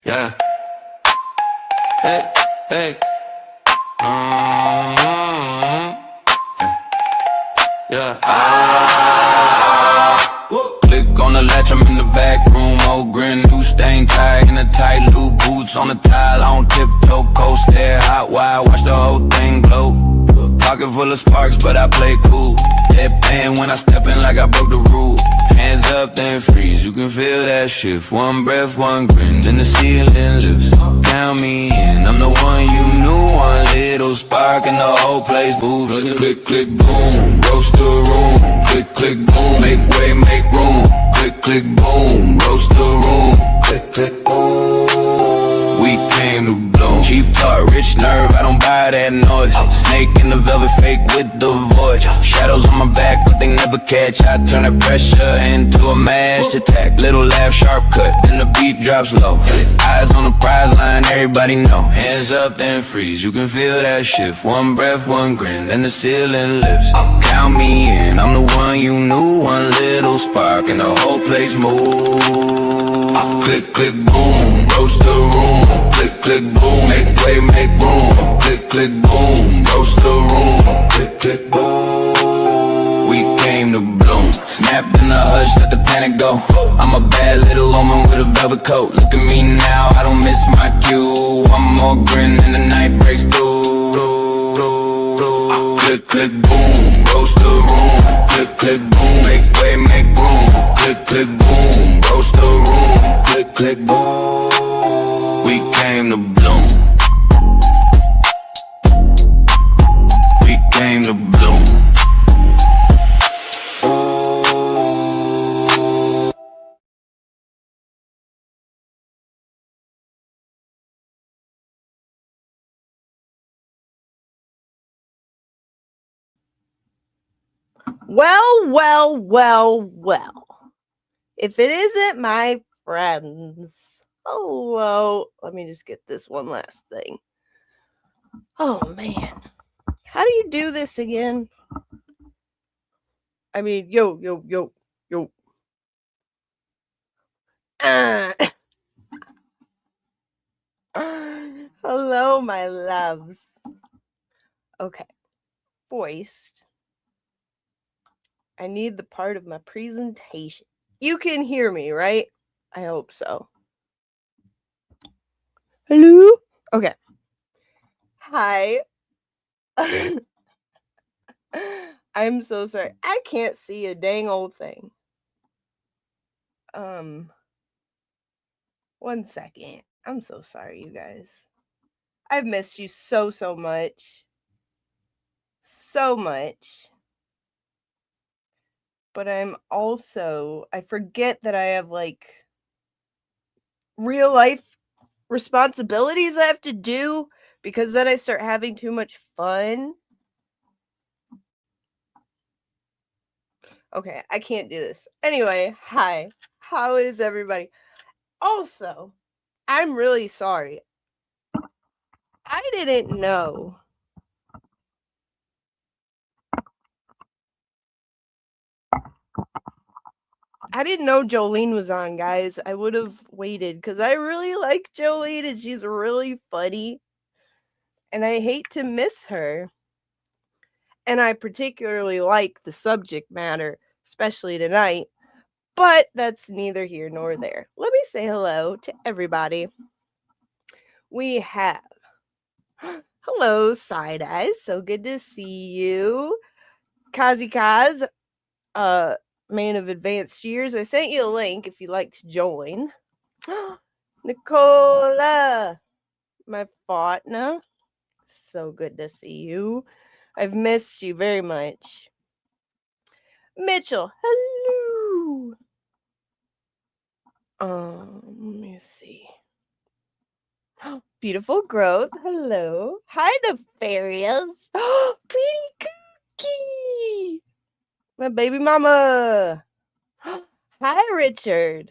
Yeah. Hey, hey. Yeah. Click on the latch, I'm in the back room. Old grin, new stain tie in the tight loop. Boots on the tile, on tiptoe, coast there, hot wire, watch the whole thing glow. Pocket full of sparks, but I play cool. Deadpan when I step in like I broke the rule. Hands up, then freeze, you can feel that shift. One breath, one grin, then the ceiling lifts. Count me in, I'm the one you knew. One little spark and the whole place moves. Click, click, boom, roast the room. Click, click, boom, make way, make room. Click, click, boom, roast the room. Click, click, boom. We came to bloom. Cheap talk, rich nerve, I don't buy that noise. Snake in the velvet, fake with the voice. Shadows on my back, but they never catch. I turn that pressure into a mashed attack. Little laugh, sharp cut, then the beat drops low. Eyes on the prize line, everybody know. Hands up, then freeze, you can feel that shift. One breath, one grin, then the ceiling lifts. Count me in, I'm the one you knew. One little spark and the whole place moves. Click, click, boom, roast the room. Click, click, boom, make way, make room. Click, click, boom, roast the room. Click, click, boom. We came to bloom. Snapped in the hush, let the panic go. I'm a bad little woman with a velvet coat. Look at me now, I don't miss my cue. One more grin and the night breaks through. Click, click, boom, roast the room. Click, click, boom, make way, make room. Click, click, boom, roast the room. Click, click, boom. We came to bloom. We came to bloom. Well. If it isn't my friends. Hello. Let me just get this one last thing. Oh, man. How do you do this again? I mean, yo. Hello, my loves. Okay. Voiced. I need the part of my presentation. You can hear me, right? I hope so. Hello? Okay. Hi. I'm so sorry. I can't see a dang old thing. 1 second. I'm so sorry, you guys. I've missed you so much. So much. But I forget that I have like real life responsibilities I have to do because then I start having too much fun. Okay, I can't do this. Anyway, hi. How is everybody? Also, I'm really sorry. I didn't know. I didn't know Jolene was on, guys. I would have waited because I really like Jolene and she's really funny. And I hate to miss her. And I particularly like the subject matter, especially tonight. But that's neither here nor there. Let me say hello to everybody. We have hello, Side Eyes. So good to see you. Kazi Kaz, man of advanced years. I sent you a link if you'd like to join. Nicola, my partner. So good to see you. I've missed you very much. Mitchell, hello. Let me see. Beautiful growth. Hello. Hi, Nefarious. Pretty Kooky. My baby mama. Hi, Richard.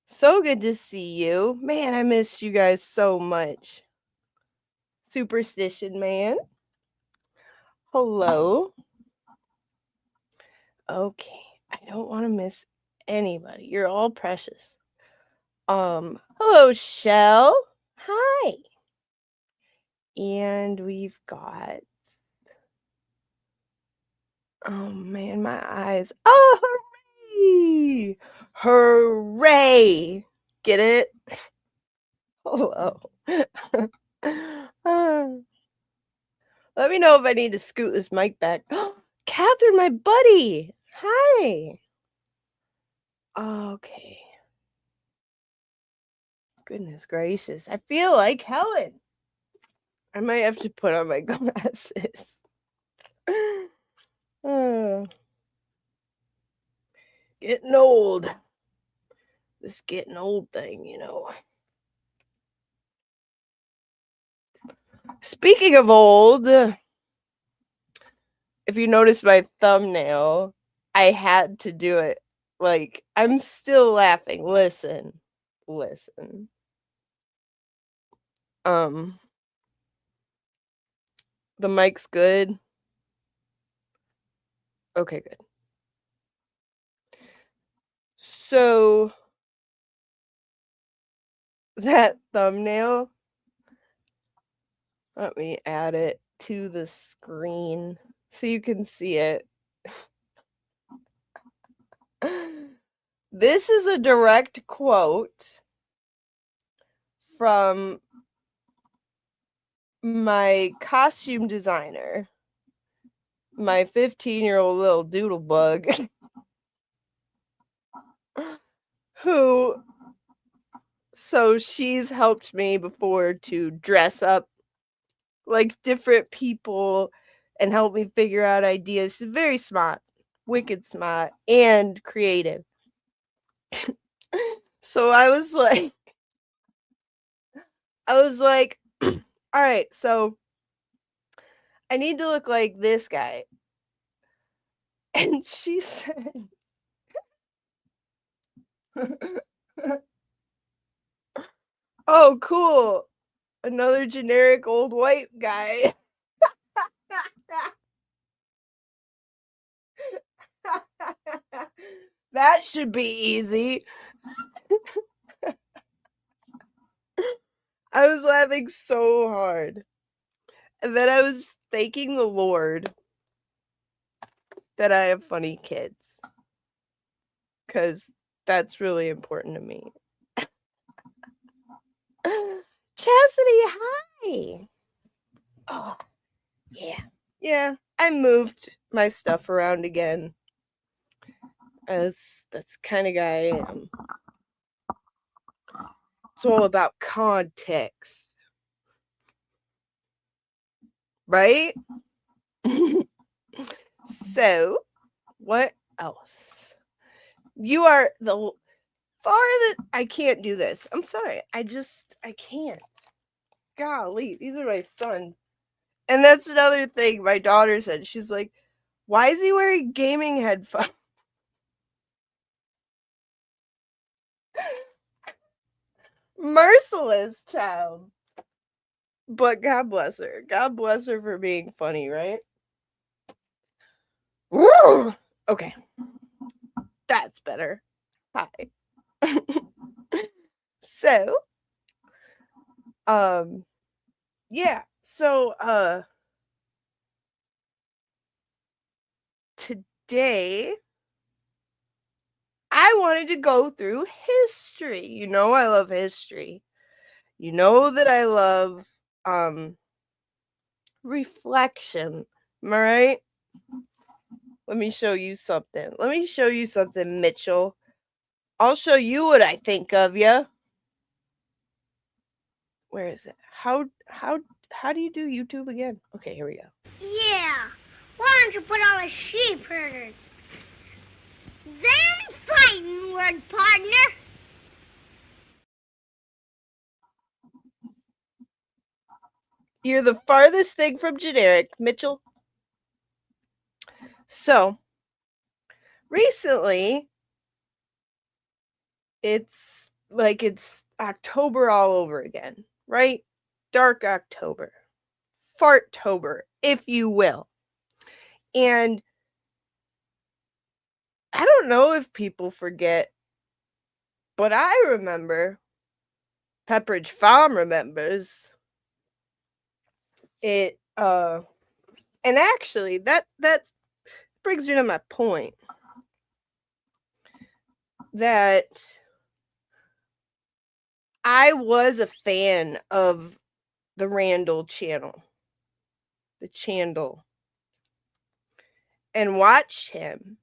So good to see you. Man, I missed you guys so much. Superstition Man. Hello. Okay. I don't want to miss anybody. You're all precious. Hello, Shell. Hi. And we've got, oh man, my eyes. Oh, hooray! Hooray! Get it? Hello. Let me know if I need to scoot this mic back. Catherine, my buddy. Hi. Okay. Goodness gracious. I feel like Helen. I might have to put on my glasses. Getting old. This getting old thing, you know. Speaking of old, if you notice my thumbnail, I had to do it. Like, I'm still laughing. Listen. The mic's good. Okay, good. So that thumbnail, let me add it to the screen so you can see it. This is a direct quote from my costume designer, my 15-year-old little doodle bug, so she's helped me before to dress up like different people and help me figure out ideas. She's very smart, wicked smart, and creative. So I was like, all right, so I need to look like this guy. And she said, oh, cool. Another generic old white guy. That should be easy. I was laughing so hard. And then I was thanking the Lord that I have funny kids. Because that's really important to me. Chastity, hi. Oh, yeah. Yeah, I moved my stuff around again. That's kind of guy I am. It's all about context. Right? So, what else? You are the farthest. I can't do this. I'm sorry. I can't. Golly, these are my sons. And that's another thing my daughter said. She's like, why is he wearing gaming headphones? Merciless child. But God bless her. God bless her for being funny, right? Woo! Okay. That's better. Hi. So, yeah. So, today I wanted to go through history. You know I love history. You know that I love reflection. Am I right? Let me show you something. Mitchell. I'll show you what I think of you. Where is it? How do you do YouTube again? Okay, here we go. Yeah. Why don't you put on the sheep herders? Then fighting word, partner. You're the farthest thing from generic, Mitchell. So, recently, it's October all over again, right? Dark October. Farttober, if you will. And I don't know if people forget But I remember, Pepperidge Farm remembers it, and actually that brings me to my point that I was a fan of the Randall channel, the Chandel, and watched him,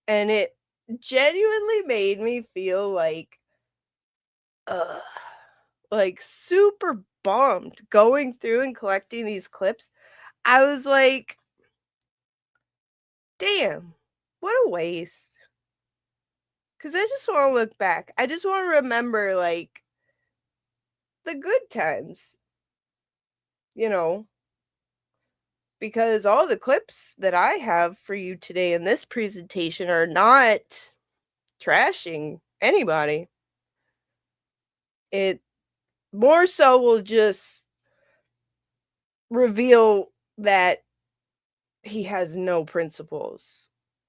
and it genuinely made me feel like super bummed going through and collecting these clips. I was like, damn, what a waste. Because I just want to look back. I just want to remember, like, the good times, you know, because all the clips that I have for you today in this presentation are not trashing anybody. It more so will just reveal that he has no principles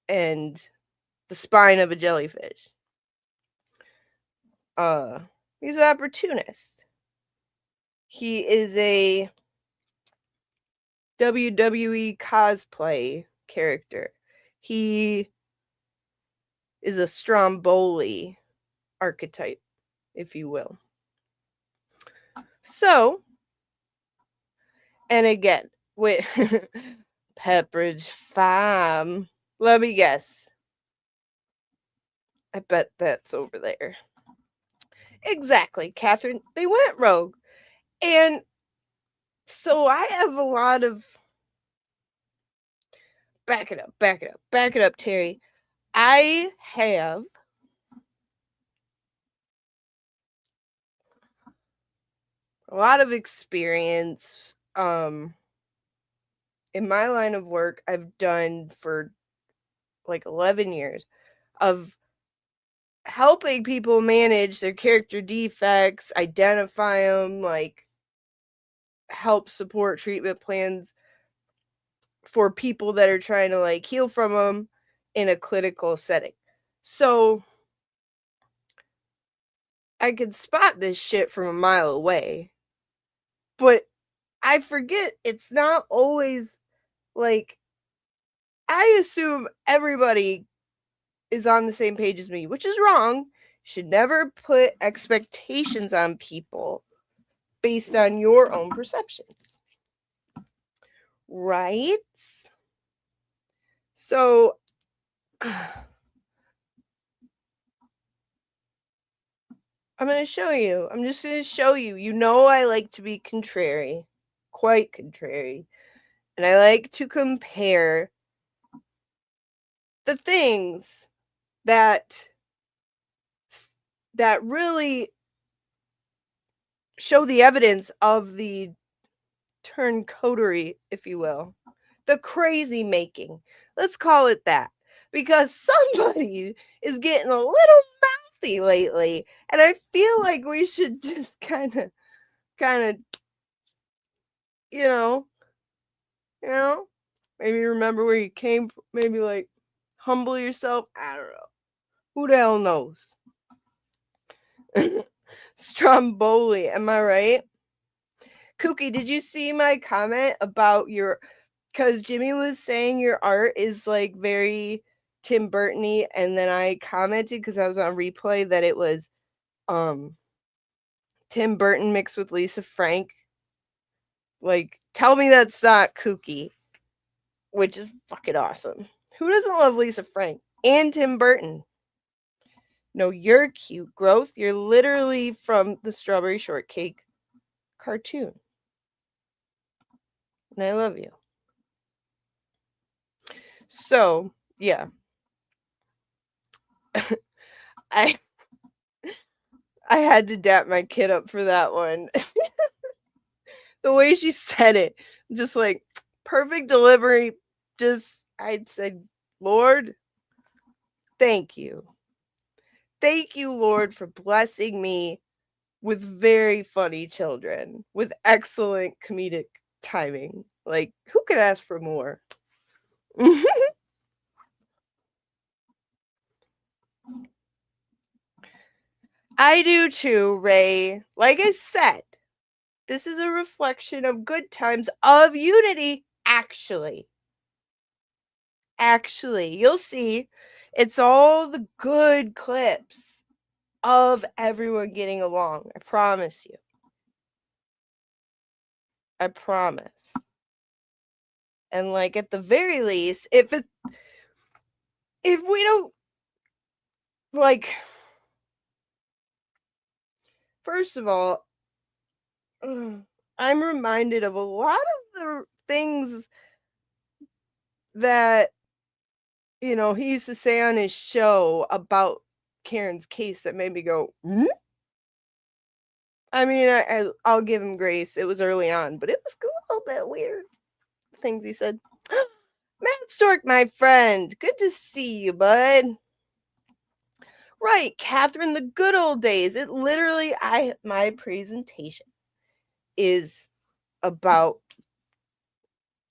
and the spine of a jellyfish. He's an opportunist. He is a WWE cosplay character. He is a Stromboli archetype, if you will. So, and again, with Pepperidge Farm, let me guess. I bet that's over there. Exactly, Catherine. They went rogue. And so I have a lot of... Back it up, Terry. I have a lot of experience in my line of work. I've done for like 11 years of helping people manage their character defects, identify them, like help support treatment plans for people that are trying to like heal from them in a clinical setting. So I could spot this shit from a mile away. But I forget it's not always like, I assume everybody is on the same page as me, which is wrong. Should never put expectations on people based on your own perceptions. Right? So I'm going to show you. I'm just going to show you. You know I like to be contrary. Quite contrary. And I like to compare the things that really show the evidence of the turncotery, if you will. The crazy making. Let's call it that. Because somebody is getting a little mouthy lately. And I feel like we should just kind of, you know, maybe remember where you came from. Maybe like humble yourself. I don't know. Who the hell knows? Stromboli, am I right? Kooky, did you see my comment about your... Because Jimmy was saying your art is like very Tim Burton-y, and then I commented because I was on replay that it was Tim Burton mixed with Lisa Frank. Like, tell me that's not kooky, which is fucking awesome. Who doesn't love Lisa Frank and Tim Burton? No, you're cute, Growth. You're literally from the Strawberry Shortcake cartoon. And I love you. So, yeah. I had to dap my kid up for that one. The way she said it, just like perfect delivery. I'd said, Lord, thank you. Thank you, Lord, for blessing me with very funny children with excellent comedic timing. Like, who could ask for more? I do too, Ray. Like I said, this is a reflection of good times of unity, actually. Actually, you'll see. It's all the good clips of everyone getting along. I promise you. I promise. And like at the very least, if we don't like, first of all, I'm reminded of a lot of the things that he used to say on his show about Karen's case that made me go, hmm? I mean, I'll give him grace. It was early on, but it was a little bit weird. Things he said. Matt Stork, my friend. Good to see you, bud. Right, Catherine, the good old days. It literally, my presentation is about,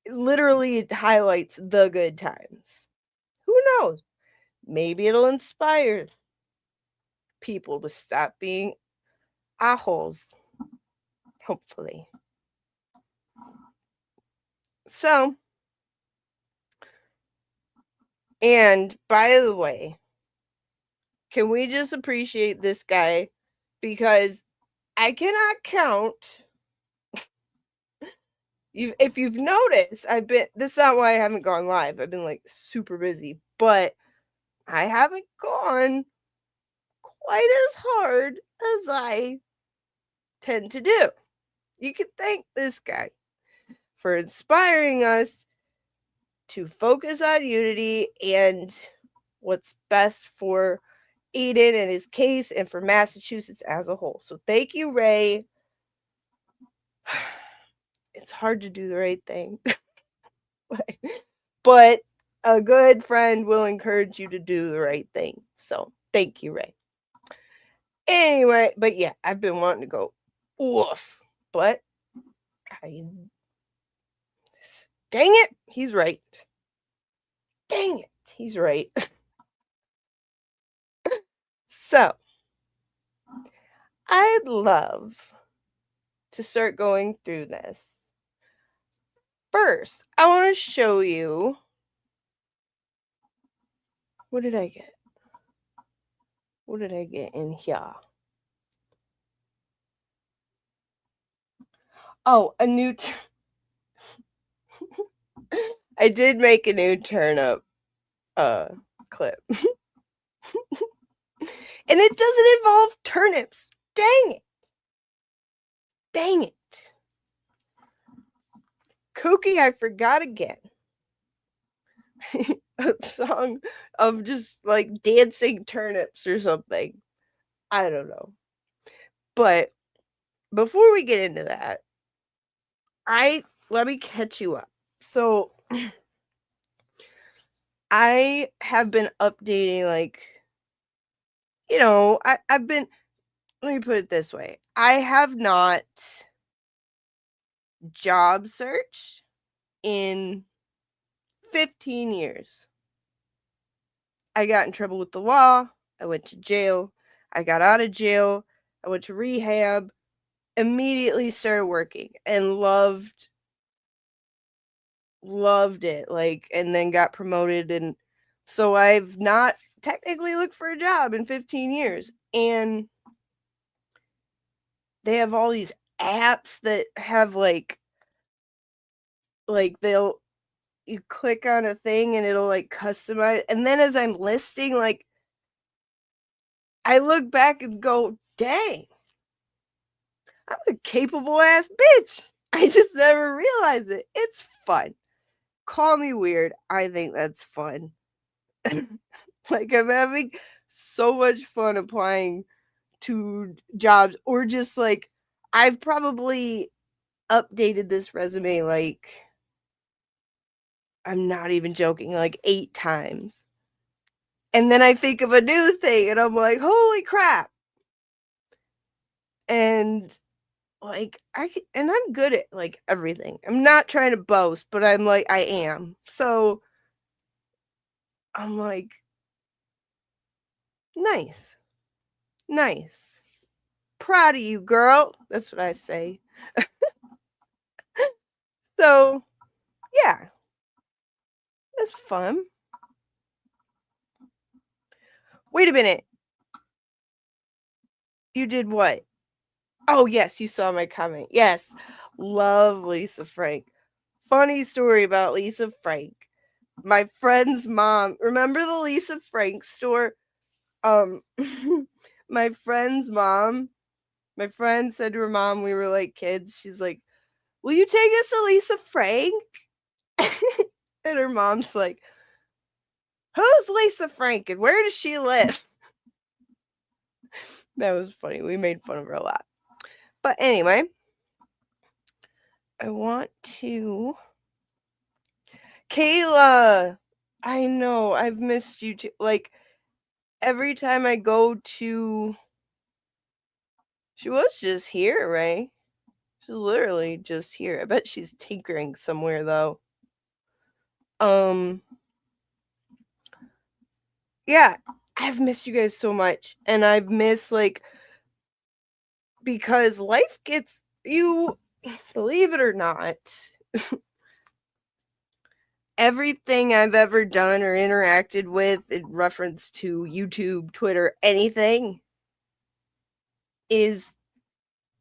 literally it highlights the good times. Who knows? Maybe it'll inspire people to stop being assholes. Hopefully. So, and by the way, can we just appreciate this guy? Because I cannot count. If you've noticed, this is not why I haven't gone live. I've been like super busy, but I haven't gone quite as hard as I tend to do. You can thank this guy for inspiring us to focus on unity and what's best for Eden and his case and for Massachusetts as a whole. So thank you, Ray. It's hard to do the right thing. But a good friend will encourage you to do the right thing. So thank you, Ray. Anyway, but yeah, I've been wanting to go oof, but dang it, he's right. Dang it, he's right. So I'd love to start going through this. First, I want to show you. What did I get? What did I get in here? Oh, a new. I did make a new turnip clip. And it doesn't involve turnips. Dang it. Dang it. Kooky, I forgot again. A song of just like dancing turnips or something. I don't know. But before we get into that, let me catch you up. So I have been updating, like, I've been, let me put it this way. I have not job searched in 15 years. I got in trouble with the law. I went to jail. I got out of jail. I went to rehab. Immediately started working and loved it, like, and then got promoted. And so I've not technically looked for a job in 15 years. And they have all these apps that have like you click on a thing and it'll like customize. And then as I'm listing, like, I look back and go, dang, I'm a capable ass bitch. I just never realized it. It's fun. Call me weird. I think that's fun. Like, I'm having so much fun applying to jobs, or just like, I've probably updated this resume, like, I'm not even joking, like 8 times. And then I think of a new thing and I'm like, holy crap. And like, I'm good at like everything. I'm not trying to boast, but I'm like, I am. So I'm like, nice. Nice. Proud of you, girl. That's what I say. So, yeah. It's fun. Wait a minute. You did what? Oh, yes, you saw my comment. Yes. Love Lisa Frank. Funny story about Lisa Frank. My friend's mom. Remember the Lisa Frank store? My friend's mom. My friend said to her mom, we were like kids, she's like, "Will you take us to Lisa Frank?" And her mom's like, "Who's Lisa Frank and where does she live?" That was funny. We made fun of her a lot. But anyway, I want to. Kayla, I know, I've missed you too. Like, every time I go to. She was just here, right? She's literally just here. I bet she's tinkering somewhere, though. Yeah, I've missed you guys so much. And I've missed, like, because life gets you, believe it or not, everything I've ever done or interacted with in reference to YouTube, Twitter, anything is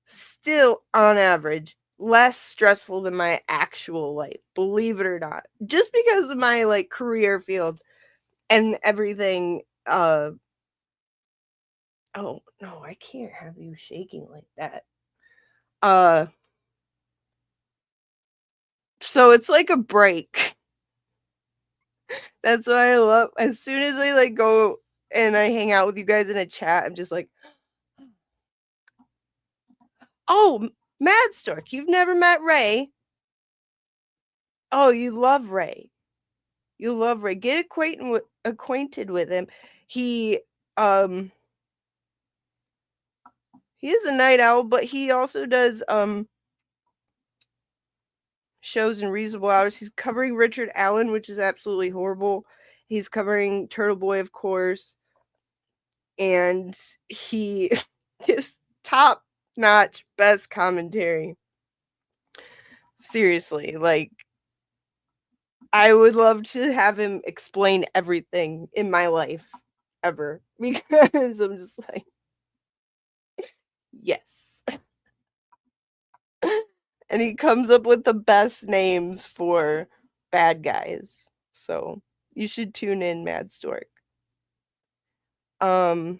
still on average less stressful than my actual life, believe it or not. Just because of my like career field and everything. Oh no, I can't have you shaking like that. So it's like a break. That's why I love, as soon as I like go and I hang out with you guys in a chat, I'm just like, oh, Mad Stork, you've never met Ray. Oh, you love Ray. You love Ray. Get acquainted with him. He is a night owl, but he also does shows in reasonable hours. He's covering Richard Allen, which is absolutely horrible. He's covering Turtle Boy, of course. And he gives top-notch best commentary. Seriously, like, I would love to have him explain everything in my life ever, because I'm just like, yes. And he comes up with the best names for bad guys. So you should tune in, Mad Stork. Let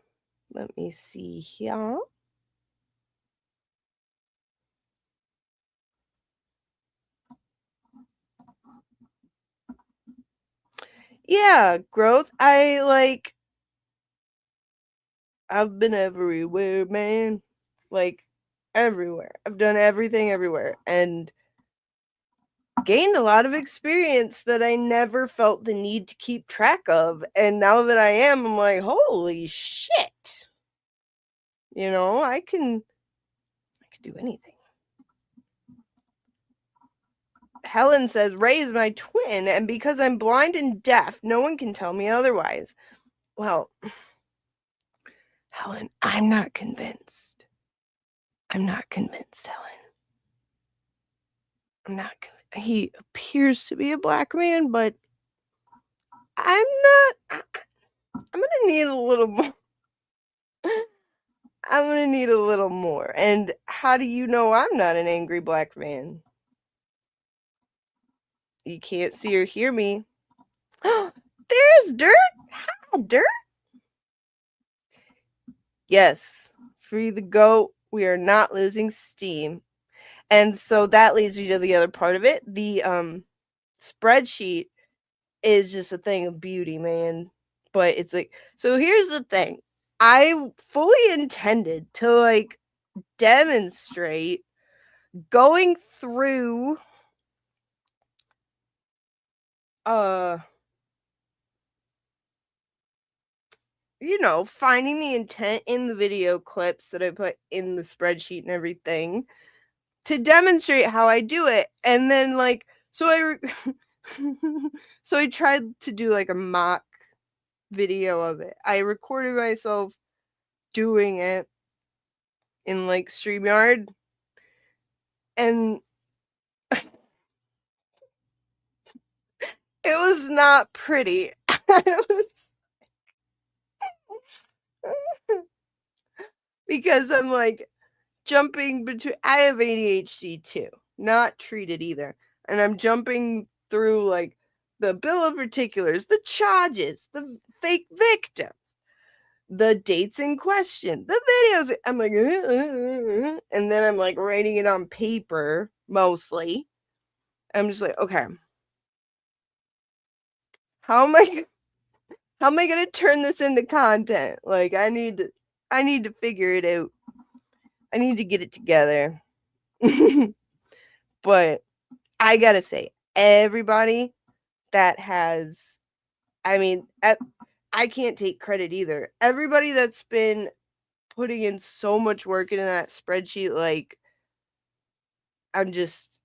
me see here. Yeah, growth. I've been everywhere, man. Like, everywhere. I've done everything everywhere and gained a lot of experience that I never felt the need to keep track of. And now that I am, I'm like, holy shit. You know, I can do anything. Helen says, Ray is my twin, and because I'm blind and deaf, no one can tell me otherwise. Well, Helen, I'm not convinced. Helen. I'm not convinced. He appears to be a black man, but I'm not. I'm going to need a little more. I'm going to need a little more. And how do you know I'm not an angry black man? You can't see or hear me. There's Dirt. Hi, Dirt. Yes, free the goat. We are not losing steam. And so that leads me to the other part of it. The spreadsheet is just a thing of beauty, man. But it's like, so here's the thing. I fully intended to like demonstrate going through finding the intent in the video clips that I put in the spreadsheet and everything to demonstrate how I do it. And then like, so I tried to do like a mock video of it. I recorded myself doing it in like StreamYard, and it was not pretty. Because I'm like jumping between. I have ADHD too, not treated either, and I'm jumping through like the bill of particulars, the charges, the fake victims, the dates in question, the videos. I'm like, and then I'm like writing it on paper mostly. I'm just like, okay, how am I gonna turn this into content? Like, I need to figure it out. I need to get it together. But I gotta say, everybody that has, I mean, I can't take credit either. Everybody that's been putting in so much work into that spreadsheet, like, I'm just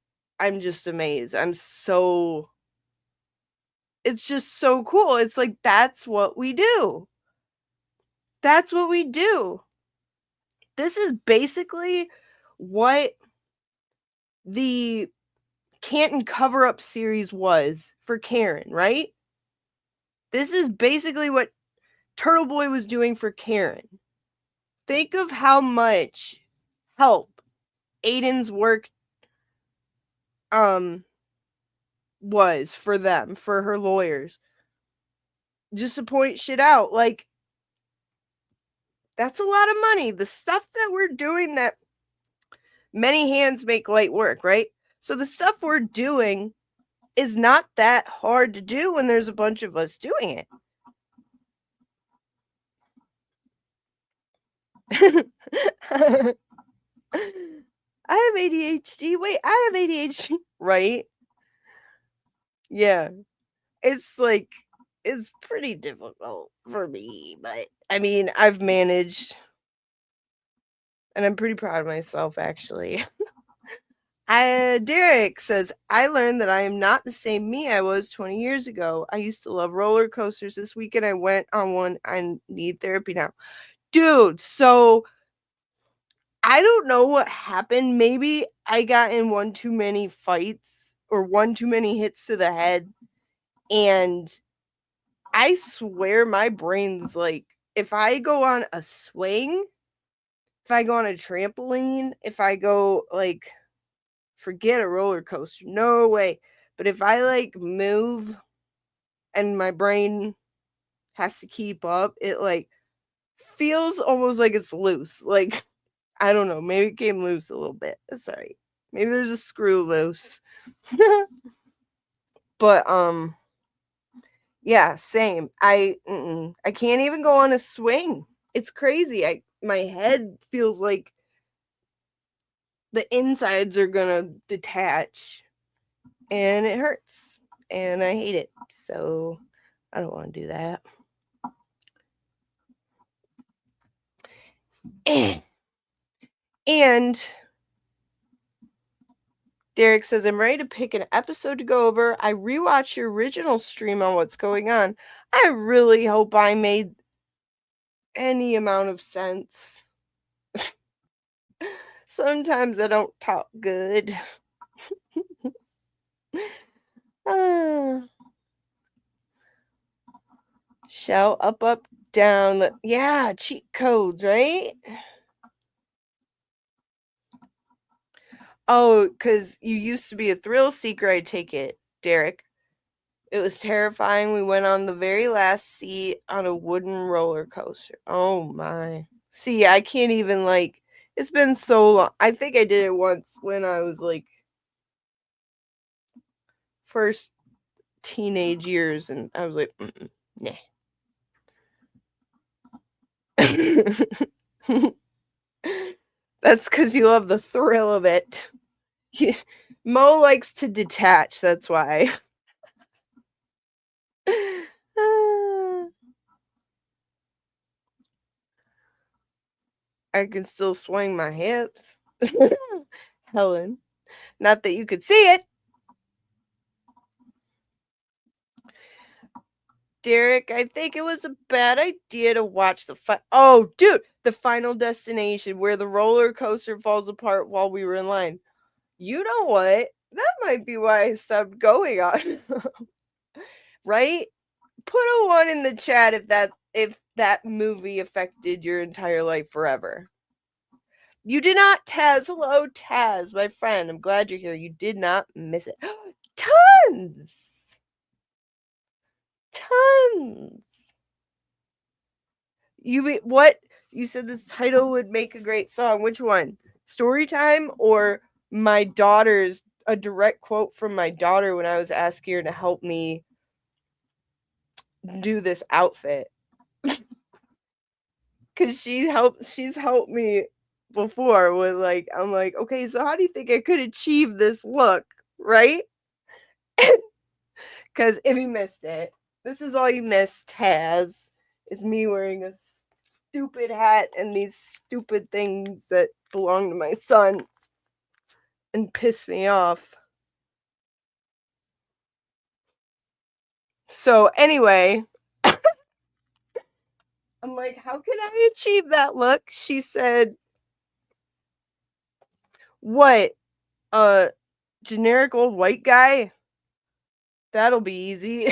amazed. It's just so cool. It's like, that's what we do. That's what we do. This is basically what the Canton cover-up series was for Karen, right? This is basically what Turtle Boy was doing for Karen. Think of how much help Aiden's work was for them, for her lawyers. Just to point shit out. Like, that's a lot of money. The stuff that we're doing, that many hands make light work, right? So the stuff we're doing is not that hard to do when there's a bunch of us doing it. I have ADHD. Wait, I have ADHD, right? Yeah. It's like, it's pretty difficult for me, but I mean, I've managed, and I'm pretty proud of myself, actually. Derek says, I learned that I am not the same me I was 20 years ago. I used to love roller coasters. This weekend I went on one. I need therapy now. Dude, so I don't know what happened. Maybe I got in one too many fights or one too many hits to the head. And I swear my brain's like, if I go on a swing, if I go on a trampoline, if I go like, forget a roller coaster, no way. But if I like move and my brain has to keep up, it like feels almost like it's loose. Like, I don't know, maybe it came loose a little bit. Sorry. Maybe there's a screw loose. But yeah, same. I can't even go on a swing. It's crazy. My head feels like the insides are gonna detach, and it hurts, and I hate it. So I don't want to do that. And Derek says, I'm ready to pick an episode to go over. I rewatched your original stream on what's going on. I really hope I made any amount of sense. Sometimes I don't talk good. Shell, up, down. Yeah, cheat codes, right? Oh, because you used to be a thrill seeker, I take it, Derek. It was terrifying. We went on the very last seat on a wooden roller coaster. Oh my. See, I can't even like, it's been so long. I think I did it once when I was like first teenage years, and I was like, nah. That's because you love the thrill of it. Mo likes to detach, that's why. I can still swing my hips. Helen. Not that you could see it. Derek, I think it was a bad idea to watch the Final Destination where the roller coaster falls apart while we were in line. You know what? That might be why I stopped going on. Right? Put a 1 in the chat if that movie affected your entire life forever. You did not, Taz. Hello, Taz, my friend. I'm glad you're here. You did not miss it. Tons! Tons! What? You said this title would make a great song. Which one? Storytime or a direct quote from my daughter when I was asking her to help me do this outfit? Because she's helped me before with I'm like, okay, so how do you think I could achieve this look, right? Because if you missed it, this is all you missed, Taz, is me wearing a stupid hat and these stupid things that belong to my son and piss me off. So anyway, I'm like, how can I achieve that look? She said, what? Generic old white guy? That'll be easy.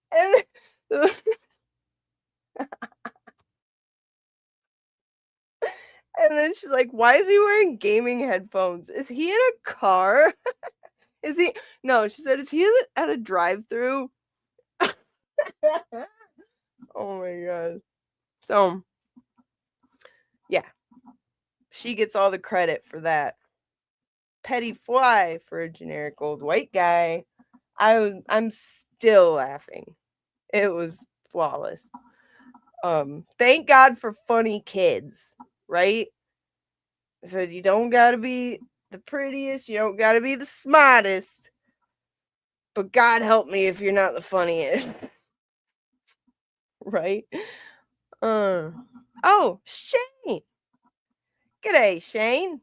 And and then she's like, why is he wearing gaming headphones? Is he in a car? Is he? No, she said, is he at a drive-through? Oh my god. So, yeah. She gets all the credit for that. Petty fly for a generic old white guy. I'm still laughing. It was flawless. Thank God for funny kids, right? I said you don't gotta be the prettiest, you don't gotta be the smartest, but God help me if you're not the funniest. Right? Oh, Shane. G'day, Shane.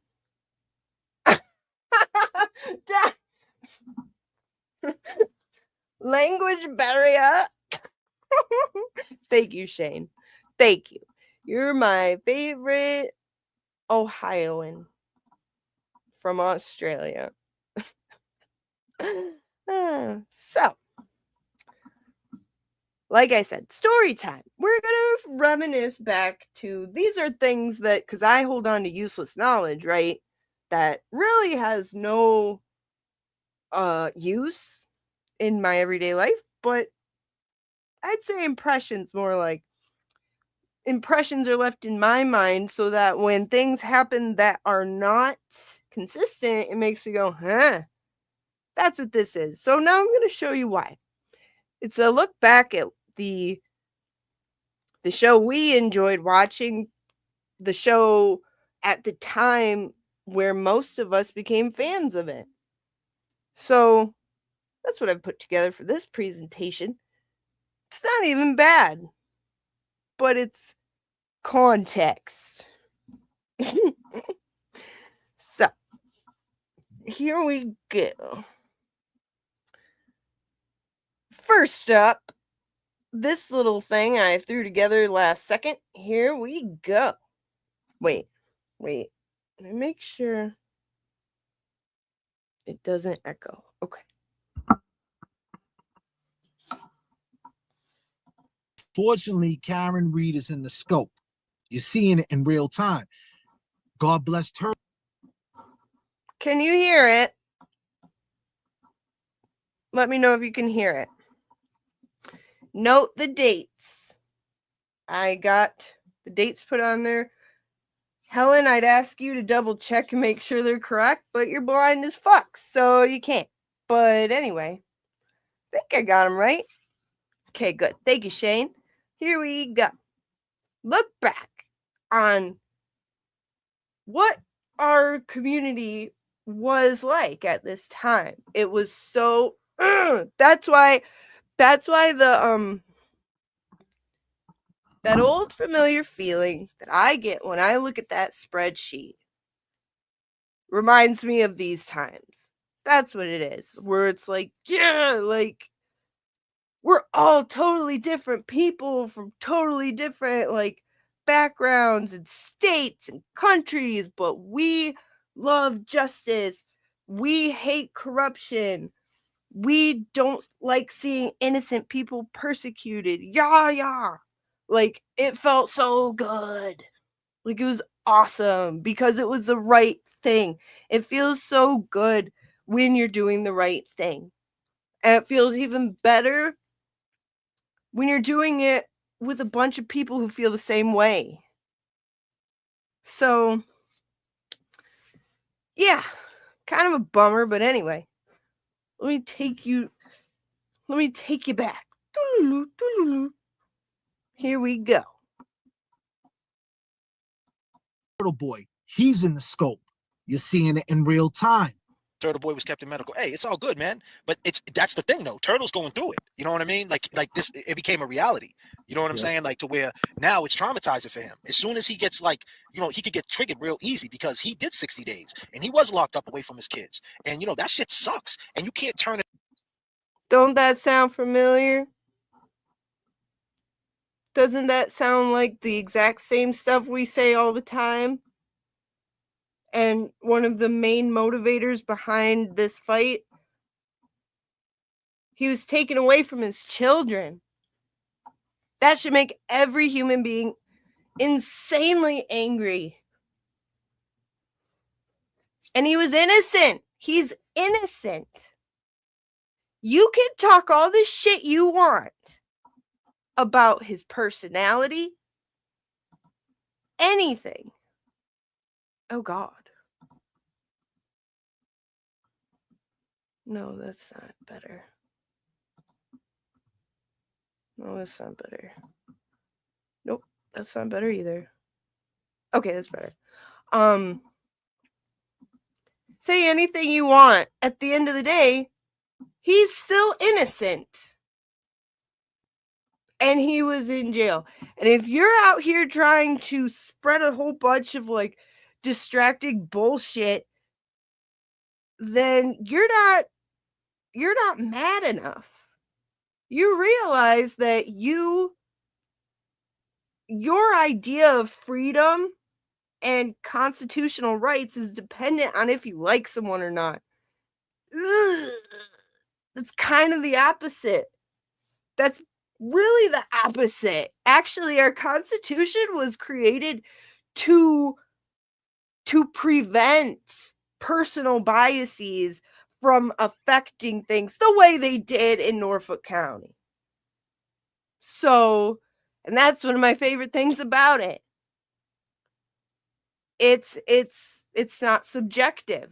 Language barrier. Thank you, Shane. Thank you. You're my favorite Ohioan from Australia. So, like I said, story time. We're going to reminisce back to, these are things that, because I hold on to useless knowledge, right? That really has no use in my everyday life, but I'd say impressions more like impressions are left in my mind so that when things happen that are not consistent, it makes me go, huh, that's what this is. So now I'm going to show you why. It's a look back at the show we enjoyed watching, the show at the time where most of us became fans of it. So that's what I've put together for this presentation. It's not even bad, but it's context. So, here we go. First up, this little thing I threw together last second. Here we go. Wait. Let me make sure it doesn't echo. Okay. Fortunately, Karen Reed is in the scope. You're seeing it in real time. God blessed her. Can you hear it? Let me know if you can hear it. Note the dates. I got the dates put on there. Helen, I'd ask you to double check and make sure they're correct, but you're blind as fuck, so you can't. But anyway, I think I got them right. Okay, good. Thank you, Shane. Here we go. Look back on what our community was like at this time. It was so that's why the that old familiar feeling that I get when I look at that spreadsheet reminds me of these times. That's what it is. Where it's like, yeah, like we're all totally different people from totally different like backgrounds and states and countries, but we love justice. We hate corruption. We don't like seeing innocent people persecuted. Yeah. Like, it felt so good. Like, it was awesome because it was the right thing. It feels so good when you're doing the right thing. And it feels even better when you're doing it with a bunch of people who feel the same way. So, yeah, kind of a bummer, but anyway, let me take you back. Here we go. Turtle Boy, he's in the scope. You're seeing it in real time. Turtle Boy was kept in medical. Hey, it's all good, man. But that's the thing though. Turtle's going through it. You know what I mean? Like this, it became a reality. You know what I'm saying? Like, to where now it's traumatizing for him. As soon as he gets like, he could get triggered real easy because he did 60 days and he was locked up away from his kids. And that shit sucks. And you can't turn it. Don't that sound familiar? Doesn't that sound like the exact same stuff we say all the time? And one of the main motivators behind this fight, he was taken away from his children. That should make every human being insanely angry. And he was innocent. He's innocent. You can talk all the shit you want about his personality, anything. Oh, God. No, that's not better. No, that's not better. Nope, that's not better either. Okay, that's better. Say anything you want. At the end of the day, he's still innocent. And he was in jail. And if you're out here trying to spread a whole bunch of like distracting bullshit, then you're not mad enough. You realize that your idea of freedom and constitutional rights is dependent on if you like someone or not. Ugh. That's kind of the opposite. That's really the opposite. Actually, our Constitution was created to prevent personal biases from affecting things the way they did in Norfolk County. So, and that's one of my favorite things about it. It's not subjective,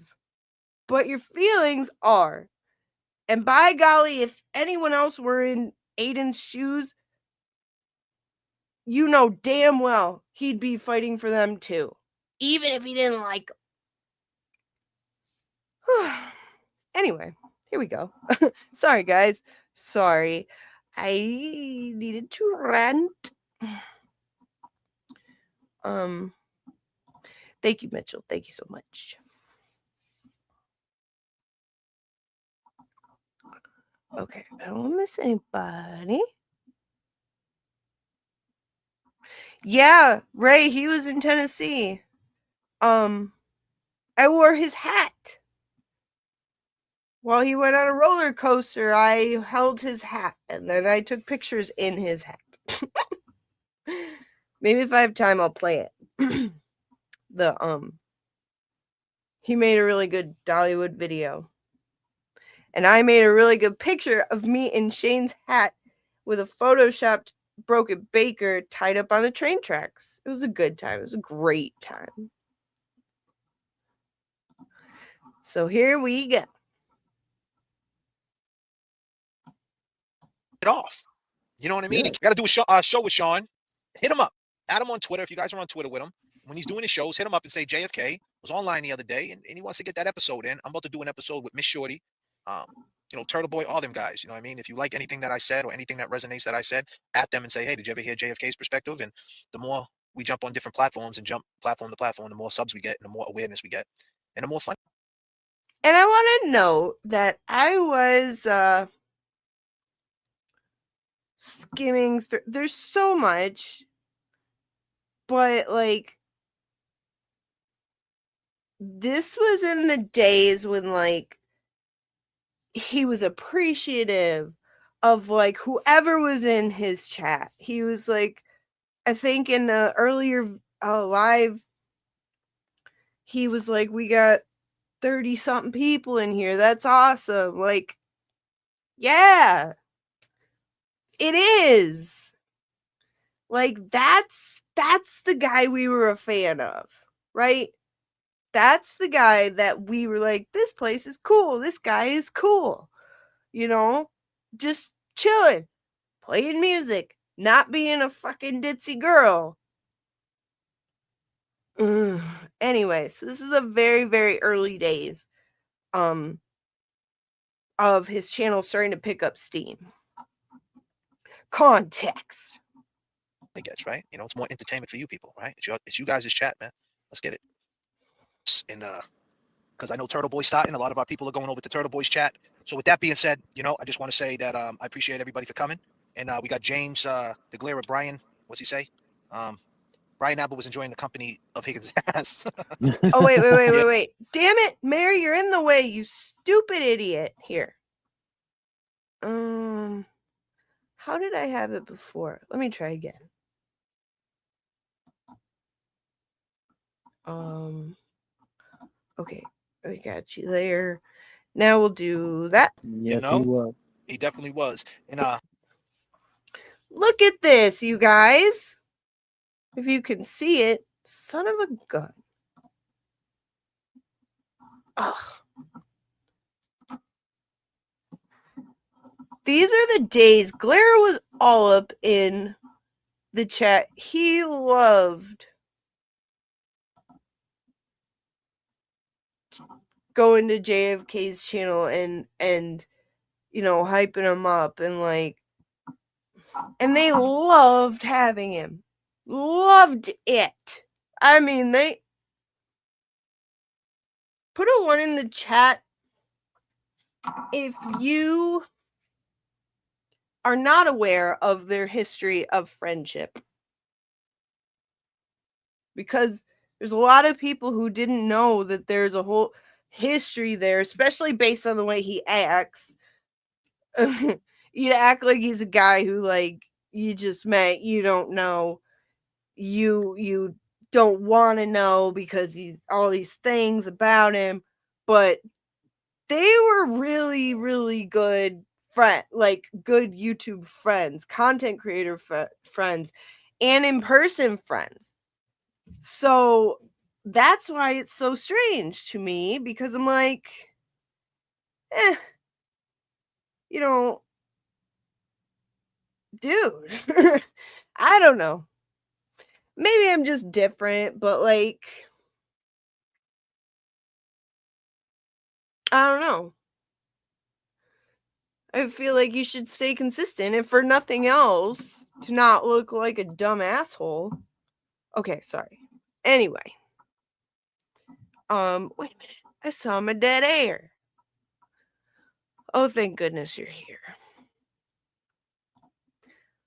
but your feelings are. And by golly, if anyone else were in Aiden's shoes, you know damn well he'd be fighting for them too, even if he didn't like them. Anyway, here we go. Sorry, guys. Sorry. I needed to rant. Thank you, Mitchell. Thank you so much. Okay, I don't want to miss anybody. Yeah, Ray, he was in Tennessee. I wore his hat. While he went on a roller coaster, I held his hat, and then I took pictures in his hat. Maybe if I have time, I'll play it. He made a really good Dollywood video. And I made a really good picture of me in Shane's hat with a photoshopped broken baker tied up on the train tracks. It was a good time. It was a great time. So here we go. It off. You know what I mean? You got to do a show with Sean. Hit him up. Add him on Twitter. If you guys are on Twitter with him, when he's doing his shows, hit him up and say JFK was online the other day and he wants to get that episode in. I'm about to do an episode with Miss Shorty, Turtle Boy, all them guys. You know what I mean? If you like anything that I said or anything that resonates that I said, at them and say, hey, did you ever hear JFK's perspective? And the more we jump on different platforms and jump platform to platform, the more subs we get and the more awareness we get and the more fun. And I want to note that I was skimming through. There's so much, but like this was in the days when like he was appreciative of like whoever was in his chat. He was like, I think in the earlier live, he was like, we got 30 something people in here. That's awesome. Like, yeah, it is. Like, that's the guy we were a fan of, right? That's the guy that we were like, this place is cool. This guy is cool. You know, just chilling, playing music, not being a fucking ditzy girl. Anyway, so this is a very, very early days of his channel starting to pick up steam. Context. I guess, right? You know, it's more entertainment for you people, right? It's you guys' chat, man. Let's get it. And because I know Turtle Boy's starting, a lot of our people are going over to Turtle Boy's chat. So with that being said, you know, I just want to say that I appreciate everybody for coming. And we got James, the glare of Brian. What's he say? Brian Apple was enjoying the company of Higgins' ass. Oh, wait. Damn it, Mary, you're in the way, you stupid idiot. Here. How did I have it before? Let me try again. Okay, I got you there. Now we'll do that. Yes, You know? he was. He definitely was. And look at this, you guys. If you can see it, son of a gun. Ugh. These are the days Glare was all up in the chat. He loved going to JFK's channel and you know, hyping him up and like, and they loved having him. Loved it. I mean, they put a 1 in the chat if you are not aware of their history of friendship. Because there's a lot of people who didn't know that there's a whole history there, especially based on the way he acts. You'd act like he's a guy who like you just met, you don't know, you don't want to know because he's all these things about him, but they were really, really good like good YouTube friends, content creator friends, and in-person friends. So that's why it's so strange to me, because I'm like, you know, dude, I don't know. Maybe I'm just different, but like, I don't know. I feel like you should stay consistent, if for nothing else, to not look like a dumb asshole. Okay, sorry. Anyway. Wait a minute. I saw my dead air. Oh, thank goodness you're here.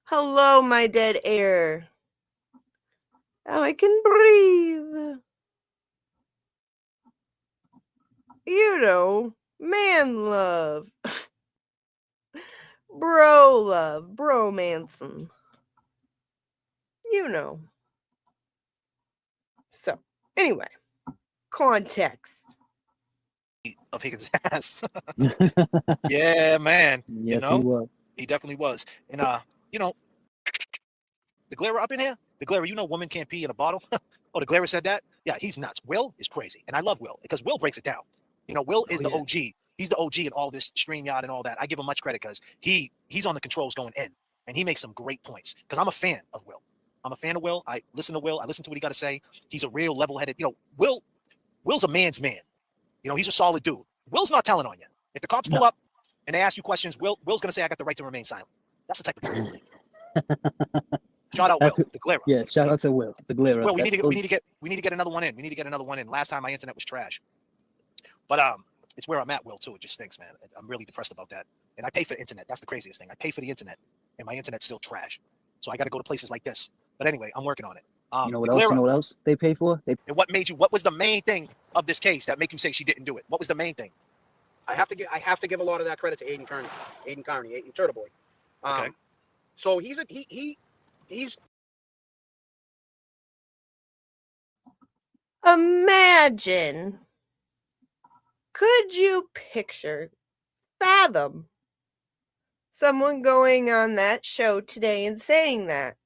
Hello, my dead air. Now I can breathe. You know, man love. Bro love. Bromancing. You know. So, anyway. Context. of Higgins' ass. Yeah, man. Yes, you know, he was. he definitely was. And you know, the Glare up in here. The Glare, you know, woman can't pee in a bottle. Oh, the Glare said that. Yeah, he's nuts. Will is crazy, and I love Will because Will breaks it down. You know, Will is the OG. He's the OG in all this StreamYard and all that. I give him much credit because he's on the controls going in, and he makes some great points. Because I'm a fan of Will. I'm a fan of Will. I listen to Will. I listen to what he got to say. He's a real level-headed. You know, Will's a man's man. You know, he's a solid dude. Will's not telling on you. If the cops pull up and they ask you questions, Will's going to say, "I got the right to remain silent." That's the type of guy. Shout out Will, the Glare. Yeah, shout out to Will, the Glare. Well, we need to get another one in. We need to get another one in. Last time my internet was trash. But it's where I'm at, Will, too. It just stinks, man. I'm really depressed about that. And I pay for the internet. That's the craziest thing. I pay for the internet. and my internet's still trash. So I got to go to places like this. But anyway, I'm working on it. You know what else? You know what else they pay for? And what made you? What was the main thing of this case that make you say she didn't do it? What was the main thing? I have to give a lot of that credit to Aiden Carney, Turtle Boy. Okay. So he's Imagine, could you fathom someone going on that show today and saying that?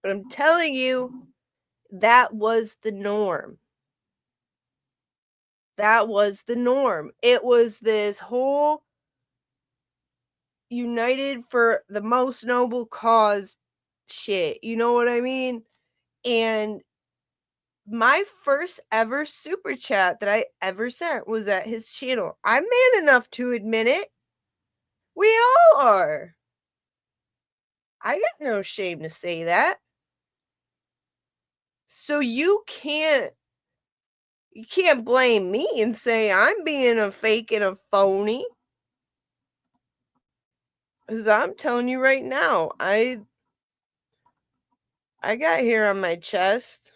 But I'm telling you, that was the norm. That was the norm. It was this whole united for the most noble cause shit. You know what I mean? And my first ever super chat that I ever sent was at his channel. I'm man enough to admit it. We all are. I got no shame to say that. So you can't blame me and say I'm being a fake and a phony. Because I'm telling you right now, I got hair on my chest.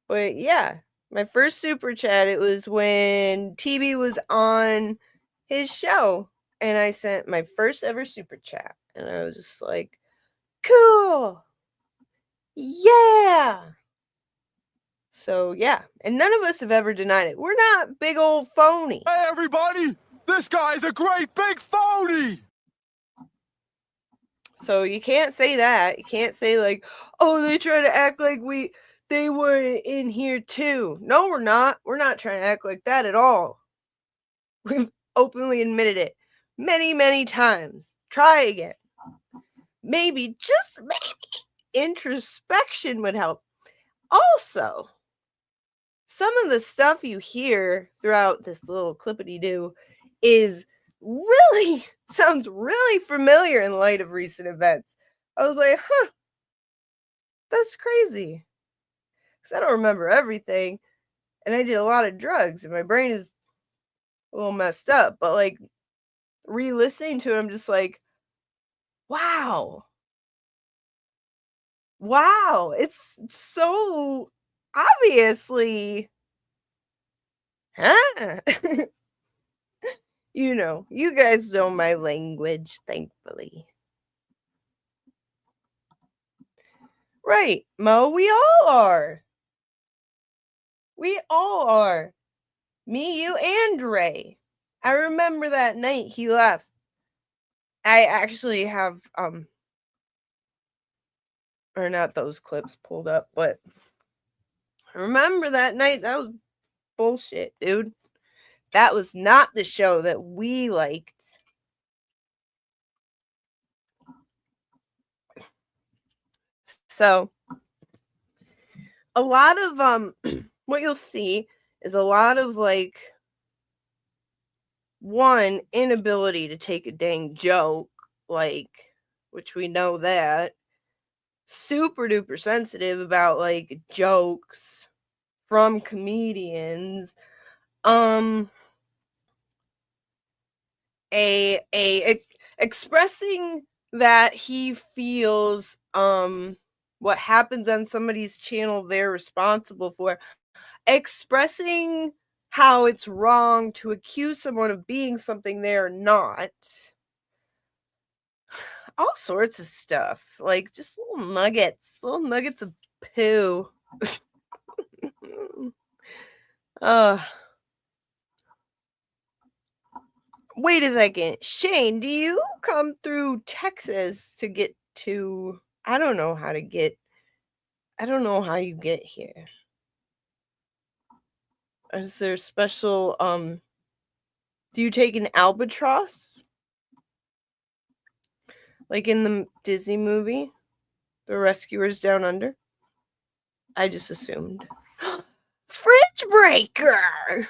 But yeah, my first super chat, it was when TB was on his show. And I sent my first ever super chat. And I was just like, cool. Yeah. So yeah, and none of us have ever denied it. We're not big old phonies. Hey everybody, this guy's a great big phony. So you can't say that. You can't say like, oh, they try to act like they were in here too. No, we're not. We're not trying to act like that at all. We've openly admitted it many, many times. Try again. Maybe, just maybe, introspection would help. Also, some of the stuff you hear throughout this little clippity-doo sounds really familiar in light of recent events. I was like, that's crazy. Because I don't remember everything. And I did a lot of drugs, and my brain is a little messed up. But, like, re-listening to it, I'm just like, wow. Wow. It's so obviously, you know, you guys know my language, thankfully. Right, Mo, we all are. We all are. Me, you, and Ray. I remember that night he left. I actually have, or not those clips pulled up, but I remember that night. That was bullshit, dude. That was not the show that we liked. So, a lot of, what you'll see is a lot of, like, one, inability to take a dang joke, like, which we know that. Super duper sensitive about, like, jokes from comedians. Expressing that he feels what happens on somebody's channel they're responsible for, expressing how it's wrong to accuse someone of being something they're not, all sorts of stuff, like just little nuggets of poo. Wait a second. Shane, do you come through Texas to get to... I don't know how you get here. Is there special, do you take an albatross? Like in the Disney movie, The Rescuers Down Under? I just assumed. Fridge breaker!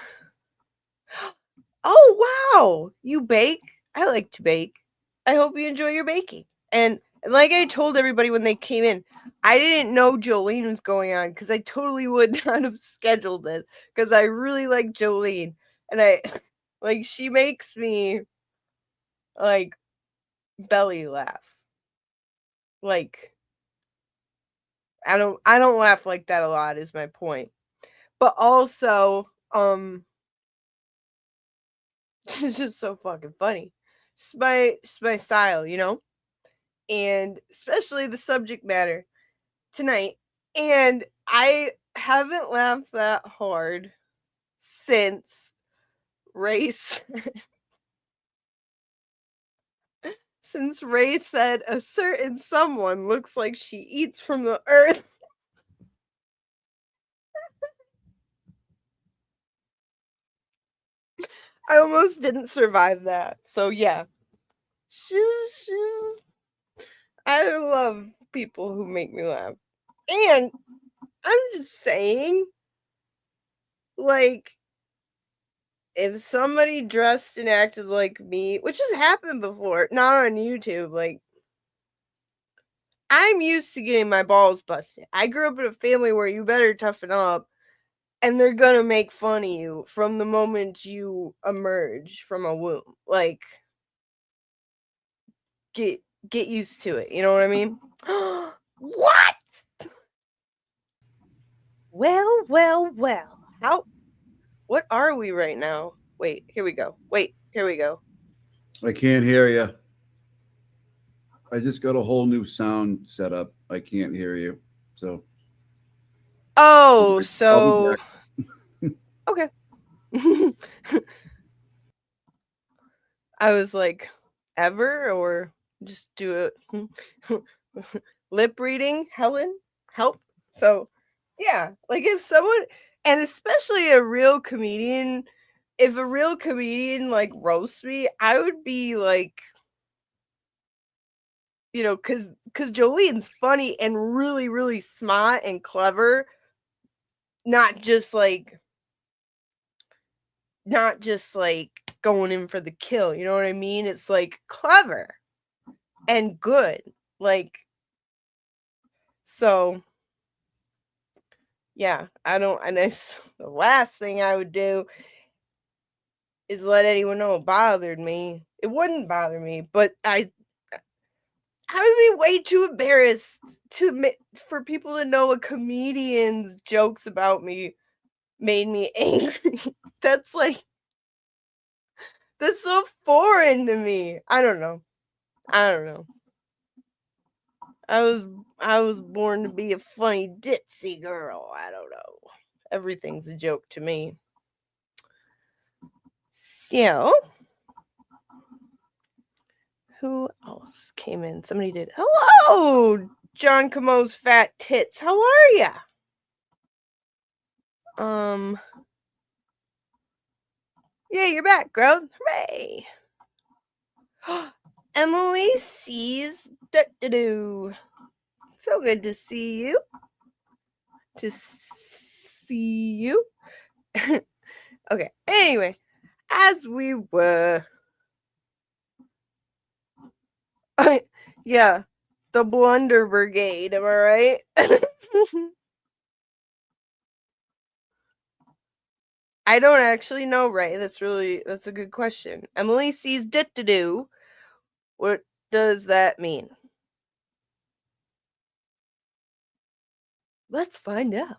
Oh, wow. You bake? I like to bake. I hope you enjoy your baking. And like I told everybody when they came in, I didn't know Jolene was going on because I totally would not have scheduled it because I really like Jolene. And she makes me like belly laugh. Like I don't laugh like that a lot is my point. But also, it's just so fucking funny. It's my style, you know? And especially the subject matter tonight. And I haven't laughed that hard since race. Since Ray said a certain someone looks like she eats from the earth. I almost didn't survive that. So yeah. I love people who make me laugh. And I'm just saying, like, if somebody dressed and acted like me, which has happened before, not on YouTube, like, I'm used to getting my balls busted. I grew up in a family where you better toughen up, and they're gonna make fun of you from the moment you emerge from a womb. Like, get used to it. You know what I mean? What? Well. What are we right now? Wait, here we go. I can't hear you. I just got a whole new sound set up. I can't hear you. So. Oh, so. Okay. I was like, ever or just do it. Lip reading, Helen, help. So, yeah, like if someone, and especially a real comedian, if a real comedian like roasts me, I would be like, you know, because Jolene's funny and really, really smart and clever. Not just like going in for the kill. You know what I mean? It's like clever and good. Like, so yeah, the last thing I would do is let anyone know it bothered me. It wouldn't bother me, but I would be way too embarrassed for people to know a comedian's jokes about me made me angry. That's so foreign to me. I don't know. I was born to be a funny ditzy girl. I don't know. Everything's a joke to me. So, who else came in? Somebody did. Hello, John Camo's fat tits. How are ya? Yeah, you're back, growth. Hooray! Emily sees do. So good to see you. Okay. Anyway, as we were. Yeah, the Blunder Brigade. Am I right? I don't actually know, Ray. That's a good question. Emily sees do. What does that mean? Let's find out.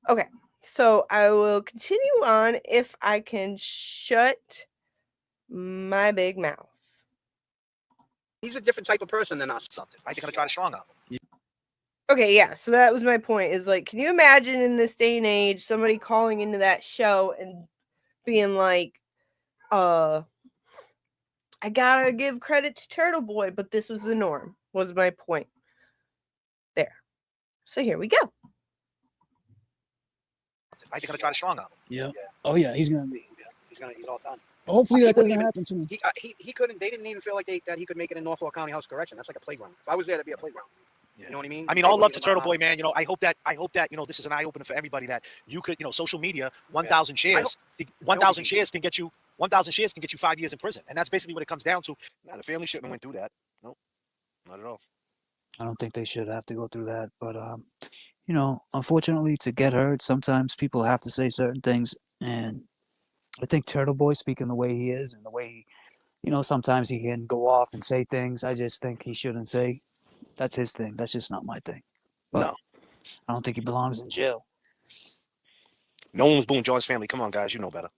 Okay, so I will continue on if I can shut my big mouth. He's a different type of person than us. Something. Right? They're gonna try to strong arm him. Okay, yeah, so that was my point, is like, can you imagine in this day and age somebody calling into that show and being like, I gotta give credit to Turtle Boy, but this was the norm, was my point. There. So here we go. Right? They're gonna try to strong arm him. Yeah. Oh yeah, he's gonna be. He's all done. Hopefully that doesn't happen to him. He couldn't. They didn't even feel like that he could make it in Norfolk County House Correction. That's like a playground. If I was there, that'd be a playground. Yeah. You know what I mean? I mean, all love to Turtle Boy, man. You know, I hope that this is an eye opener for everybody, that you could, social media, 1,000 shares, 1,000 shares can get you 5 years in prison, and that's basically what it comes down to. Nah, the family shouldn't have went through that. Nope, not at all. I don't think they should have to go through that, but unfortunately, to get heard, sometimes people have to say certain things, and I think Turtle Boy, speaking the way he is and the way sometimes he can go off and say things I just think he shouldn't say. That's his thing. That's just not my thing. But No. I don't think he belongs in jail. No one was booing George's family. Come on, guys, you know better.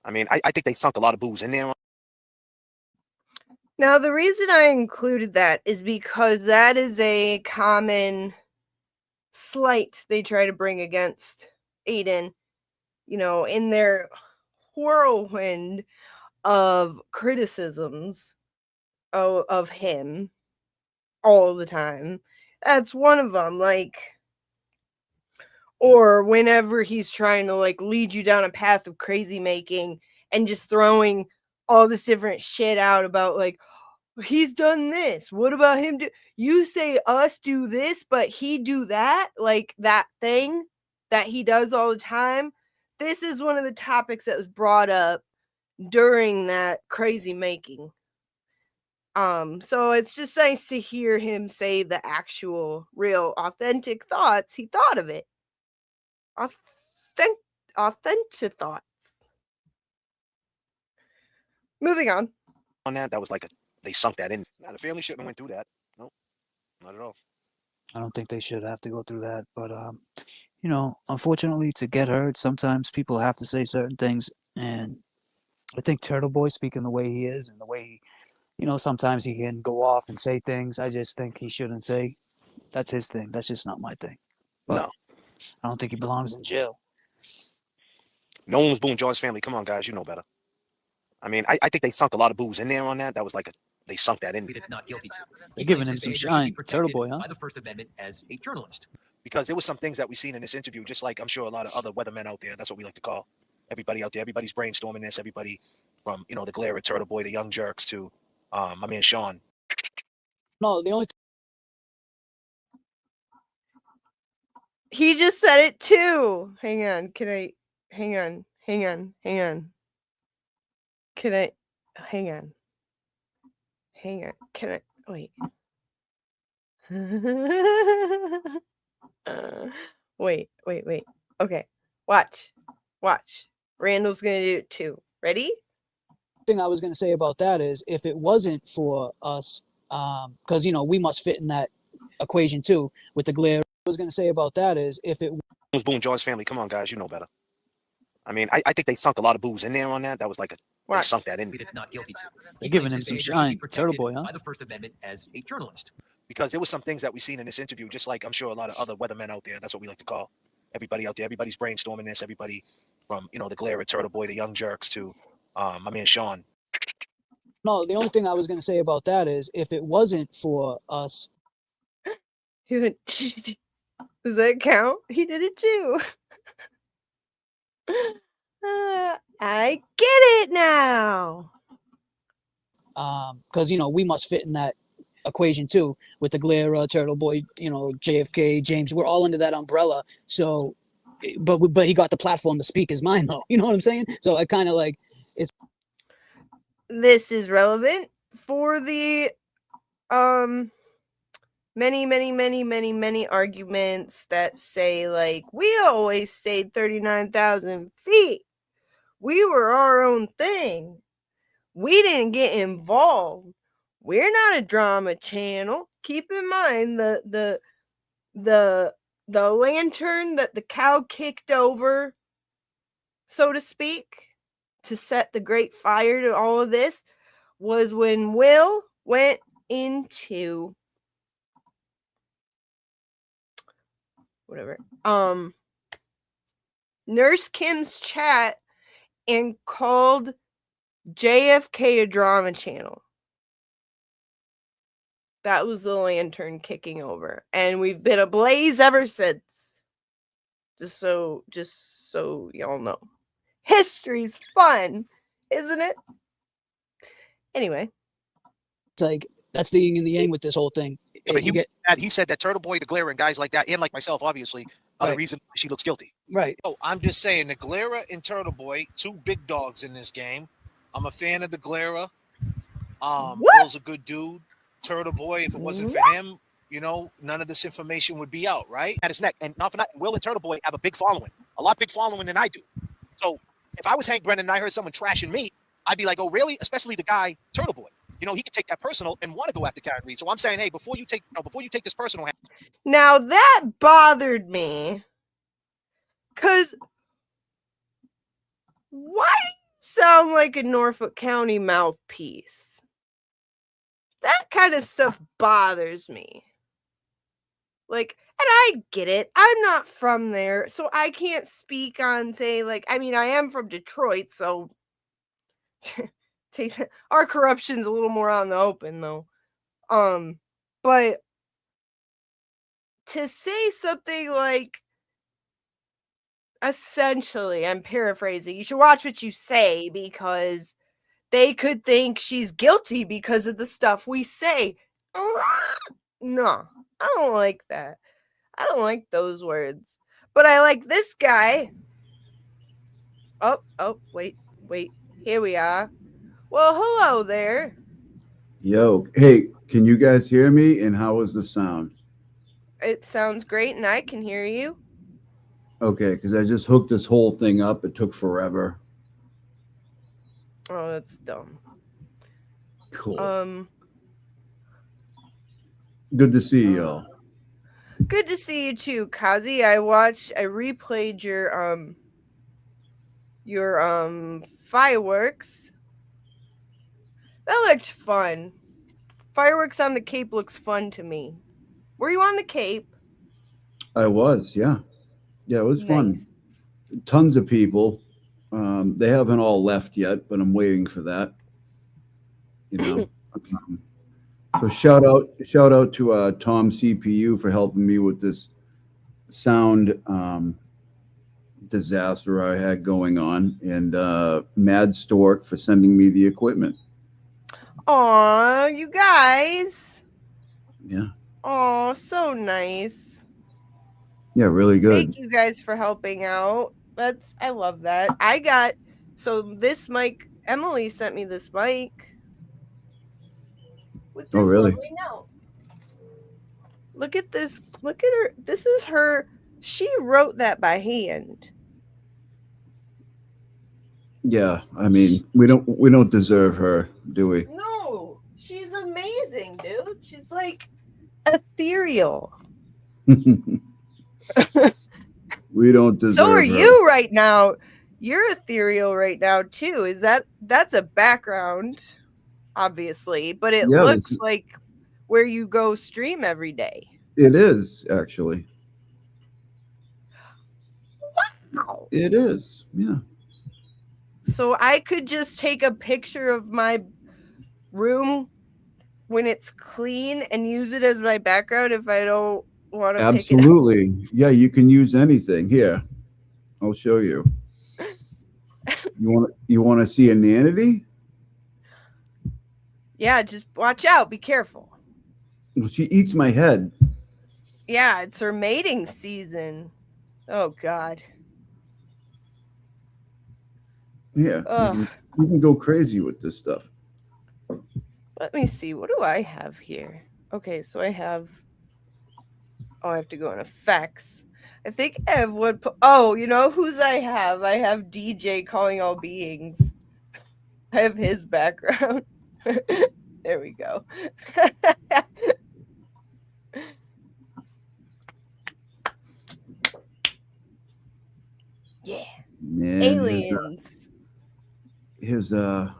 I mean, I think they sunk a lot of booze in there. Now, the reason I included that is because that is a common slight they try to bring against Aiden, in their whirlwind of criticisms of him all the time. That's one of them. Or whenever he's trying to lead you down a path of crazy making and just throwing all this different shit out about he's done this. What about him? You say us do this, but he do that, that thing that he does all the time. This is one of the topics that was brought up during that crazy making. So it's just nice to hear him say the actual, real, authentic thoughts he thought of it. Authentic thoughts. Moving on. On that was they sunk that in. Now, the family shouldn't have went through that. Nope, not at all. I don't think they should have to go through that. But, unfortunately, to get heard, sometimes people have to say certain things. And I think Turtle Boy, speaking the way he is and the way he, sometimes he can go off and say things I just think he shouldn't say. That's his thing. That's just not my thing. But No. I don't think he belongs in jail. No one was booing George's family. Come on, guys, you know better. I mean, I think they sunk a lot of booze in there on that. That was they sunk that in. Not guilty to. They're giving him some shine. Turtle Boy, huh? By the First Amendment as a journalist. Because there was some things that we seen in this interview, just like I'm sure a lot of other weathermen out there. That's what we like to call everybody out there. Everybody's brainstorming this. Everybody from the Glare, Turtle Boy, the Young Jerks to my man Sean. No, the only. He just said it too. Hang on. Hang on. Can I? Hang on. Can I? Wait. Wait. Okay. Watch. Randall's going to do it too. Ready? Thing I was going to say about that is if it wasn't for us, because, we must fit in that equation too with the Glare. I was going to say about that is if it was booing George's family. Come on, guys, you know better. I mean, I think they sunk a lot of booze in there on that. That was they sunk that in. Not guilty to. They're giving him some shine. Turtle Boy, huh? By the First Amendment as a journalist. Because there was some things that we seen in this interview, just like I'm sure a lot of other weathermen out there. That's what we like to call everybody out there. Everybody's brainstorming this. Everybody from the Glare, Turtle Boy, the Young Jerks to my man Sean. No, the only thing I was going to say about that is if it wasn't for us. Does that count? He did it too. I get it now. Because we must fit in that equation too with the Glare, Turtle Boy, JFK, James. We're all under that umbrella. So, but he got the platform to speak his mind, though. You know what I'm saying? So I kind of it's. This is relevant for the many arguments that say we always stayed 39,000 feet. We were our own thing. We didn't get involved. We're not a drama channel. Keep in mind the lantern that the cow kicked over, so to speak, to set the great fire to all of this was when Will went into Nurse Kim's chat and called JFK a drama channel. That was the lantern kicking over, and we've been ablaze ever since. Just so y'all know. History's fun, isn't it? Anyway. It's that's the yin and the yang with this whole thing. Yeah, but he said that Turtle Boy, the Glare, and guys like that, and like myself, obviously, are the reason she looks guilty. Right. Oh, I'm just saying, the Glare and Turtle Boy, two big dogs in this game. I'm a fan of the Glare. Will's a good dude. Turtle Boy, if it wasn't for him, none of this information would be out, right? At his neck. And not for nothing, Will and Turtle Boy have a big following. A lot big following than I do. So if I was Hank Brennan and I heard someone trashing me, I'd be like, oh, really? Especially the guy, Turtle Boy. You know, he could take that personal and want to go after Karen Reed. So I'm saying, hey, before you take this personal. Now that bothered me. Cause why do you sound like a Norfolk County mouthpiece? That kind of stuff bothers me. Like, and I get it. I'm not from there, so I can't speak on, say, like, I mean, I am from Detroit, so our corruption's a little more on the open, though. But to say something like, essentially, I'm paraphrasing, you should watch what you say because they could think she's guilty because of the stuff we say. No, I don't like that. I don't like those words. But I like this guy. Oh, wait. Here we are. Well, hello there. Yo, hey, can you guys hear me? And how is the sound? It sounds great, and I can hear you. Okay, because I just hooked this whole thing up. It took forever. Oh, that's dumb. Cool. Good to see you all. Good to see you too, Kazi. I replayed your fireworks. That looked fun. Fireworks on the Cape looks fun to me. Were you on the Cape? I was, yeah. Yeah, it was fun. Tons of people. They haven't all left yet, but I'm waiting for that. You know. So shout out to Tom CPU for helping me with this sound disaster I had going on, and Mad Stork for sending me the equipment. Aw, you guys. Yeah. Aw, so nice. Yeah, really good. Thank you guys for helping out. I love that. So this mic, Emily sent me this mic. With this lovely note. Look at this. Look at her. This is her. She wrote that by hand. Yeah, I mean, we don't deserve her, do we? No, she's amazing, dude. She's like ethereal. We don't deserve So are her. you right now. You're ethereal right now too. That's a background, obviously, but it looks like where you go stream every day. It is actually. Wow. It is, yeah. So I could just take a picture of my room when it's clean and use it as my background if I don't want to. Absolutely. Pick it up. Yeah, you can use anything. Here, I'll show you. You want to see a nanity? Yeah, just watch out. Be careful. Well, she eats my head. Yeah, it's her mating season. Oh, God. Yeah, you can go crazy with this stuff. Let me see. What do I have here? Okay, so I have... Oh, I have to go in effects. I think I have one... Oh, you know whose I have? I have DJ Calling All Beings. I have his background. There we go. Yeah. Man, aliens. Here's Bri.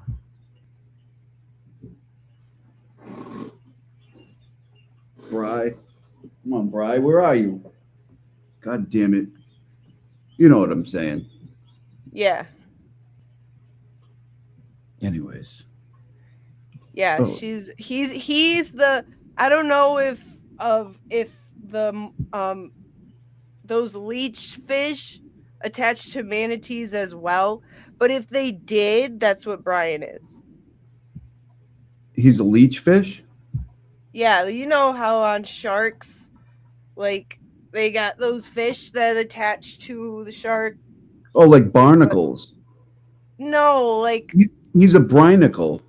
Come on, Bri. Where are you? God damn it. You know what I'm saying. Yeah. Anyways. Yeah, he's the, I don't know if the those leech fish attached to manatees as well, but if they did, that's what Brian is. He's a leech fish? Yeah, you know how on sharks, like, they got those fish that attach to the shark? Oh, like barnacles. No, like... He's a brinacle.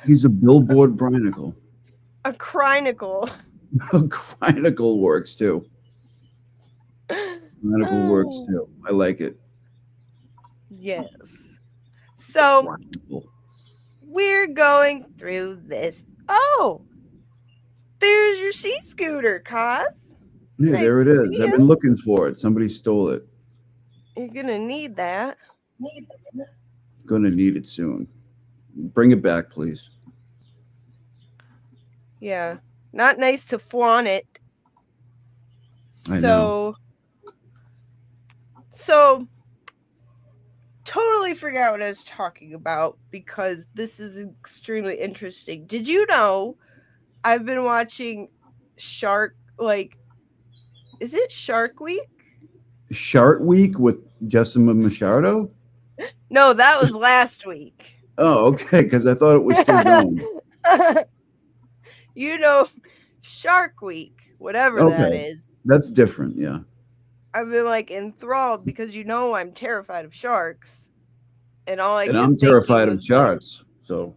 He's a billboard brinacle. A crinacle. A crinacle works too. Chronicle works too. I like it. Yes. So Chronicle. we're going through this. Oh, there's your sea scooter, Kaz. Yeah, Nice there it to is. see I've ya. been looking for it. Somebody stole it. You're gonna need that. Gonna need it soon. Bring it back, please. Yeah. Not nice to flaunt it. I know. So totally forgot what I was talking about because this is extremely interesting. Did you know I've been watching is it Shark Week? Shark Week with Jessica Machado? No, that was last week. Oh, okay, because I thought it was still going. You know, Shark Week, whatever that Okay. is. That's different, yeah. I've been enthralled because I'm terrified of sharks. And all And I'm terrified of sharks. So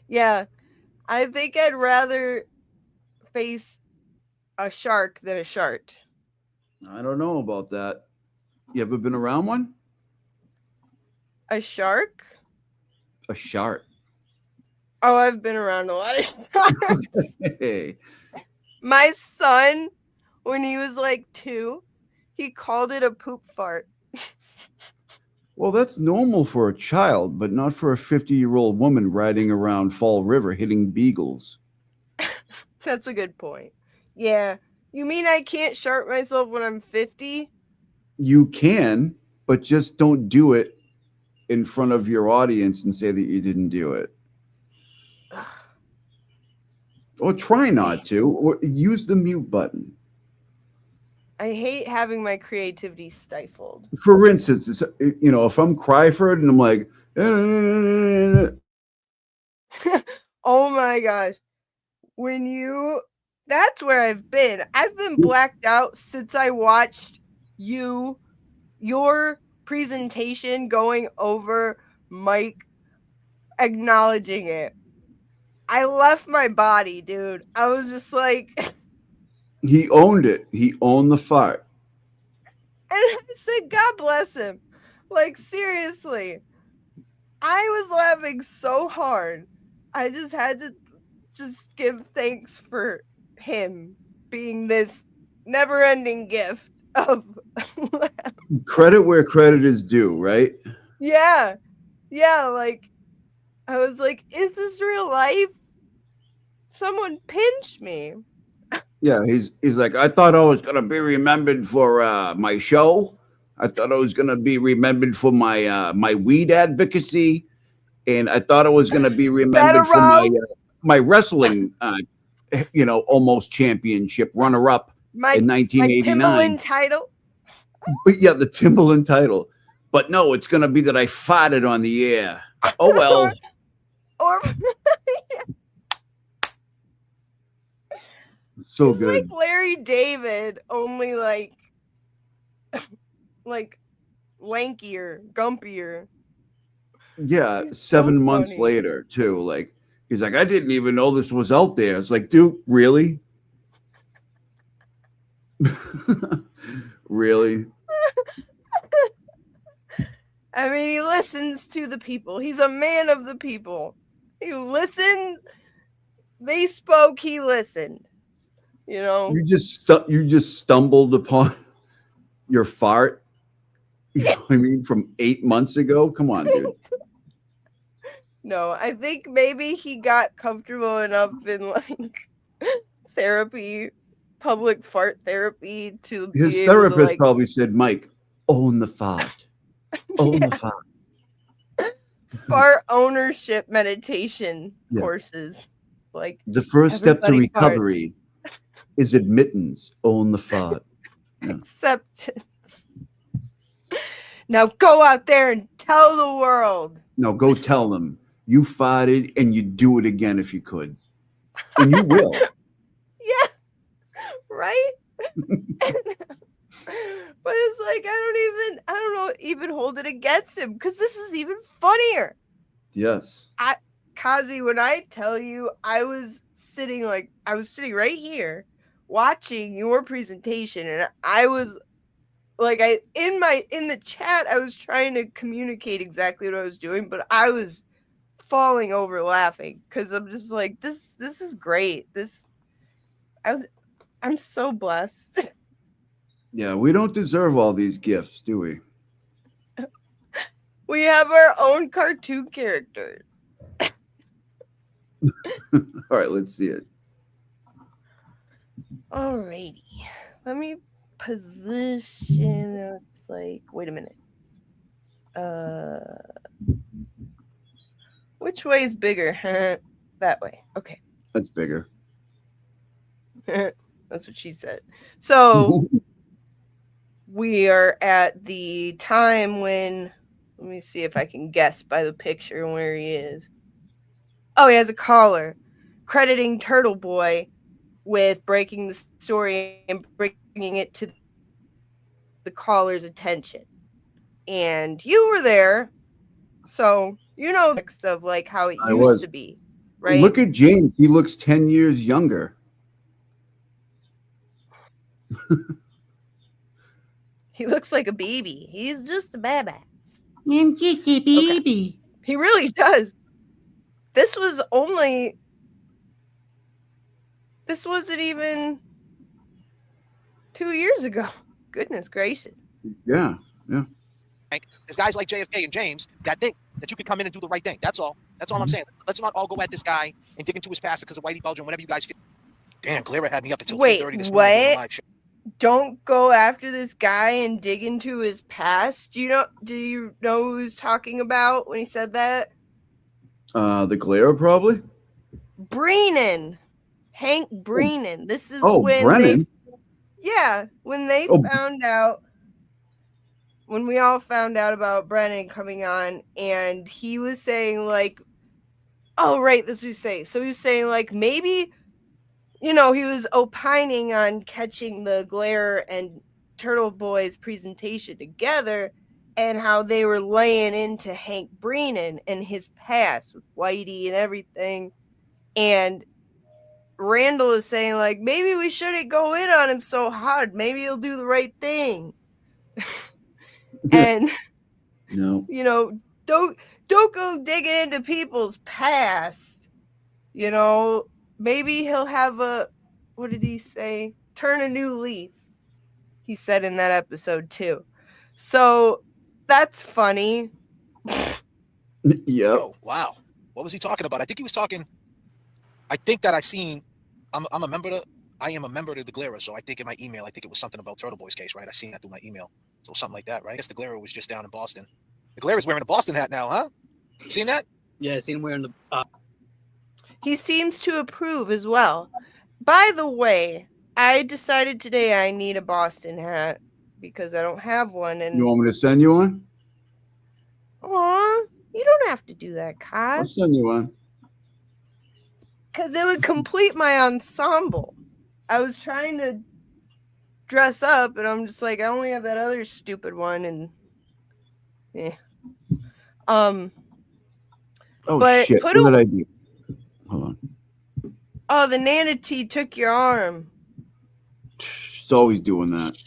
yeah, I think I'd rather face a shark than a shark. I don't know about that. You ever been around one? A shark? A shark. Oh, I've been around a lot of sharks. Hey. My son, when he was 2, he called it a poop fart. Well, that's normal for a child, but not for a 50-year-old woman riding around Fall River hitting beagles. That's a good point. Yeah. You mean I can't shark myself when I'm 50? You can, but just don't do it in front of your audience and say that you didn't do it. Ugh. Or try not to, or use the mute button. I hate having my creativity stifled. For instance, if I'm Cryford and I'm like, oh my gosh. That's where I've been. I've been blacked out since I watched your presentation going over Mike acknowledging it. I left my body, dude. I was just like... He owned it. He owned the fart. And I said, God bless him. Seriously. I was laughing so hard. I just had to give thanks for him being this never-ending gift of Credit where credit is due, right? Yeah. I was like, is this real life? Someone pinched me. Yeah, he's like, I thought I was gonna be remembered for my show. I thought I was gonna be remembered for my my weed advocacy, and I thought I was gonna be remembered for my wrestling, almost championship runner-up in 1989. My Timberland title. But yeah, the Timberland title. But no, it's gonna be that I farted on the air. Oh well. or So it's good. like Larry David, only lankier, gumpier. Yeah, He's 7 so months funny. later, too. He's like, I didn't even know this was out there. It's like, dude, really? Really? I mean, he listens to the people. He's a man of the people. He listens. They spoke, he listened. You just stumbled upon your fart. You know what I mean? From 8 months ago. Come on, dude. No, I think maybe he got comfortable enough in therapy, public fart therapy to His be therapist able to, probably said, Mike, own the fart. Own the fart. fart ownership meditation Yeah. courses. The first step to everybody farts. recovery is admittance. Own the fart. Yeah. Acceptance. Now go out there and tell the world. No, go tell them you farted and you'd do it again if you could. And you will. Yeah. Right? But it's I don't even hold it against him because this is even funnier. Yes. Kazi, when I tell you I was sitting right here watching your presentation, and I was like, in the chat, I was trying to communicate exactly what I was doing, but I was falling over laughing because I'm just like, this is great. I'm so blessed. Yeah, we don't deserve all these gifts, do we? We have our own cartoon characters. All right, let's see it. Alrighty. Let me position. It's like, wait a minute. Which way is bigger? That way. Okay. That's bigger. That's what she said. So we are at the time when, let me see if I can guess by the picture where he is. Oh, he has a collar, crediting Turtle Boy with breaking the story and bringing it to the caller's attention. And you were there, so you know next of like how it used to be, right? Look at James. He looks 10 years younger. He looks like a baby. He's just a baby. I'm just a baby. Okay. He really does. This wasn't even 2 years ago. Goodness gracious. Yeah, yeah. There's guys like JFK and James that think that you could come in and do the right thing. That's all. That's all I'm saying. Let's not all go at this guy and dig into his past because of Whitey Bulger and whatever you guys feel. Damn, Clara had me up until 3:30 this morning doing a live show. Don't go after this guy and dig into his past. Do you know who he's talking about when he said that? The Glare, probably. Breenan. Hank Breenan. This is when Brennan. When they found out, when we all found out about Brennan coming on, and he was saying like, oh right, this was saying. So he was saying like maybe, he was opining on catching the Glare and Turtle Boy's presentation together and how they were laying into Hank Breenan and his past with Whitey and everything. And Randall is saying like, maybe we shouldn't go in on him so hard. Maybe he'll do the right thing. And no, don't go digging into people's past. Maybe he'll have what did he say? Turn a new leaf. He said in that episode too. So that's funny. Yeah. Oh, wow. What was he talking about? I think he was talking. I think that I seen. I am a member of the Glera, so I think in my email, I think it was something about Turtle Boy's case, right? I seen that through my email, so something like that, right? I guess the Glera was just down in Boston. The Glera's wearing a Boston hat now, huh? Seen that? Yeah, I seen him wearing the. He seems to approve as well. By the way, I decided today I need a Boston hat because I don't have one. And you want me to send you one? Aw, you don't have to do that, Kai. I'll send you one. Because it would complete my ensemble. I was trying to dress up, and I'm just like, I only have that other stupid one, and Oh but shit! What did I do? Hold on. Oh, the Nanity took your arm. She's always doing that.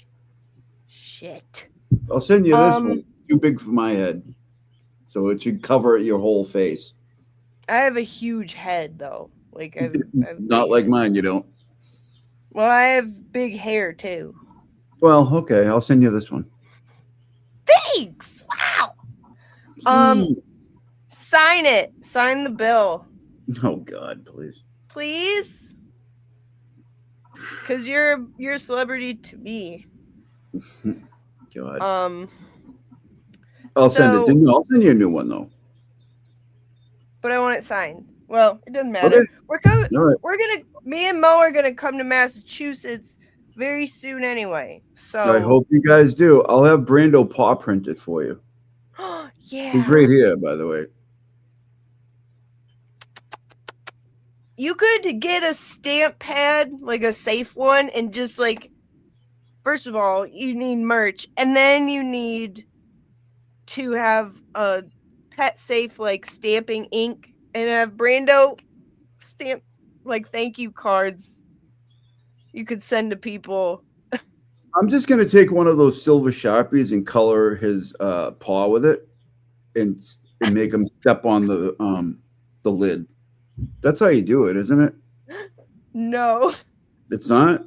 Shit. I'll send you this one. Too big for my head, so it should cover your whole face. I have a huge head, though. Like I've not like mine. You don't. Well, I have big hair too. Well, okay. I'll send you this one. Thanks. Wow. Sign it. Sign the bill. Oh God, please. Please. Because you're a celebrity to me. God. I'll send it. I'll send you a new one though. But I want it signed. Well, it doesn't matter. Okay. We're coming. Right. Me and Mo are gonna come to Massachusetts very soon anyway. So I hope you guys do. I'll have Brando paw printed for you. Yeah. He's right here, by the way. You could get a stamp pad, like a safe one, and just like, first of all, you need merch, and then you need to have a pet safe, like stamping ink, and have Brando stamp like thank you cards. you could send to people. I'm just gonna take one of those silver Sharpies and color his paw with it, and make him step on the lid. That's how you do it, isn't it? No, It's not.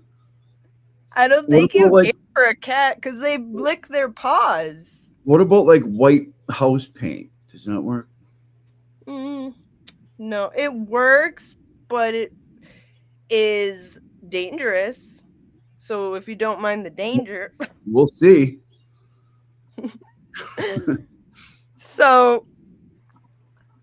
I don't What think you about, like- get for a cat because they lick their paws. What about like white house paint? Does that work? No, it works, but it is dangerous. So if you don't mind the danger. We'll see. So,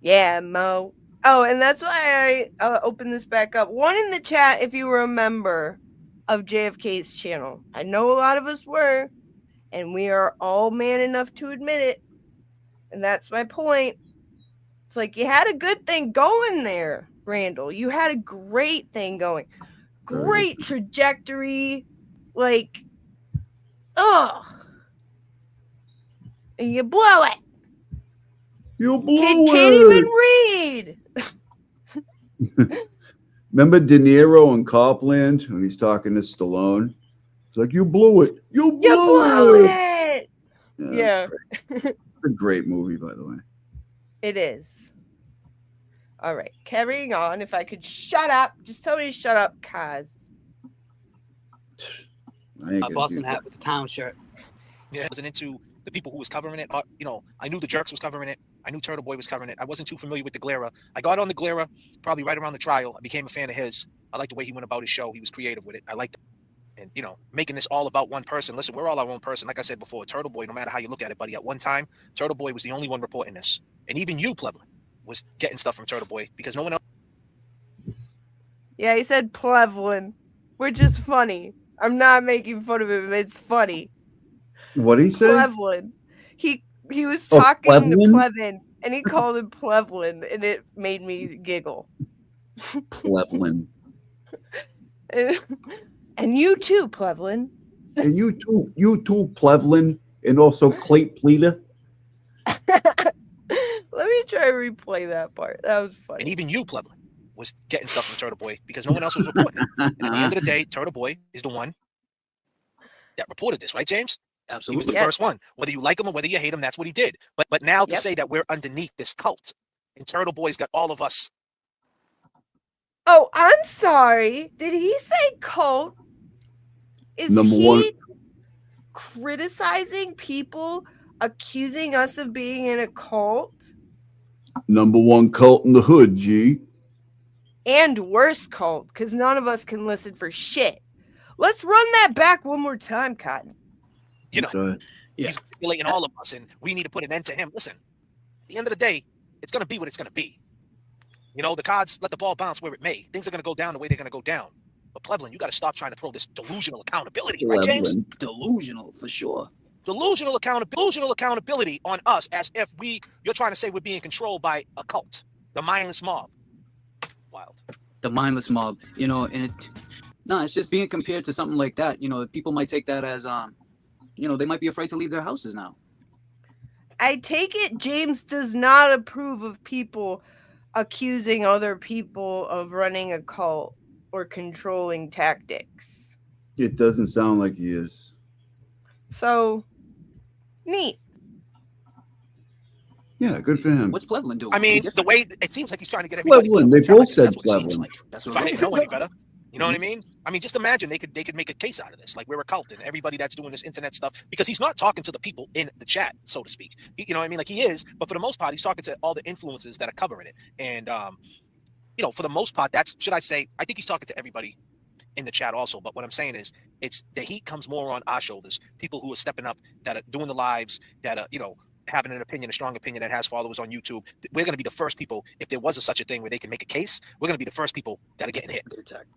yeah, Mo. Oh, and that's why I opened this back up. One in the chat, if you were a member of JFK's channel. I know a lot of us were, and we are all man enough to admit it. And that's my point. It's like you had a good thing going there, Randall. You had a great thing going. Great trajectory. Like, and you blow it. You blew Kid it. can't even read. Remember De Niro in Copland when he's talking to Stallone? It's like, you blew it. You blew it. Yeah. It's a great movie, by the way. It is. All right. Carrying on. If I could shut up. Just tell me to shut up, Kaz. Boston hat with the town shirt. Yeah, I wasn't into the people who was covering it. I knew the Jerks was covering it. I knew Turtle Boy was covering it. I wasn't too familiar with the Glera. I got on the Glera probably right around the trial. I became a fan of his. I liked the way he went about his show. He was creative with it. I liked it. And, making this all about one person. Listen, we're all our own person. Like I said before, Turtle Boy, no matter how you look at it, buddy, at one time, Turtle Boy was the only one reporting this. And even you, Plevlin, was getting stuff from Turtle Boy because no one else. Yeah, he said Plevlin, which is funny. I'm not making fun of him. It's funny. What did he say? Plevlin. He was talking to Plevlin? Plevin, and he called him Plevlin, and it made me giggle. Plevlin. And you too, Plevlin. And you too, Plevlin, and also Clayt Pleater. Let me try to replay that part. That was funny. And even you, Plevlin, was getting stuff from Turtle Boy because no one else was reporting it. And at the end of the day, Turtle Boy is the one that reported this, right, James? Absolutely. He was the first one. Whether you like him or whether you hate him, that's what he did. But now to say that we're underneath this cult, and Turtle Boy's got all of us. Oh, I'm sorry. Did he say cult? Is Number he one. criticizing people, accusing us of being in a cult? Number one cult in the hood, G. And worse cult, because none of us can listen for shit. Let's run that back one more time, Cotton. He's manipulating all of us, and we need to put an end to him. Listen, at the end of the day, it's going to be what it's going to be. The cards let the ball bounce where it may. Things are going to go down the way they're going to go down. But Plevlin, you got to stop trying to throw this delusional accountability, right, James? Delusional, for sure. Delusional accountability on us as if you're trying to say we're being controlled by a cult, the mindless mob. Wild. The mindless mob, and it's just being compared to something like that. People might take that as, they might be afraid to leave their houses now. I take it James does not approve of people accusing other people of running a cult or controlling tactics. It doesn't sound like he is. So, neat. Yeah, good for him. What's Plevlin doing? I mean, the way it seems like he's trying to get everybody. Plevlin. They both said Plevlin. If I didn't know any better, you know what I mean? I mean, just imagine they could make a case out of this. Like we're a cult and everybody that's doing this internet stuff, because he's not talking to the people in the chat, so to speak. You know what I mean? Like he is, but for the most part, he's talking to all the influencers that are covering it. And for the most part, I think he's talking to everybody in the chat also. But what I'm saying is, it's the heat comes more on our shoulders. People who are stepping up, that are doing the lives, that are having an opinion, a strong opinion, that has followers on YouTube. We're going to be the first people, if there was such a thing where they can make a case, we're going to be the first people that are getting hit.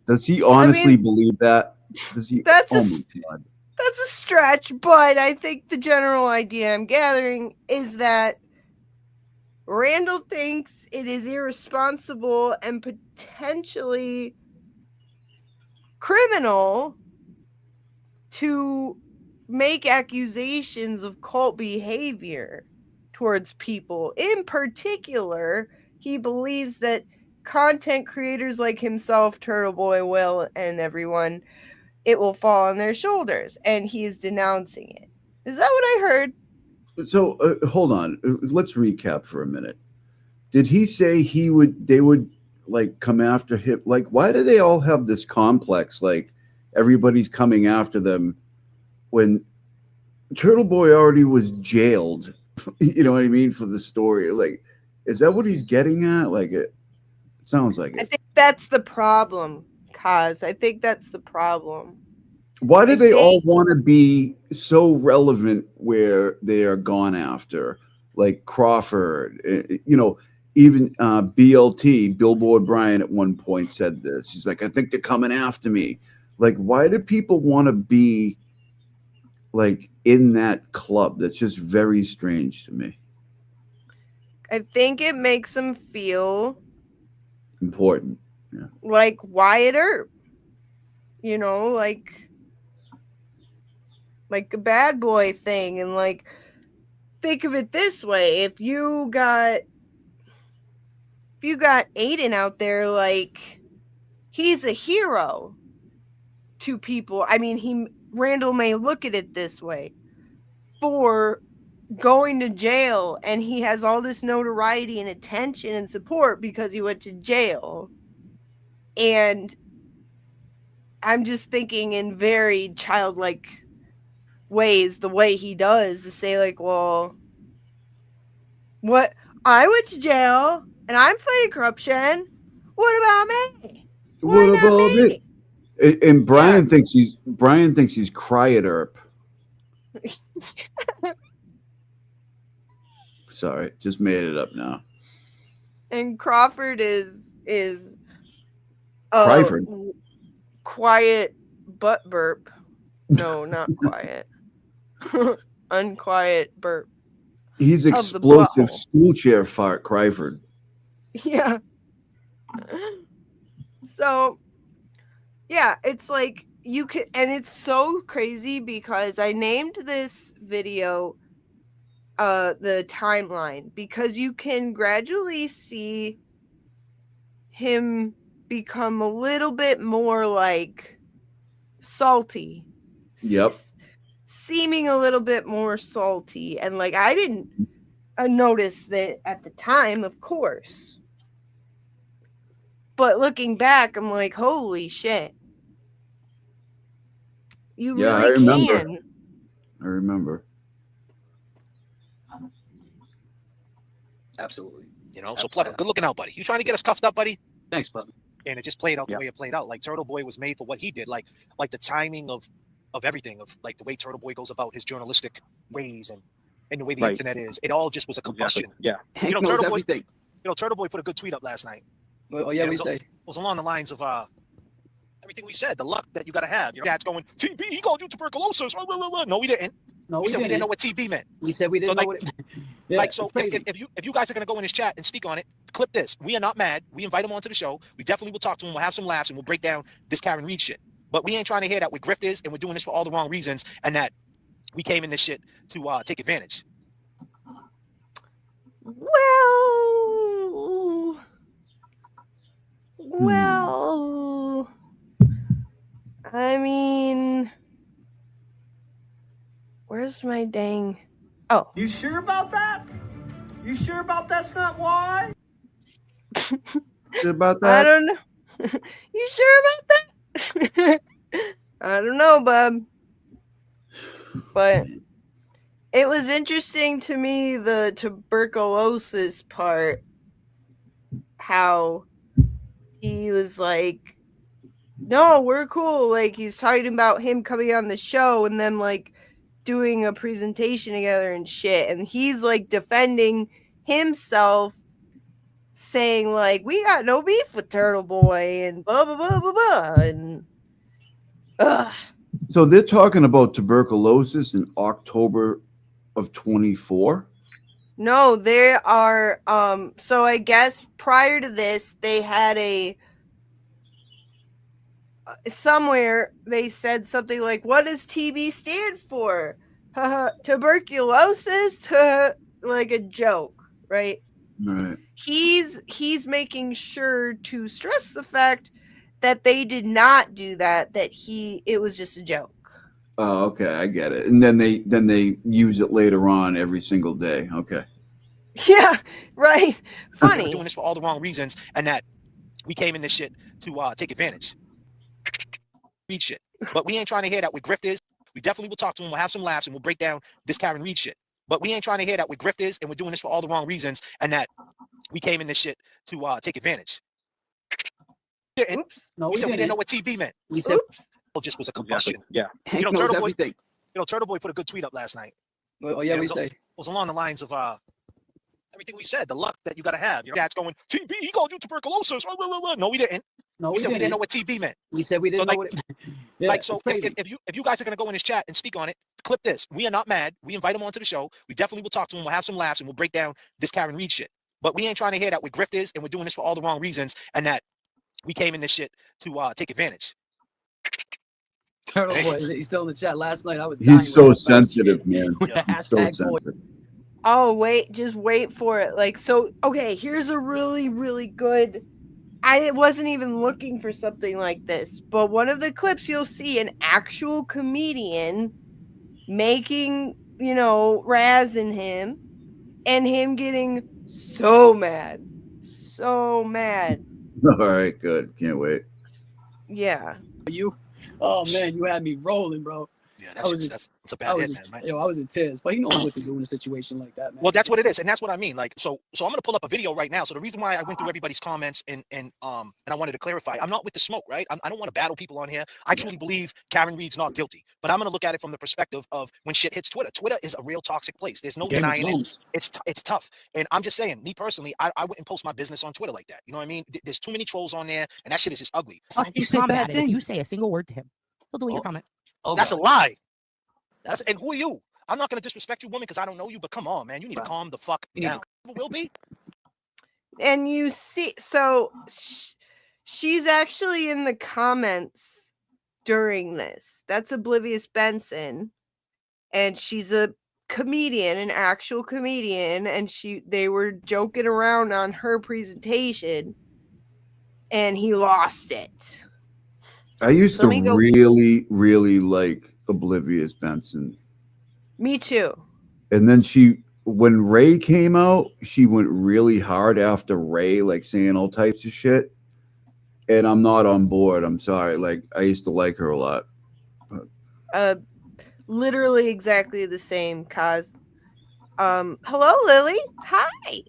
Does he honestly believe that? Does he? That's my God. That's a stretch, but I think the general idea I'm gathering is that Randall thinks it is irresponsible and potentially criminal to make accusations of cult behavior towards people. In particular, he believes that content creators like himself, Turtle Boy, Will, and everyone it will fall on their shoulders, and he's denouncing it. Is that what I heard? So hold on. Let's recap for a minute. Did he say they would like come after him? Like, why do they all have this complex? Like everybody's coming after them when Turtle Boy already was jailed. You know what I mean? For the story. Like, is that what he's getting at? Like, it sounds like it. I think that's the problem, Kaz. I think that's the problem. Why do they all want to be so relevant where they are gone after? Like Crawford, you know, even BLT, Billboard Brian, at one point said this. He's like, I think they're coming after me. Like, why do people want to be like in that club? That's just very strange to me. I think it makes them feel Important. Yeah. like Wyatt Earp. You know, like a bad boy thing. And like, think of it this way. If you got Aiden out there, like, he's a hero to people. I mean, Randall may look at it this way for going to jail, and he has all this notoriety and attention and support because he went to jail. And I'm just thinking in very childlike ways, the way he does, to say like, well, what, I went to jail and I'm fighting corruption. What about me? What about me? And Brian thinks he's Wyatt Earp. Sorry, just made it up now. And Crawford is Cryford. Quiet butt burp. No, not quiet. Unquiet burp. He's explosive school chair fart, Cryford. Yeah. So, yeah, it's like you can, and it's so crazy because I named this video the timeline, because you can gradually see him become a little bit more like salty. Yep. Seeming a little bit more salty. And like, I didn't notice that at the time, of course. But looking back, I'm like, holy shit. You really can. I remember. Absolutely. You know, so Plebber, good looking out, buddy. You trying to get us cuffed up, buddy? Thanks, Plebber. And it just played out the way it played out. Like Turtle Boy was made for what he did. Like the timing of everything, of like the way Turtle Boy goes about his journalistic ways and the way the internet is. It all just was a combustion. Yeah. You know, Hank knows everything. You know, Turtle Boy put a good tweet up last night. Oh yeah, it we was, say. It was along the lines of everything we said, the luck that you got to have. You know, dad's going, TB, he called you tuberculosis. No, we didn't. No, we said we didn't know what TB meant. We said we didn't know what it meant. Yeah, like, so if you guys are going to go in his chat and speak on it, clip this. We are not mad. We invite him onto the show. We definitely will talk to him. We'll have some laughs and we'll break down this Karen Reed shit. But we ain't trying to hear that we're grifters and we're doing this for all the wrong reasons and that we came in this shit to take advantage. Well, I mean, where's my dang? Oh. You sure about that? You sure about that's not why? Sure about that? I don't know. You sure about that? I don't know, bub. But it was interesting to me, the tuberculosis part, how he was like, no, we're cool. Like, he was talking about him coming on the show and them like doing a presentation together and shit. And he's like defending himself, saying like, we got no beef with Turtle Boy and blah, blah, blah, blah, blah. And so they're talking about tuberculosis in October of 24? No, there are, so I guess prior to this, they had somewhere they said something like, what does TB stand for? Tuberculosis? Like a joke, right? Right. He's making sure to stress the fact that they did not do that, that it was just a joke. Oh, okay, I get it. And then they use it later on every single day. Okay. Yeah, right. We're Funny. doing this for all the wrong reasons, and that we came in this shit to take advantage. Read shit. But we ain't trying to hear that with grifters. We definitely will talk to him. We'll have some laughs, and we'll break down this Karen Reed shit. But we ain't trying to hear that with grifters, and we're doing this for all the wrong reasons, and that we came in this shit to take advantage. Oops. No, we said we didn't know what TB meant. We said Oops. It just was a combustion. Yeah. Hank know, knows Turtle Boy- everything. Turtle Boy put a good tweet up last night. Oh yeah, And we it was, say. it was along the lines of everything we said, the luck that you got to have. You know, dad's going, TB, he called you tuberculosis. No, we didn't. No, we said we didn't know what TB meant. We said we didn't know what it meant. Yeah, Like, so it's crazy. if you guys are going to go in his chat and speak on it, clip this. We are not mad. We invite him onto the show. We definitely will talk to him. We'll have some laughs, and we'll break down this Karen Reed shit. But we ain't trying to hear that with grifters, and we're doing this for all the wrong reasons, and that we came in this shit to take advantage. Turtle Boy, he's still in the chat. Last night I was. He's so sensitive, man. With the He's so hashtag sensitive. Oh, wait, just wait for it. Like, so, okay, here's a really, really good. I wasn't even looking for something like this, but one of the clips you'll see an actual comedian making, razzing him, and him getting so mad. So mad. All right, good. Can't wait. Yeah. You? Oh man, you had me rolling, bro. Yeah, that's a bad hit, man. Right? Yo, I was in tears, but he knows what to do in a situation like that, man. Well, that's what it is, and that's what I mean. Like, so I'm gonna pull up a video right now. So the reason why I went through everybody's comments and I wanted to clarify, I'm not with the smoke, right? I don't want to battle people on here. I truly believe Karen Reed's not guilty, but I'm gonna look at it from the perspective of when shit hits Twitter. Twitter is a real toxic place. There's no denying it. It's tough, and I'm just saying, me personally, I wouldn't post my business on Twitter like that. You know what I mean? There's too many trolls on there, and that shit is just ugly. You combat it. If you say a single word to him, he'll delete your comment. That's a lie. And who are you? I'm not going to disrespect you, woman, because I don't know you, but come on, man. You need to calm the fuck down. Will be. And you see, so she's actually in the comments during this. That's Oblivious Benson. And she's a comedian, an actual comedian. And they were joking around on her presentation. And he lost it. I used to really, really like Oblivious Benson. Me too. And then when Ray came out, she went really hard after Ray, like saying all types of shit. And I'm not on board. I'm sorry. Like, I used to like her a lot. Literally exactly the same, Kaz. Hello, Lily. Hi.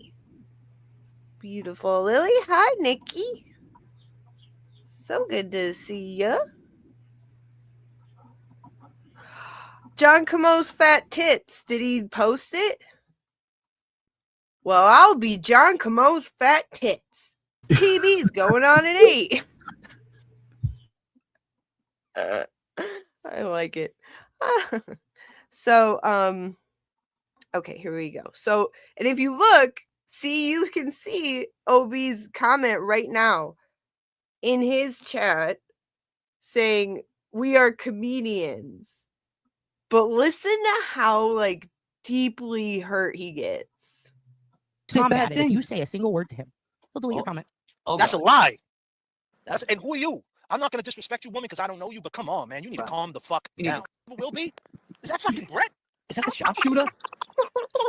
Beautiful Lily. Hi, Nikki. So good to see ya. John Camo's fat tits. Did he post it? Well, I'll be John Camo's fat tits. TV's going on at 8. I like it. So, okay, here we go. So, and if you look, you can see OB's comment right now in his chat saying, "We are comedians." But listen to how deeply hurt he gets. Combat it. If you say a single word to him, he'll delete your comment. That's a lie. And who are you? I'm not going to disrespect you, woman, because I don't know you, but come on, man. You need to calm the fuck down. Will be? Is that fucking Brett? Is that the sharpshooter?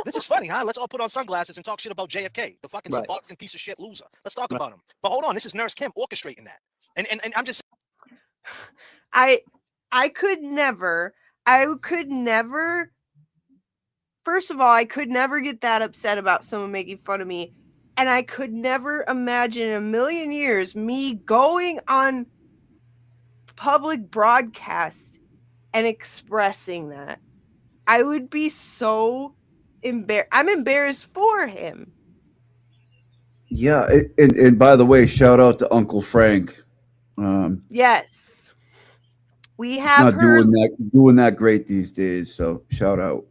This is funny, huh? Let's all put on sunglasses and talk shit about JFK, the fucking Suboxone piece of shit loser. Let's talk about him. But hold on, this is Nurse Kim orchestrating that. And I'm just... I could never... First of all, I could never get that upset about someone making fun of me. And I could never imagine in a million years me going on public broadcast and expressing that. I would be so embarrassed. I'm embarrassed for him. Yeah. And by the way, shout out to Uncle Frank. Yes. We have not her doing that great these days. So shout out.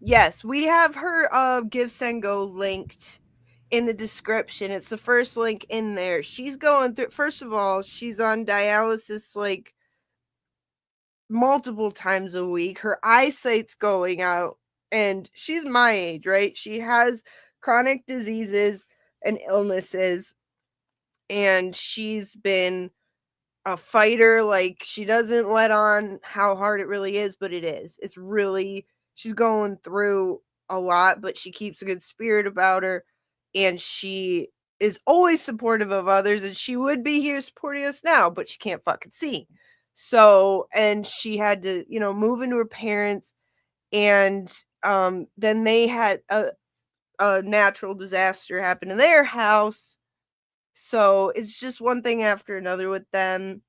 Yes, we have her Give Send Go linked in the description. It's the first link in there. She's going through, first of all, she's on dialysis multiple times a week. Her eyesight's going out, and she's my age, right? She has chronic diseases and illnesses, and she's been a fighter. Like, she doesn't let on how hard it really is, but it is. It's really, she's going through a lot, but she keeps a good spirit about her, and she is always supportive of others, and she would be here supporting us now, but she can't fucking see. So, and she had to, you know, move into her parents, and then they had a natural disaster happen in their house. So it's just one thing after another with them.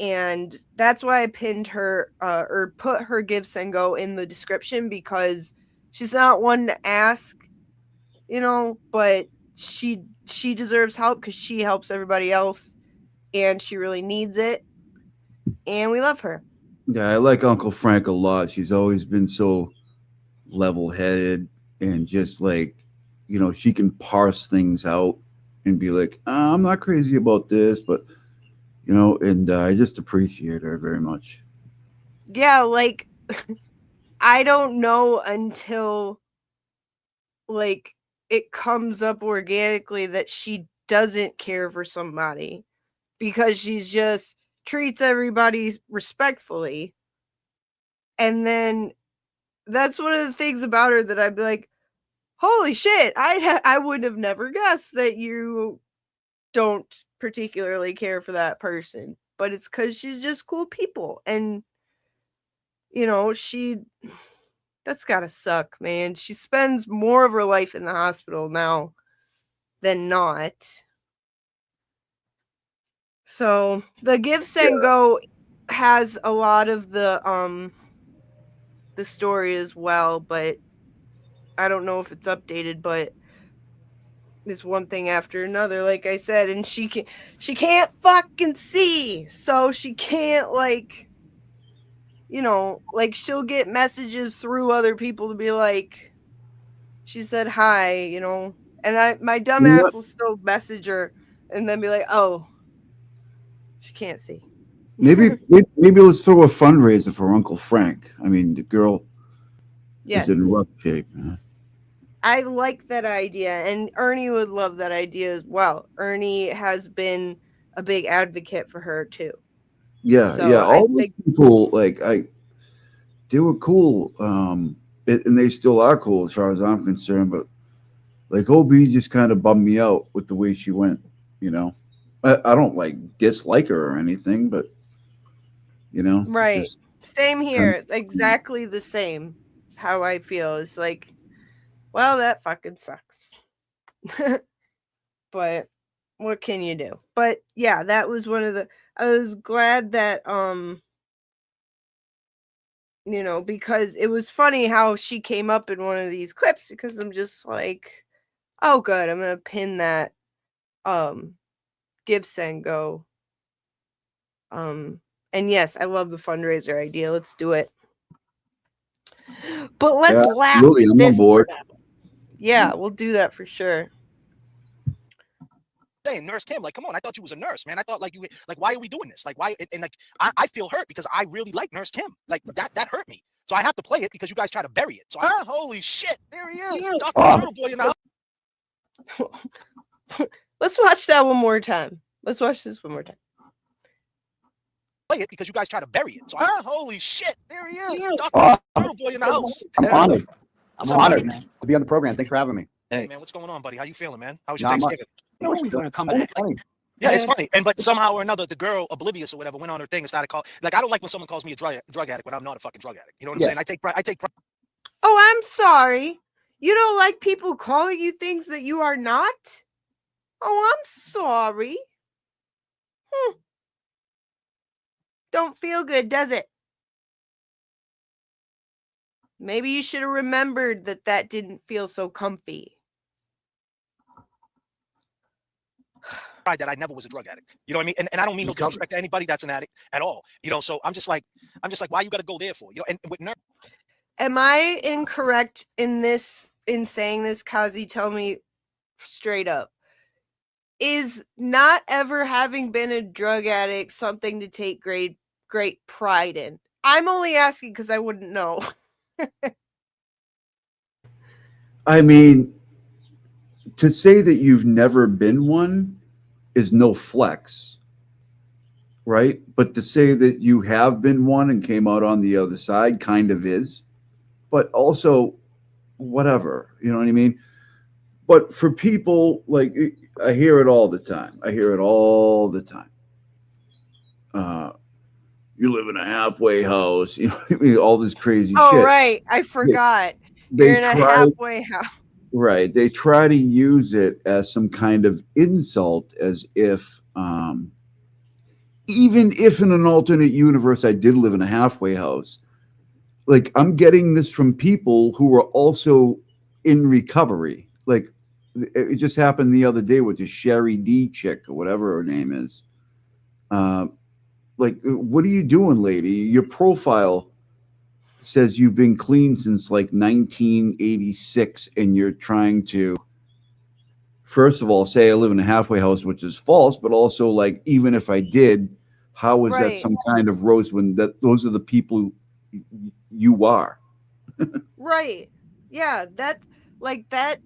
And that's why I pinned her or put her Give Send Go in the description, because she's not one to ask, you know, but she deserves help because she helps everybody else, and she really needs it. And we love her. Yeah, I like Uncle Frank a lot. She's always been so level-headed and just like, you know, she can parse things out and be like, I'm not crazy about this, but you know, and I just appreciate her very much. Yeah, like I don't know until like it comes up organically that she doesn't care for somebody, because she's just treats everybody respectfully. And then that's one of the things about her that I'd be like, holy shit, I would have never guessed that you don't particularly care for that person. But it's because she's just cool people. And, you know, that's gotta suck, man. She spends more of her life in the hospital now than not. So the Give Send Go has a lot of the story as well, but I don't know if it's updated, but it's one thing after another, like I said, and she can't fucking see, so she can't, like, you know, like, she'll get messages through other people to be like, she said hi, you know, and my dumbass will still message her and then be like, oh, she can't see. Maybe let's throw a fundraiser for Uncle Frank. I mean, the girl Yes. is in rough shape. Man. I like that idea, and Ernie would love that idea as well. Ernie has been a big advocate for her too. Yeah, So yeah. All I those think people, like they were cool, and they still are cool as far as I'm concerned. But like OB just kind of bummed me out with the way she went. You know, I don't like dislike her or anything, but you know, right. just Same here. Exactly the same. How I feel is like, well, that fucking sucks. But what can you do? But yeah, that was one of the, I was glad that you know, because it was funny how she came up in one of these clips, because I'm just like, oh good, I'm gonna pin that Give Send Go. And yes, I love the fundraiser idea. Let's do it. But let's laugh absolutely, at I'm this. on board. Yeah, we'll do that for sure. Saying Nurse Kim, like, come on, I thought you was a nurse, man. I thought like you, like, why are we doing this? Like, why? And like, I feel hurt because I really like Nurse Kim. Like that hurt me. So I have to play it because you guys try to bury it. So holy shit, there he is, Dr. Turtle Boy in the house. Let's watch that one more time. Let's watch this one more time. Play it because you guys try to bury it. So holy shit, there he is, Dr. Turtle Boy in the house. I'm honored. What's I'm up, honored buddy? to be on the program. Thanks for having me. Hey man, what's going on, buddy? How you feeling, man? How was your Not much. Thanksgiving? We're gonna come It's funny. Yeah, it's funny. And but somehow or another, the girl, oblivious or whatever, went on her thing and started calling. Like, I don't like when someone calls me a drug addict when I'm not a fucking drug addict. You know what I'm saying? I take pride. Oh, I'm sorry. You don't like people calling you things that you are not? Oh, I'm sorry. Don't feel good, does it? Maybe you should have remembered that didn't feel so comfy. That I never was a drug addict. You know what I mean? And I don't mean no disrespect to anybody that's an addict at all. You know, so I'm just like, why you got to go there for? You know, and with nurse. Am I incorrect in saying this, Kazi? Tell me straight up. Is not ever having been a drug addict something to take great pride in? I'm only asking because I wouldn't know. I mean, to say that you've never been one is no flex. right? But to say that you have been one and came out on the other side kind of is, but also whatever, you know what I mean? But for people like, I hear it all the time. I hear it all the time. You live in a halfway house, you know, I mean, all this crazy Oh, shit. right. I forgot. They You're in a try, halfway house. right? They try to use it as some kind of insult, as if, even if in an alternate universe I did live in a halfway house, like I'm getting this from people who are also in recovery. Like it just happened the other day with the Sherry D chick or whatever her name is. Like, what are you doing, lady? Your profile says you've been clean since like 1986, and you're trying to, first of all, say I live in a halfway house, which is false, but also like, even if I did, how is that Right. some kind of rose when that those are the people you are? Right. Yeah, that like that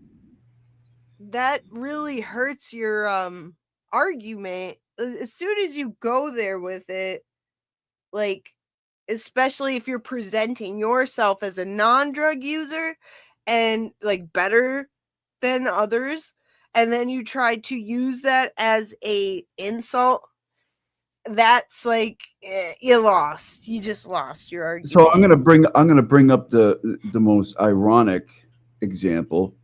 really hurts your argument as soon as you go there with it, like especially if you're presenting yourself as a non-drug user and like better than others, and then you try to use that as a insult. That's like you lost. You just lost your argument. So I'm gonna bring up the most ironic example,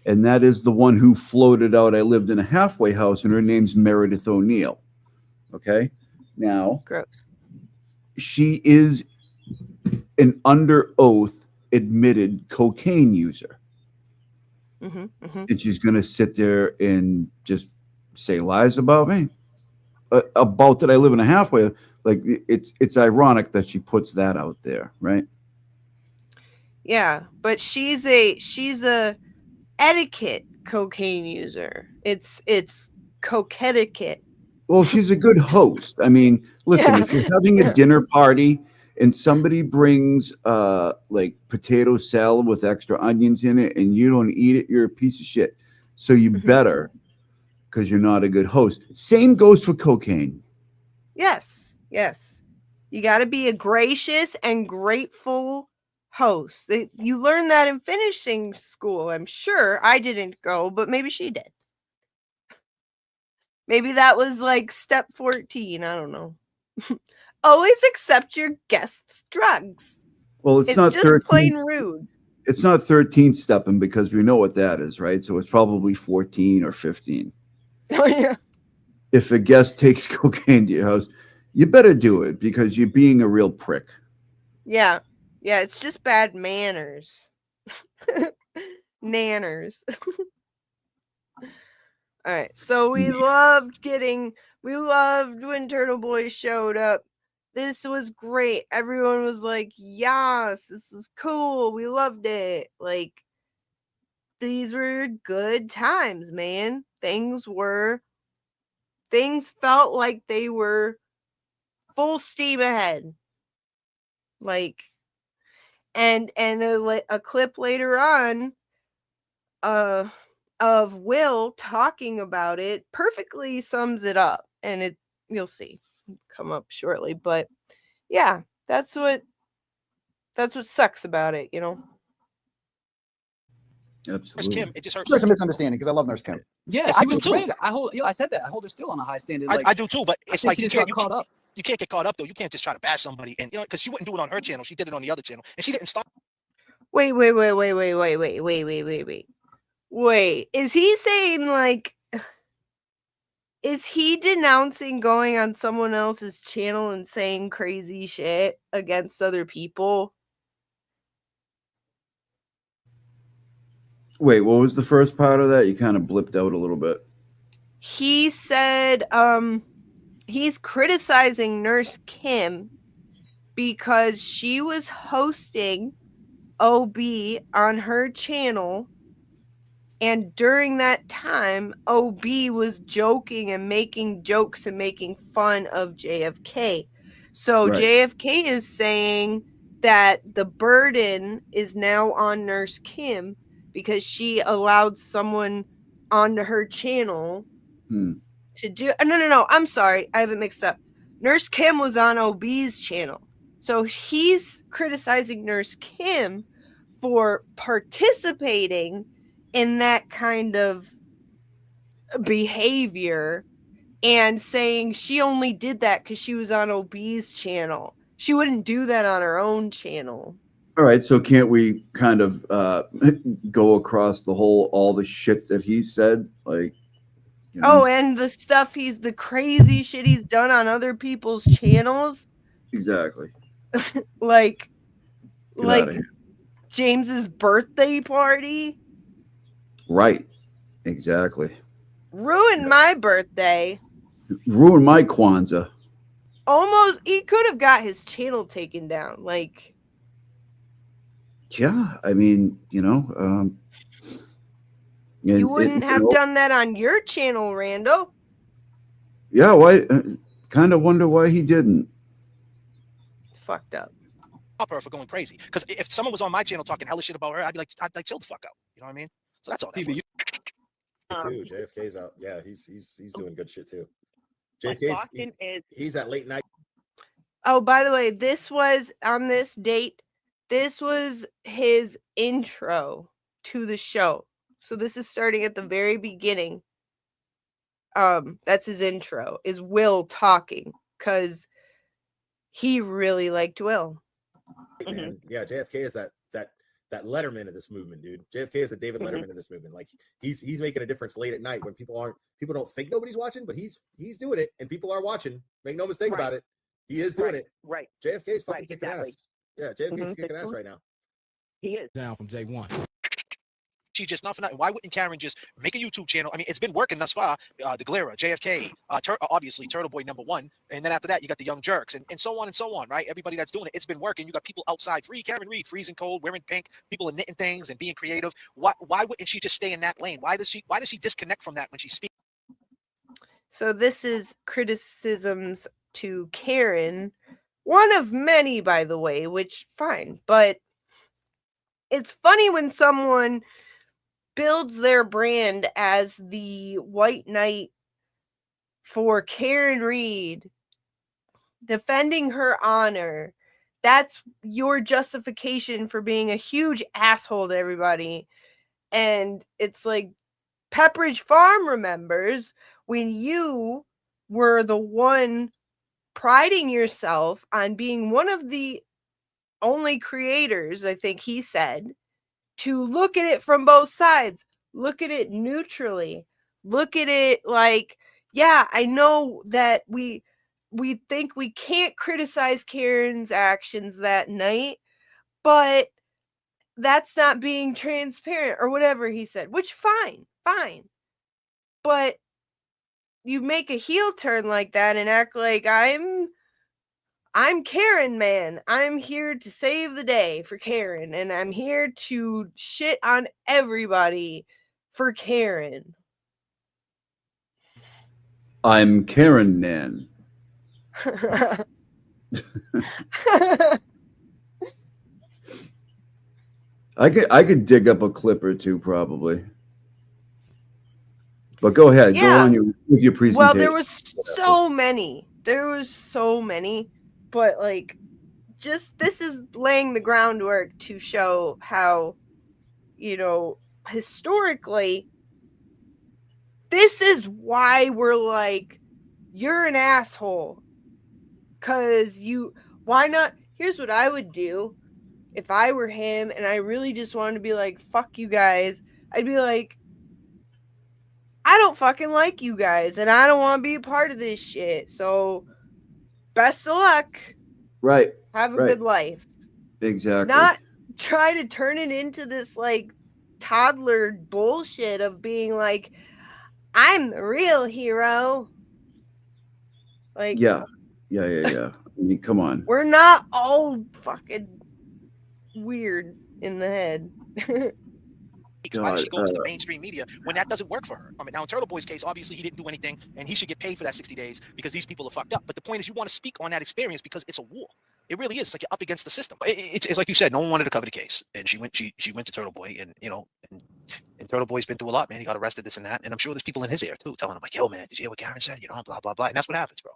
and that is the one who floated out, I lived in a halfway house, and her name's Meredith O'Neill. Okay, now Gross. She is an under oath admitted cocaine user, and she's gonna sit there and just say lies about me, about that I live in a halfway. Like it's ironic that she puts that out there, right? Yeah, but she's a etiquette cocaine user. It's coquetiquette. Well, she's a good host. I mean, listen, Yeah. if you're having a dinner party and somebody brings like potato salad with extra onions in it and you don't eat it, you're a piece of shit. So you better, because you're not a good host. Same goes for cocaine. Yes, yes. You got to be a gracious and grateful host. You learn that in finishing school, I'm sure. I didn't go, but maybe she did. Maybe that was like step 14. I don't know. Always accept your guests' drugs. Well, it's not just 13, plain rude. It's not 13 stepping, because we know what that is, right? So it's probably 14 or 15. Oh, yeah. If a guest takes cocaine to your house, you better do it, because you're being a real prick. Yeah. Yeah, it's just bad manners. Nanners. All right. So we loved when Turtle Boy showed up. This was great. Everyone was like, yes, this was cool. We loved it. Like, these were good times, man. Things felt like they were full steam ahead. Like, and a clip later on of Will talking about it perfectly sums it up, and you'll see come up shortly. But yeah, that's what sucks about it, you know. Absolutely. Kim, it just hurts. There's a misunderstanding, because I love Nurse Kim. Yeah, I she do was too. great. I said that. I hold her still on a high standard. Like, I do too, but it's like she you just got can't caught up. You can't get caught up though. You can't just try to bash somebody, and because she wouldn't do it on her channel, she did it on the other channel, and she didn't stop. Wait. Wait, is he saying like, is he denouncing going on someone else's channel and saying crazy shit against other people? Wait, what was the first part of that? You kind of blipped out a little bit. He said he's criticizing Nurse Kim because she was hosting OB on her channel, and during that time OB was joking and making jokes and making fun of JFK. So Right. JFK is saying that the burden is now on Nurse Kim because she allowed someone onto her channel to do. No, I'm sorry, I have it mixed up. Nurse Kim was on OB's channel. So he's criticizing Nurse Kim for participating in that kind of behavior and saying she only did that because she was on OB's channel. She wouldn't do that on her own channel. All right, so can't we kind of go across all the shit that he said? Like, you know? Oh, and the crazy shit he's done on other people's channels. Exactly. like outta here. James's birthday party. Right. Exactly. Ruined my birthday. Ruined my Kwanzaa. Almost, he could have got his channel taken down. Like, yeah, I mean, you know, you wouldn't have done that on your channel, Randall. Yeah, why? Kind of wonder why he didn't. It's fucked up. Her for going crazy. Because if someone was on my channel talking hella shit about her, I'd be like, chill the fuck out. You know what I mean? So that's all. That was. Too. JFK's out. Yeah, he's doing good shit too. JFK's he's that late night. Oh, by the way, this was on this date. This was his intro to the show. So this is starting at the very beginning. That's his intro. Is Will talking because he really liked Will. Man, yeah, JFK is that Letterman of this movement, dude. JFK is the David Letterman of this movement. Like he's making a difference late at night when people don't think nobody's watching, but he's doing it and people are watching. Make no mistake about it. He is doing it. Right. JFK's fucking kicking ass. Yeah, JFK's kicking ass right now. He is down from day one. She just not for nothing. Why wouldn't Karen just make a YouTube channel? I mean, it's been working thus far. The Glera, JFK, obviously Turtle Boy #1, and then after that you got the Young Jerks, and so on, right? Everybody that's doing it, it's been working. You got people outside, free Karen Reed, freezing cold, wearing pink. People are knitting things and being creative. Why wouldn't she just stay in that lane? Why does she disconnect from that when she speaks? So this is criticisms to Karen, one of many, by the way, which fine, but it's funny when someone builds their brand as the white knight for Karen Reed, defending her honor. That's your justification for being a huge asshole to everybody. And it's like Pepperidge Farm remembers when you were the one priding yourself on being one of the only creators, I think he said, to look at it from both sides, look at it neutrally, look at it like, yeah, I know that we think we can't criticize Karen's actions that night, but that's not being transparent or whatever he said, which fine. But you make a heel turn like that and act like I'm Karen, man. I'm here to save the day for Karen, and I'm here to shit on everybody for Karen. I'm Karen Nan. I could dig up a clip or two probably. But go ahead. Yeah. Go on with your presentation. Well, there was so many. But like, just this is laying the groundwork to show how, you know, historically, this is why we're like, you're an asshole. Why not? Here's what I would do if I were him and I really just wanted to be like, fuck you guys. I'd be like, I don't fucking like you guys and I don't want to be a part of this shit. So best of luck. Right. Have a good life. Exactly. Not try to turn it into this like toddler bullshit of being like, I'm the real hero. Like, Yeah. I mean, come on. We're not all fucking weird in the head. Why does she go to the mainstream media when that doesn't work for her? I mean, now in Turtle Boy's case, obviously he didn't do anything and he should get paid for that 60 days because these people are fucked up. But the point is you want to speak on that experience because it's a war. It really is. It's like you're up against the system. It's like you said, no one wanted to cover the case, and she went to Turtle Boy, and and Turtle Boy's been through a lot, man. He got arrested, this and that, and I'm sure there's people in his ear too, telling him like, "Yo, man, did you hear what Karen said? Blah blah blah," and that's what happens, bro.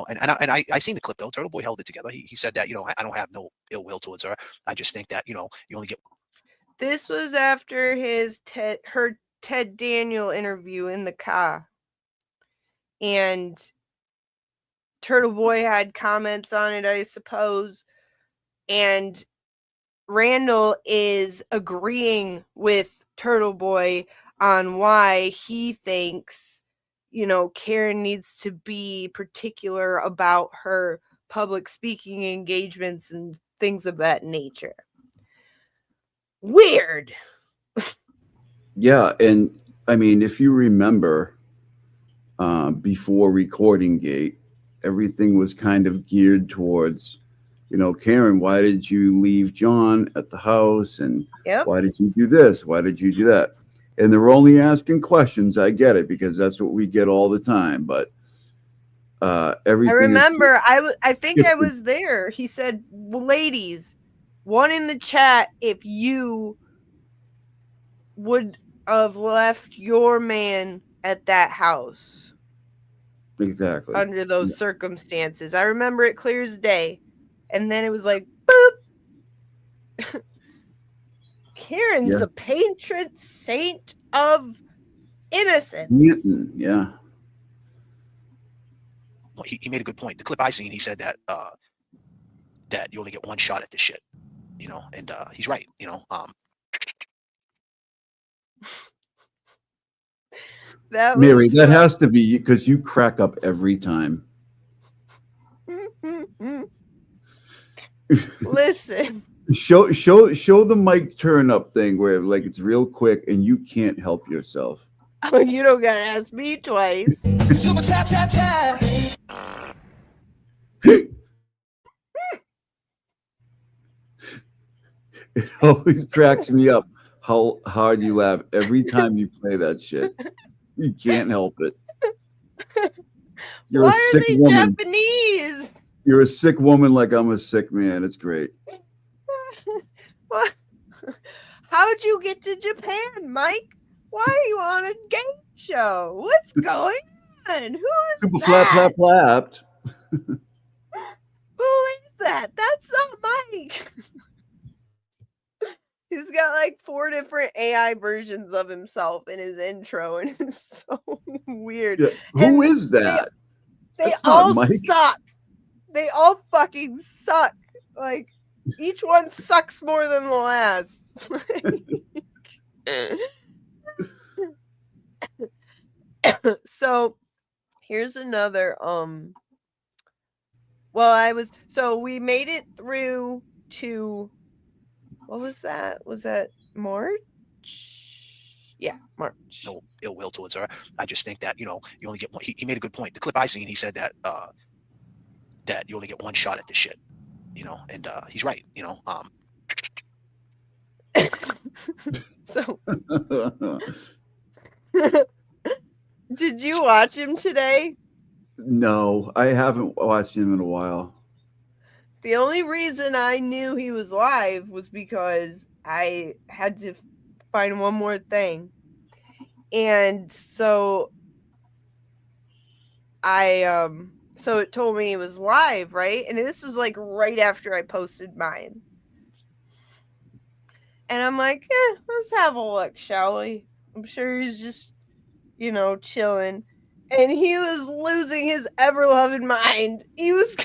I seen the clip though. Turtle Boy held it together. He said that I don't have no ill will towards her. I just think that you only get. This was after her Ted Daniel interview in the car, and Turtle Boy had comments on it, I suppose, and Randall is agreeing with Turtle Boy on why he thinks, Karen needs to be particular about her public speaking engagements and things of that nature. Weird. Yeah, and I mean, if you remember, before Recording Gate, everything was kind of geared towards, Karen, why did you leave John at the house? And why did you do this? Why did you do that? And they're only asking questions. I get it, because that's what we get all the time. But everything. I remember. I think I was there. He said, well, "Ladies, one in the chat if you would have left your man at that house." Exactly. Under those circumstances. I remember it clear as day. And then it was like, boop. Karen's the patron saint of innocence. Newton, yeah. Well, he made a good point. The clip I seen, he said that that you only get one shot at this shit, and he's right, Mary, that has to be because you crack up every time. Listen. Show the mic turn up thing where like it's real quick and you can't help yourself. Oh, you don't gotta ask me twice. Super tap tap tap. It always cracks me up how hard you laugh every time you play that shit. You can't help it. You're Why a sick are they woman. Japanese? You're a sick woman like I'm a sick man. It's great. What? How'd you get to Japan, Mike? Why are you on a game show? What's going on? Who is Super that? flapped. Who is that? That's not Mike. He's got like 4 different AI versions of himself in his intro, and it's so weird. Yeah. Who is that? They That's not all Mike. suck. They all fucking suck. Like, each one sucks more than the last. So, here's another, so we made it through to, what was that? Was that March? Yeah, March. No ill will towards her. I just think that you only get one. He made a good point. The clip I seen, he said that that you only get one shot at this shit, and he's right. So, did you watch him today? No, I haven't watched him in a while. The only reason I knew he was live was because I had to find one more thing. And so so it told me it was live, right? And this was like right after I posted mine. And I'm like, let's have a look, shall we? I'm sure he's just, chilling. And he was losing his ever-loving mind. He was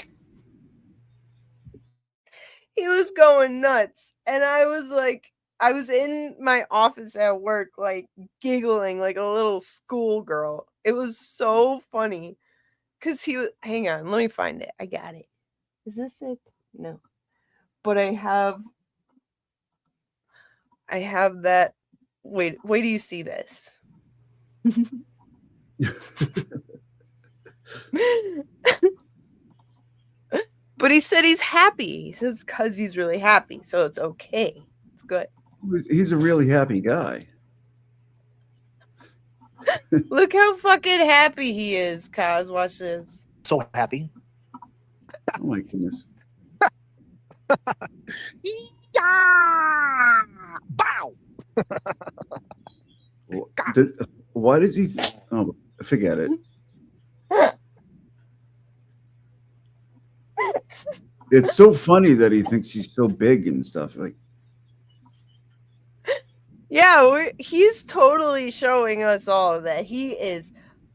going nuts. And I was in my office at work, like giggling like a little schoolgirl. It was so funny. Because hang on, let me find it. I got it. Is this it? No. But I have that. Wait do you see this? But he said he's happy. He says because he's really happy, so it's okay. It's good. He's a really happy guy. Look how fucking happy he is, Kaz. Watch this. So happy. Oh my goodness. Yeah! Bow! Why does he? Oh, forget it. It's so funny that he thinks he's so big and stuff. Like, Yeah, he's totally showing us all that he is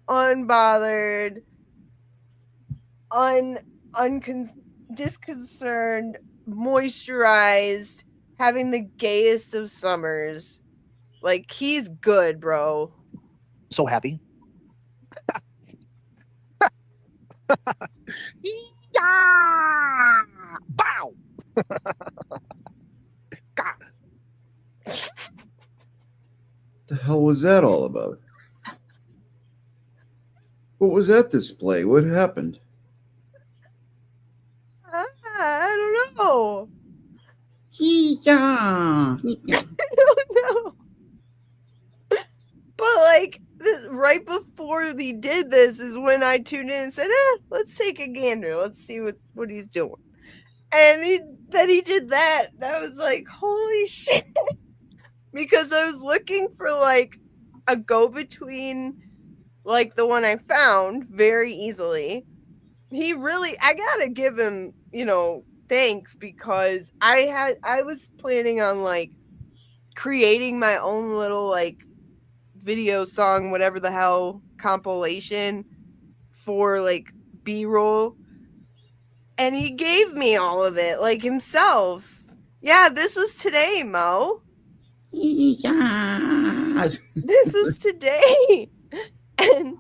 unbothered, disconcerted, moisturized, having the gayest of summers. Like, he's good, bro. So happy. Yeah! Bow! God. the hell was that all about? What was that display? What happened? I don't know. Yeah. I don't know. But like right before he did this is when I tuned in and said, let's take a gander. Let's see what he's doing. And then he did that. That was like, holy shit. Because I was looking for like a go-between like the one I found very easily. I gotta give him, thanks, because I was planning on like creating my own little like video song, whatever the hell, compilation for like B-roll. And he gave me all of it, like himself. Yeah, this was today, Mo. Yeah. This was today. And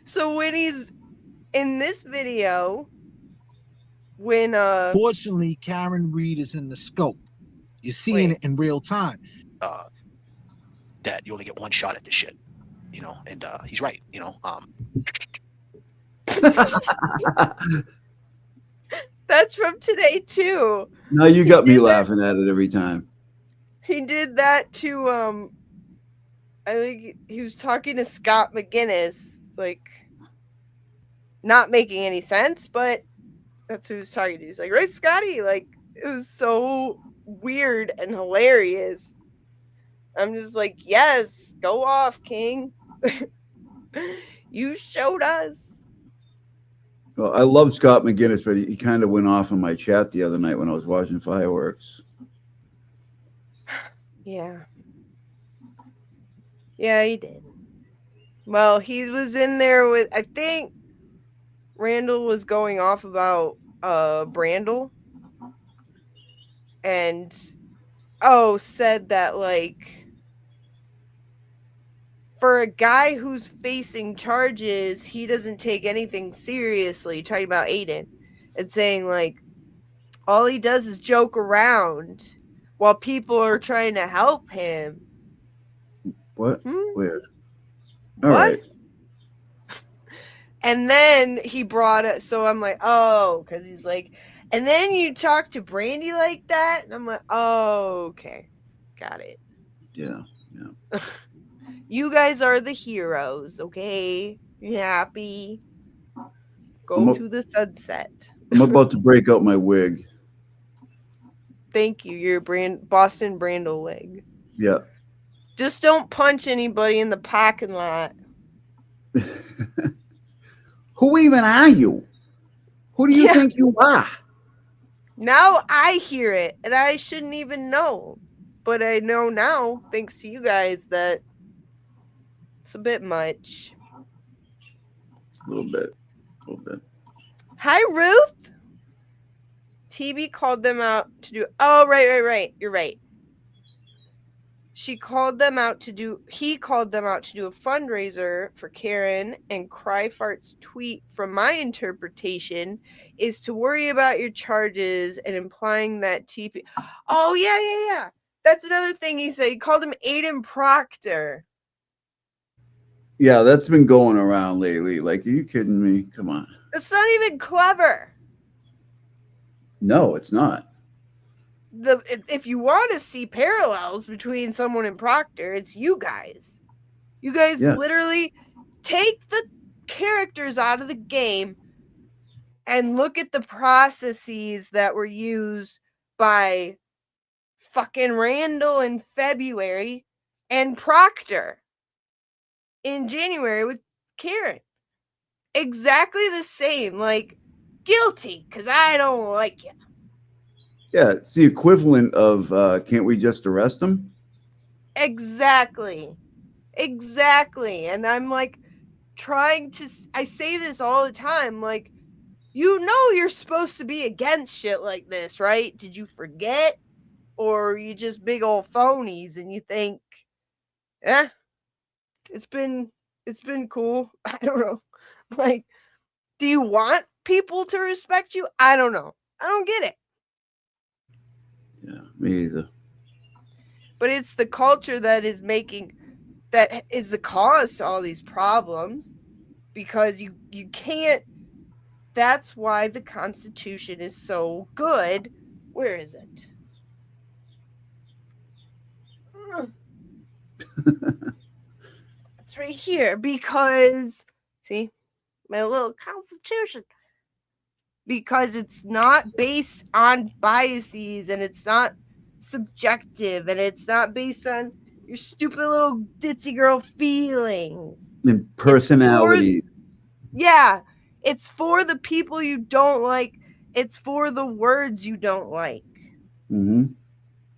so when he's in this video, when Fortunately, Karen Reed is in the scope. You're seeing it in real time. That you only get one shot at this shit, and he's right, That's from today too. Now you got me laughing at it every time. He did that to I think he was talking to Scott McGinnis, like not making any sense, but that's who he was talking to. He's like, right, Scotty? Like, it was so weird and hilarious. I'm just like, yes, go off, King. You showed us. Well, I love Scott McGinnis, but he kind of went off in my chat the other night when I was watching fireworks. Yeah. Yeah, he did. Well, he was in there with, I think Randall was going off about Brandel. And said that like for a guy who's facing charges, he doesn't take anything seriously, talking about Aiden, and saying like all he does is joke around while people are trying to help him. What? Weird. All What? right. And then he brought it, so I'm like, oh, because he's like, and then you talk to Brandy like that, and I'm like, oh, okay, got it. Yeah. You guys are the heroes, okay? You happy? Go to the sunset. I'm about to break out my wig. Thank you. Your Boston Brandel wig. Yeah. Just don't punch anybody in the parking lot. Who even are you? Who do you think you are? Now I hear it, and I shouldn't even know. But I know now, thanks to you guys, that it's a bit much. A little bit. Hi, Ruth. TB called them out to do... Oh, right. You're right. He called them out to do a fundraiser for Karen, and Cryfart's tweet, from my interpretation, is to worry about your charges and implying that TP... Oh, yeah. That's another thing he said. He called him Aiden Proctor. Yeah, that's been going around lately. Like, are you kidding me? Come on. It's not even clever. No, it's not. If you want to see parallels between someone and Proctor, it's you guys. You guys literally take the characters out of the game and look at the processes that were used by fucking Randall in February and Proctor in January with Karen. Exactly the same. Like, guilty because I don't like you. Yeah, it's the equivalent of can't we just arrest him? Exactly. And I'm like I say this all the time, like, you know you're supposed to be against shit like this, right? Did you forget? Or are you just big old phonies and you think, it's been cool. I don't know. Like, do you want people to respect you? I don't know. I don't get it. Yeah, me either. But it's the culture that is the cause to all these problems, because you can't. That's why the Constitution is so good. Where is it? It's right here, because see my little Constitution. Because it's not based on biases, and it's not subjective, and it's not based on your stupid little ditzy girl feelings And personality. It's for the people you don't like. It's for the words you don't like. Mm-hmm.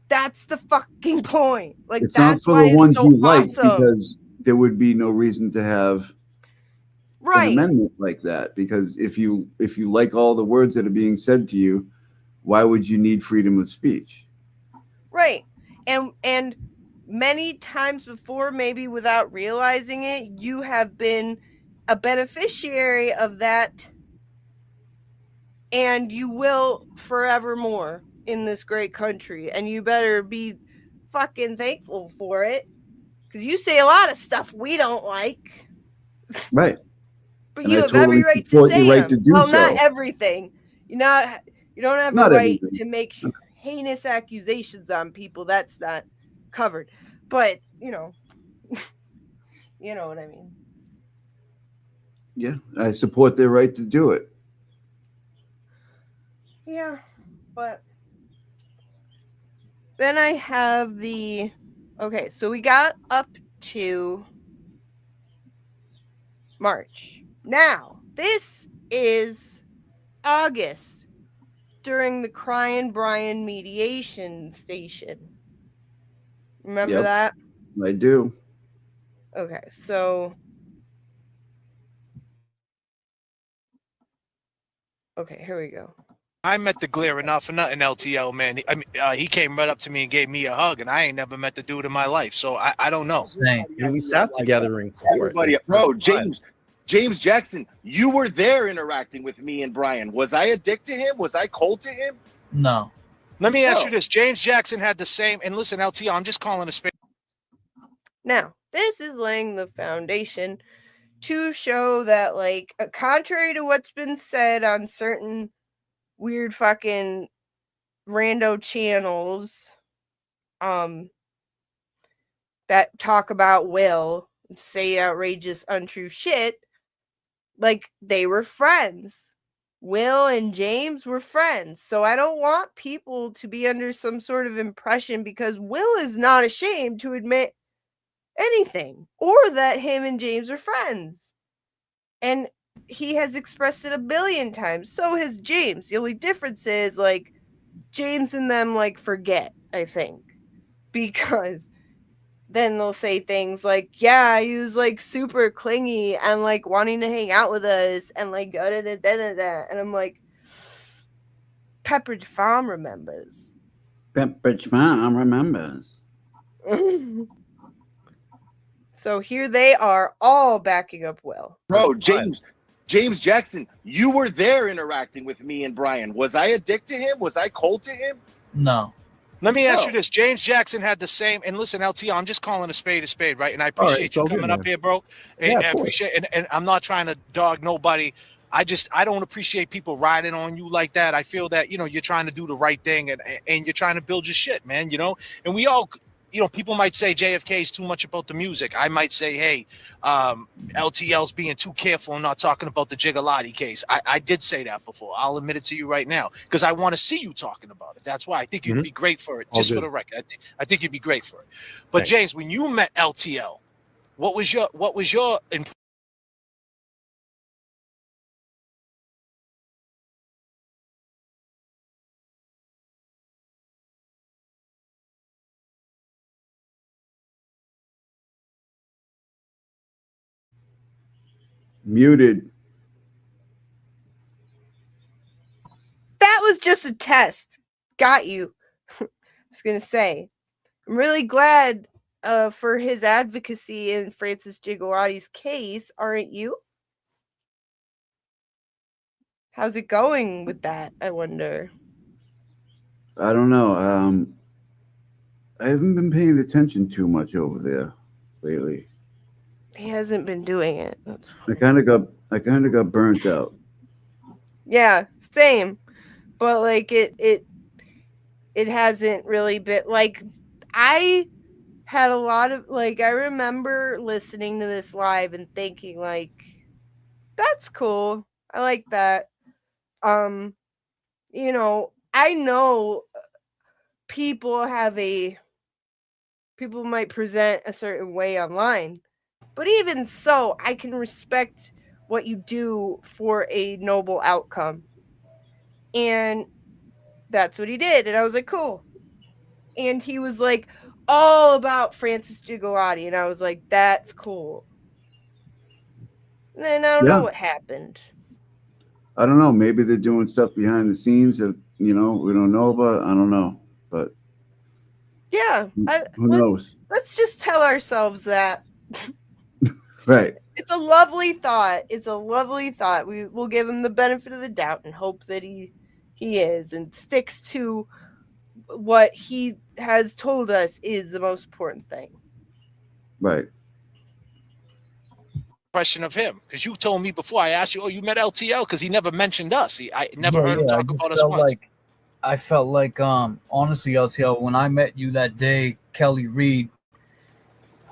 That's the fucking point. Like, It's that's not for why the ones it's so you like, awesome. because there would be no reason to have right. an amendment like that. Because if you like all the words that are being said to you, why would you need freedom of speech? Right. And many times before, maybe without realizing it, you have been a beneficiary of that, and you will forevermore in this great country, and you better be fucking thankful for it, because you say a lot of stuff we don't like. Right. But And you I have totally every right to support say your right them. to do Well, so. not everything. You don't have Not a right everything. to make heinous accusations on people. That's not covered. But, you know what I mean. Yeah, I support their right to do it. Yeah, but then I have okay, so we got up to March. Now, this is August during the Crying Brian mediation station. Remember Yep, that? I do. Okay, so okay, here we go. I met the Glare enough for nothing, LTL, man. He came right up to me and gave me a hug, and I ain't never met the dude in my life, so I don't know. And we sat together in court. Everybody, bro, James Jackson, you were there interacting with me and Brian. Was I a dick to him? Was I cold to him? No. Let me ask you this. James Jackson had the same, and listen, LTL, I'm just calling a spade. Now, this is laying the foundation to show that, like, contrary to what's been said on certain weird fucking rando channels, that talk about Will, say outrageous, untrue shit, like, they were friends. Will and James were friends. So I don't want people to be under some sort of impression, because Will is not ashamed to admit anything, or that him and James are friends. And he has expressed it a billion times. So has James. The only difference is, like, James and them, like, forget, I think. Because then they'll say things like, yeah, he was, like, super clingy and, like, wanting to hang out with us and, like, da-da-da-da-da-da. And I'm like, Pepperidge Farm remembers. Pepperidge Farm remembers. So here they are, all backing up Will. Bro, James Jackson, you were there interacting with me and Brian. Was I a dick to him? Was I cold to him? No. Let me ask you this. James Jackson had the same, and listen, LTL, I'm just calling a spade, right? And I appreciate you coming up here, bro. Yeah, I appreciate it. And I'm not trying to dog nobody. I don't appreciate people riding on you like that. I feel that, you're trying to do the right thing, and you're trying to build your shit, man, and we all, you know, people might say JFK is too much about the music. I might say, hey, LTL's being too careful and not talking about the Gigalotti case. I did say that before. I'll admit it to you right now because I want to see you talking about it. That's why I think you'd be great for it. All Just for good. the record, I think you'd be great for it. But Thanks. James, when you met LTL, what was your Muted. That was just a test. Got you. I was gonna say, I'm really glad for his advocacy in Francis Gigalotti's case, aren't you? How's it going with that, I wonder? I don't know. I haven't been paying attention too much over there lately. He hasn't been doing it. That's I kind of got burnt out. Yeah, same. But like it hasn't really been like I had a lot of like I remember listening to this live and thinking like that's cool. I like that. You know, I know people might present a certain way online. But even so, I can respect what you do for a noble outcome. And that's what he did. And I was like, cool. And he was like, all about Francis Gigalotti. And I was like, that's cool. And then I don't know what happened. I don't know. Maybe they're doing stuff behind the scenes that, you know, we don't know about. I don't know. But Yeah. who knows? Let's just tell ourselves that. Right. It's a lovely thought. It's a lovely thought. We will give him the benefit of the doubt and hope that he is and sticks to what he has told us is the most important thing. Right. impression of him? Because you told me before, I asked you, oh, you met LTL? Because he never mentioned us. I never heard him talk about us once. I felt like, honestly, LTL, when I met you that day, Kelly Reed,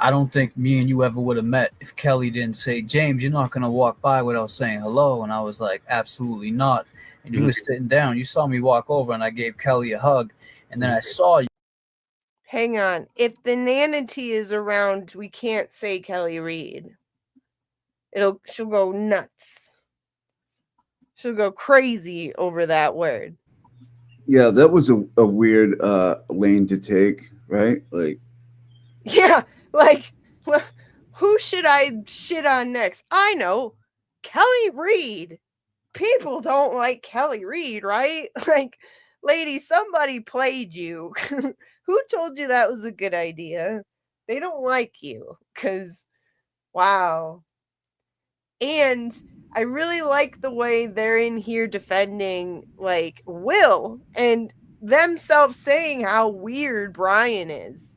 I don't think me and you ever would have met if Kelly didn't say, James, you're not going to walk by without saying hello. And I was like, absolutely not. And you were sitting down. You saw me walk over and I gave Kelly a hug. And then I saw you. Hang on. If the nanity is around, we can't say Kelly Reed. She'll go nuts. She'll go crazy over that word. Yeah, that was a weird lane to take, right? Like, yeah, like, who should I shit on next? I know, Kelly Reed. People don't like Kelly Reed, right? Like, lady, somebody played you. Who told you that was a good idea? They don't like you, because, wow. And I really like the way they're in here defending, like, Will and themselves saying how weird Brian is.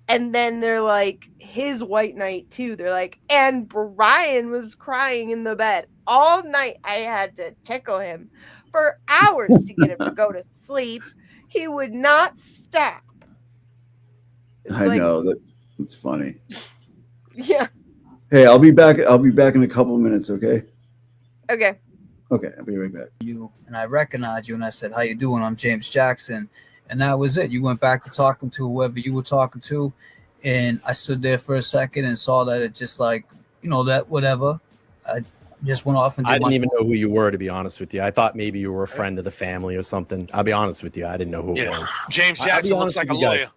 And then they're like, his white knight, too. They're like, and Brian was crying in the bed all night. I had to tickle him for hours to get him to go to sleep. He would not stop. I know that's funny. Yeah. Hey, I'll be back. I'll be back in a couple of minutes. Okay. Okay. Okay, I'll be right back. And I recognized you and I said, how you doing? I'm James Jackson. And that was it. You went back to talking to whoever you were talking to. And I stood there for a second and saw that it just like, you know, that whatever. I just went off and did I didn't even know who you were, to be honest with you. I thought maybe you were a friend of the family or something. I'll be honest with you. I didn't know who it was. James Jackson looks like a lawyer.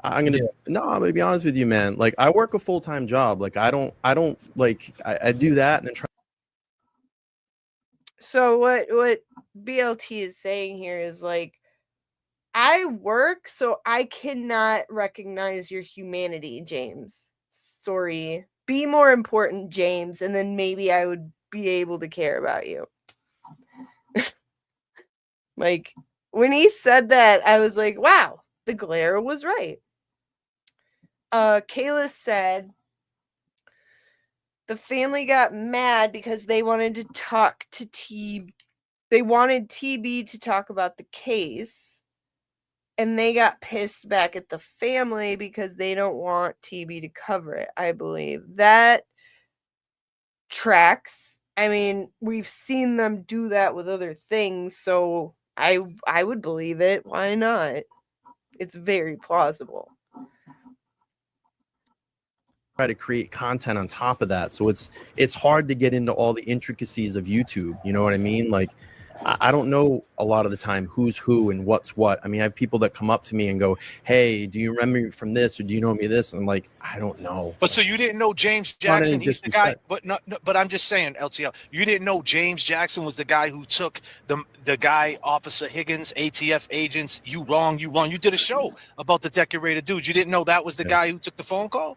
I'm gonna be honest with you, man. Like, I work a full-time job. Like, I don't like I do that and then try. So what BLT is saying here is like, I work, so I cannot recognize your humanity, James. Sorry. Be more important, James, and then maybe I would be able to care about you. Like, when he said that, I was like, wow, the glare was right. Kayla said the family got mad because they wanted to talk to They wanted TB to talk about the case. and they got pissed back at the family because they don't want TB to cover it, I believe. That tracks. I mean, we've seen them do that with other things, so I would believe it. Why not? It's very plausible. Try to create content on top of that, so it's hard to get into all the intricacies of YouTube. You know what I mean? Like, I don't know a lot of the time who's who and what's what. I mean, I have people that come up to me and go, "Hey, do you remember me from this, or do you know me this?" And I'm like, I don't know. But so you didn't know James Not any Jackson? He's the guy. disrespect. But I'm just saying, LTL. You didn't know James Jackson was the guy who took the guy, Officer Higgins, ATF agents. You wrong. You did a show about the decorated dude. You didn't know that was the guy who took the phone call?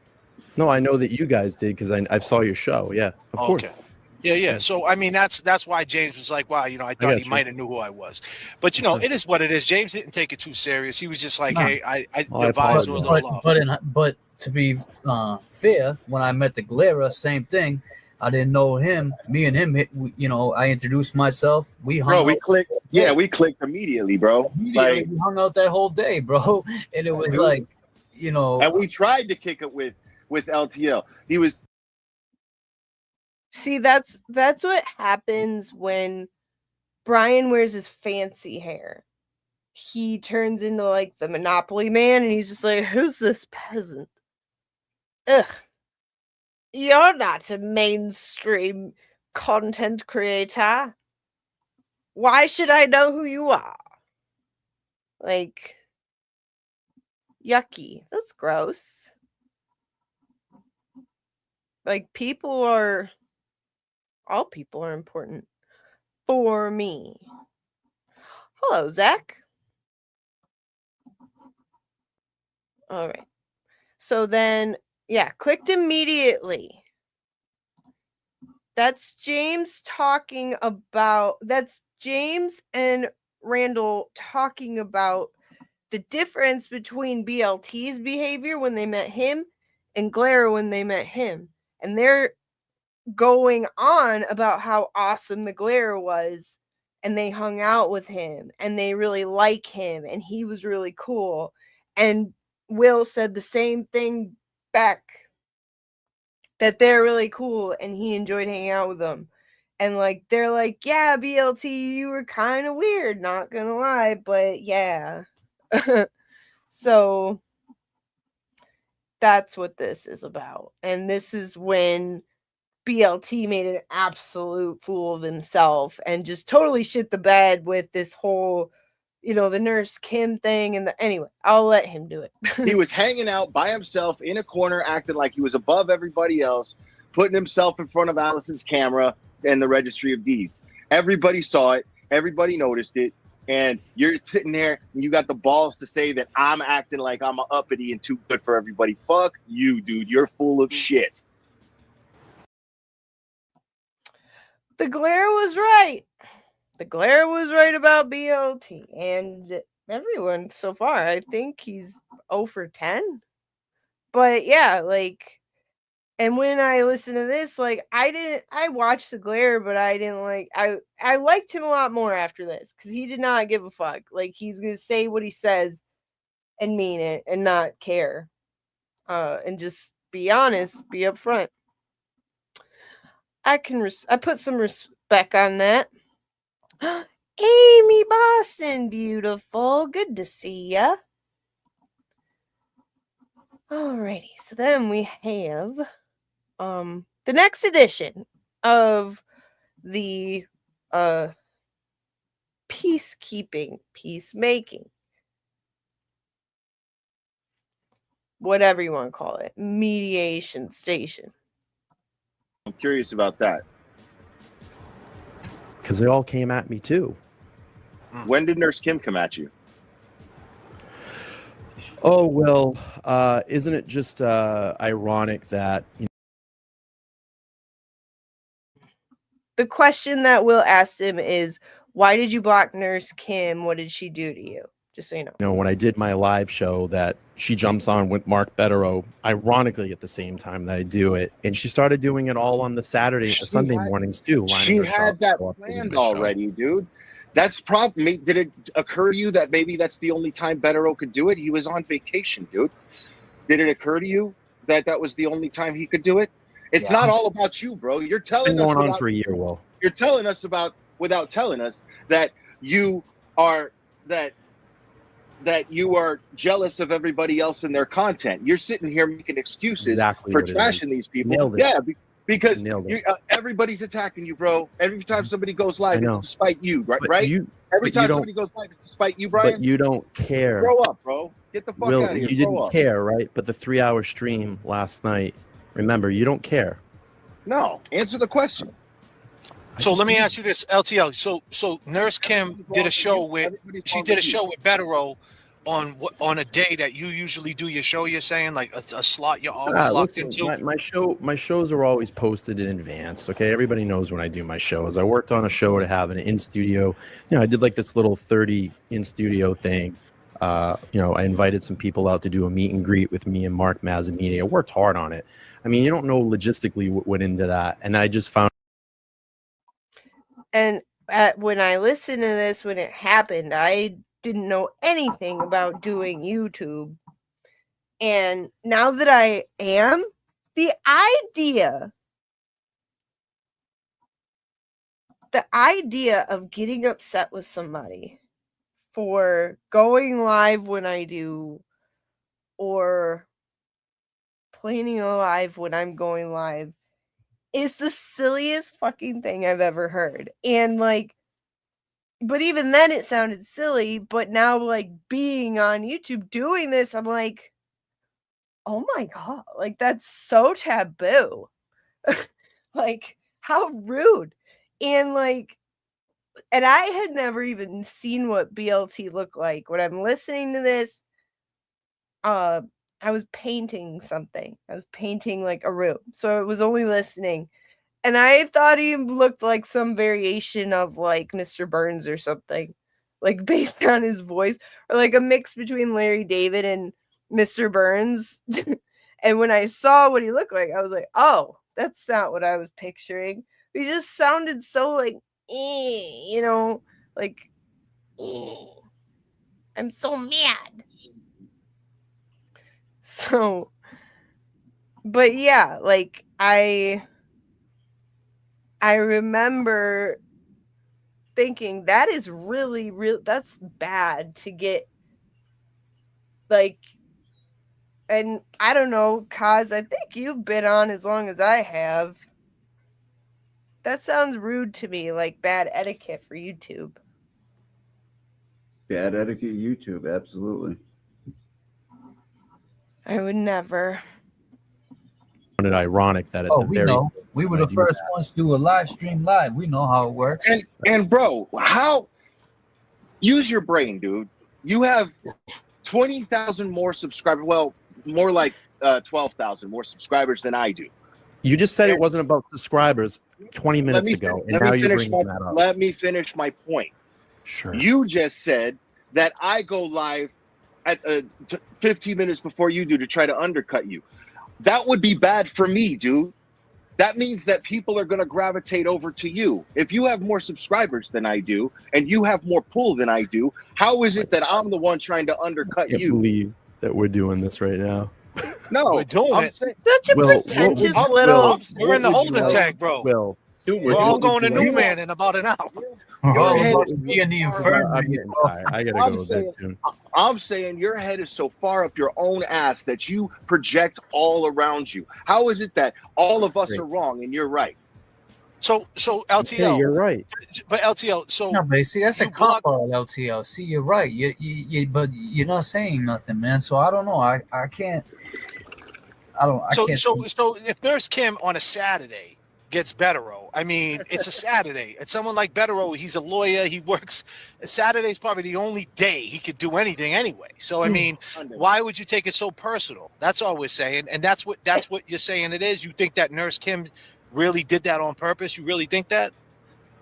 No, I know that you guys did because I saw your show. Yeah, of course. Yeah. So I mean, that's why James was like, wow, I thought he might have knew who I was. But it is what it is. James didn't take it too serious. He was just like, hey, the vibes were a little off. But to be fair, when I met the Glera, same thing. I didn't know him. Me and him, I introduced myself. We hung out. We clicked. Yeah, we clicked immediately, bro. Immediately, we hung out that whole day, bro. And it was like, And we tried to kick it with LTL. He was. See, that's what happens when Brian wears his fancy hair. He turns into like the Monopoly man, and he's just like, who's this peasant? Ugh. You're not a mainstream content creator. Why should I know who you are? Like, yucky. That's gross. Like, all people are important for me. Hello, Zach. All right. So then, clicked immediately. That's James and Randall talking about the difference between BLT's behavior when they met him and Glera when they met him. And they're going on about how awesome the Glera was, and they hung out with him and they really like him and he was really cool. And Will said the same thing back, that they're really cool and he enjoyed hanging out with them. And like, they're like, yeah, BLT, you were kind of weird, not gonna lie, but yeah. So that's what this is about. And this is when BLT made an absolute fool of himself and just totally shit the bed with this whole, the Nurse Kim thing. And anyway, I'll let him do it. He was hanging out by himself in a corner, acting like he was above everybody else, putting himself in front of Allison's camera and the Registry of Deeds. Everybody saw it. Everybody noticed it. And you're sitting there and you got the balls to say that I'm acting like I'm uppity and too good for everybody. Fuck you, dude. You're full of shit. The Glare was right. The Glare was right about BLT. And everyone so far, I think he's 0 for 10. But yeah, like, and when I listen to this, like, I watched the Glare, but I didn't like, I liked him a lot more after this because he did not give a fuck. Like, he's going to say what he says and mean it and not care. And just be honest, be upfront. I put some respect on that. Amy Boston, beautiful. Good to see ya. Alrighty, so then we have the next edition of the peacemaking, whatever you want to call it, mediation station. I'm curious about that. Because they all came at me too. When did Nurse Kim come at you? Oh, well, isn't it just ironic that... The question that Will asked him is, why did you block Nurse Kim? What did she do to you? Just so you know. You know, when I did my live show that she jumps on with Mark Betterow, ironically at the same time that I do it, and she started doing it all on the Sunday mornings too. She had that planned already, dude. That's probably. Did it occur to you that maybe that's the only time Bettero could do it? He was on vacation, dude. Did it occur to you that that was the only time he could do it? It's not all about you, bro. You're telling Been us going on for a year, Will. You're telling us about without telling us that you are that you are jealous of everybody else and their content. You're sitting here making excuses for trashing these people. Nailed it. Yeah, because Nailed it. everybody's attacking you, bro. Every time somebody goes live, it's know. to spite you, right? But Right? Every but time you don't- somebody goes live, it's to spite you, Brian. But you don't care. Grow up, bro. Get the fuck Will, out of here. you Grow didn't up. care, right? But the 3-hour stream last night, remember, you don't care. No, answer the question. So let me ask you this, LTL. So Nurse Kim did a show with Bettero on a day that you usually do your show. You're saying like a slot you're always locked into. My shows are always posted in advance. Okay, everybody knows when I do my shows. I worked on a show to have an in studio. I did like this little 30 in studio thing. I invited some people out to do a meet and greet with me and Mark Mazzamini. I worked hard on it. I mean, you don't know logistically what went into that, and I just found. And when I listened to this, when it happened, I didn't know anything about doing YouTube. And now that I am, the idea of getting upset with somebody for going live when I do, or planning a live when I'm going live, is the silliest fucking thing I've ever heard. And like, but even then it sounded silly, but now like being on YouTube doing this, I'm like, oh my God, like that's so taboo. Like, how rude. And like, and I had never even seen what BLT looked like. When I'm listening to this, I was painting something. I was painting like a room. So it was only listening. And I thought he looked like some variation of like Mr. Burns or something, like based on his voice, or like a mix between Larry David and Mr. Burns. And when I saw what he looked like, I was like, oh, that's not what I was picturing. He just sounded so like, like, I'm so mad. So, but yeah, like I remember thinking that is really, that's bad to get, like, and I don't know, Kaz, I think you've been on as long as I have. That sounds rude to me, like bad etiquette for YouTube. Bad etiquette YouTube, absolutely. I would never. It ironic that at the we very know. We were the first ones to do a live stream live. We know how it works. And bro, how? Use your brain, dude. You have 20,000 more subscribers. Well, more like 12,000 more subscribers than I do. You just said it wasn't about subscribers 20 minutes ago, and now you're bringing that up. Let me finish my point. Sure. You just said that I go live at 15 minutes before you do to try to undercut you. That would be bad for me, dude. That means that people are going to gravitate over to you. If you have more subscribers than I do, and you have more pull than I do, how is it that I'm the one trying to undercut I can't you? believe that we're doing this right now. No, we're doing I'm it. saying, Such a pretentious little. We're in the holding tag, bro. Will, we're all going to Newman in about an hour. Your head head is- be in the infirmary. I gotta I'm go to saying- bed soon. I'm saying your head is so far up your own ass that you project all around you. How is it that all of us are wrong and you're right? So LTL. Yeah, you're right. But LTL. So No, but see, that's a you cop block- out, LTL. See, you're right. But you're not saying nothing, man. So I don't know. I can't. I can't. So if Nurse Kim on a Saturday gets Bettero, I mean, it's a Saturday. It's someone like Bettero. He's a lawyer. He works. Saturday's probably the only day he could do anything anyway. So I mean, why would you take it so personal? That's all we're saying, and that's what you're saying. It is. You think that Nurse Kim really did that on purpose? You really think that?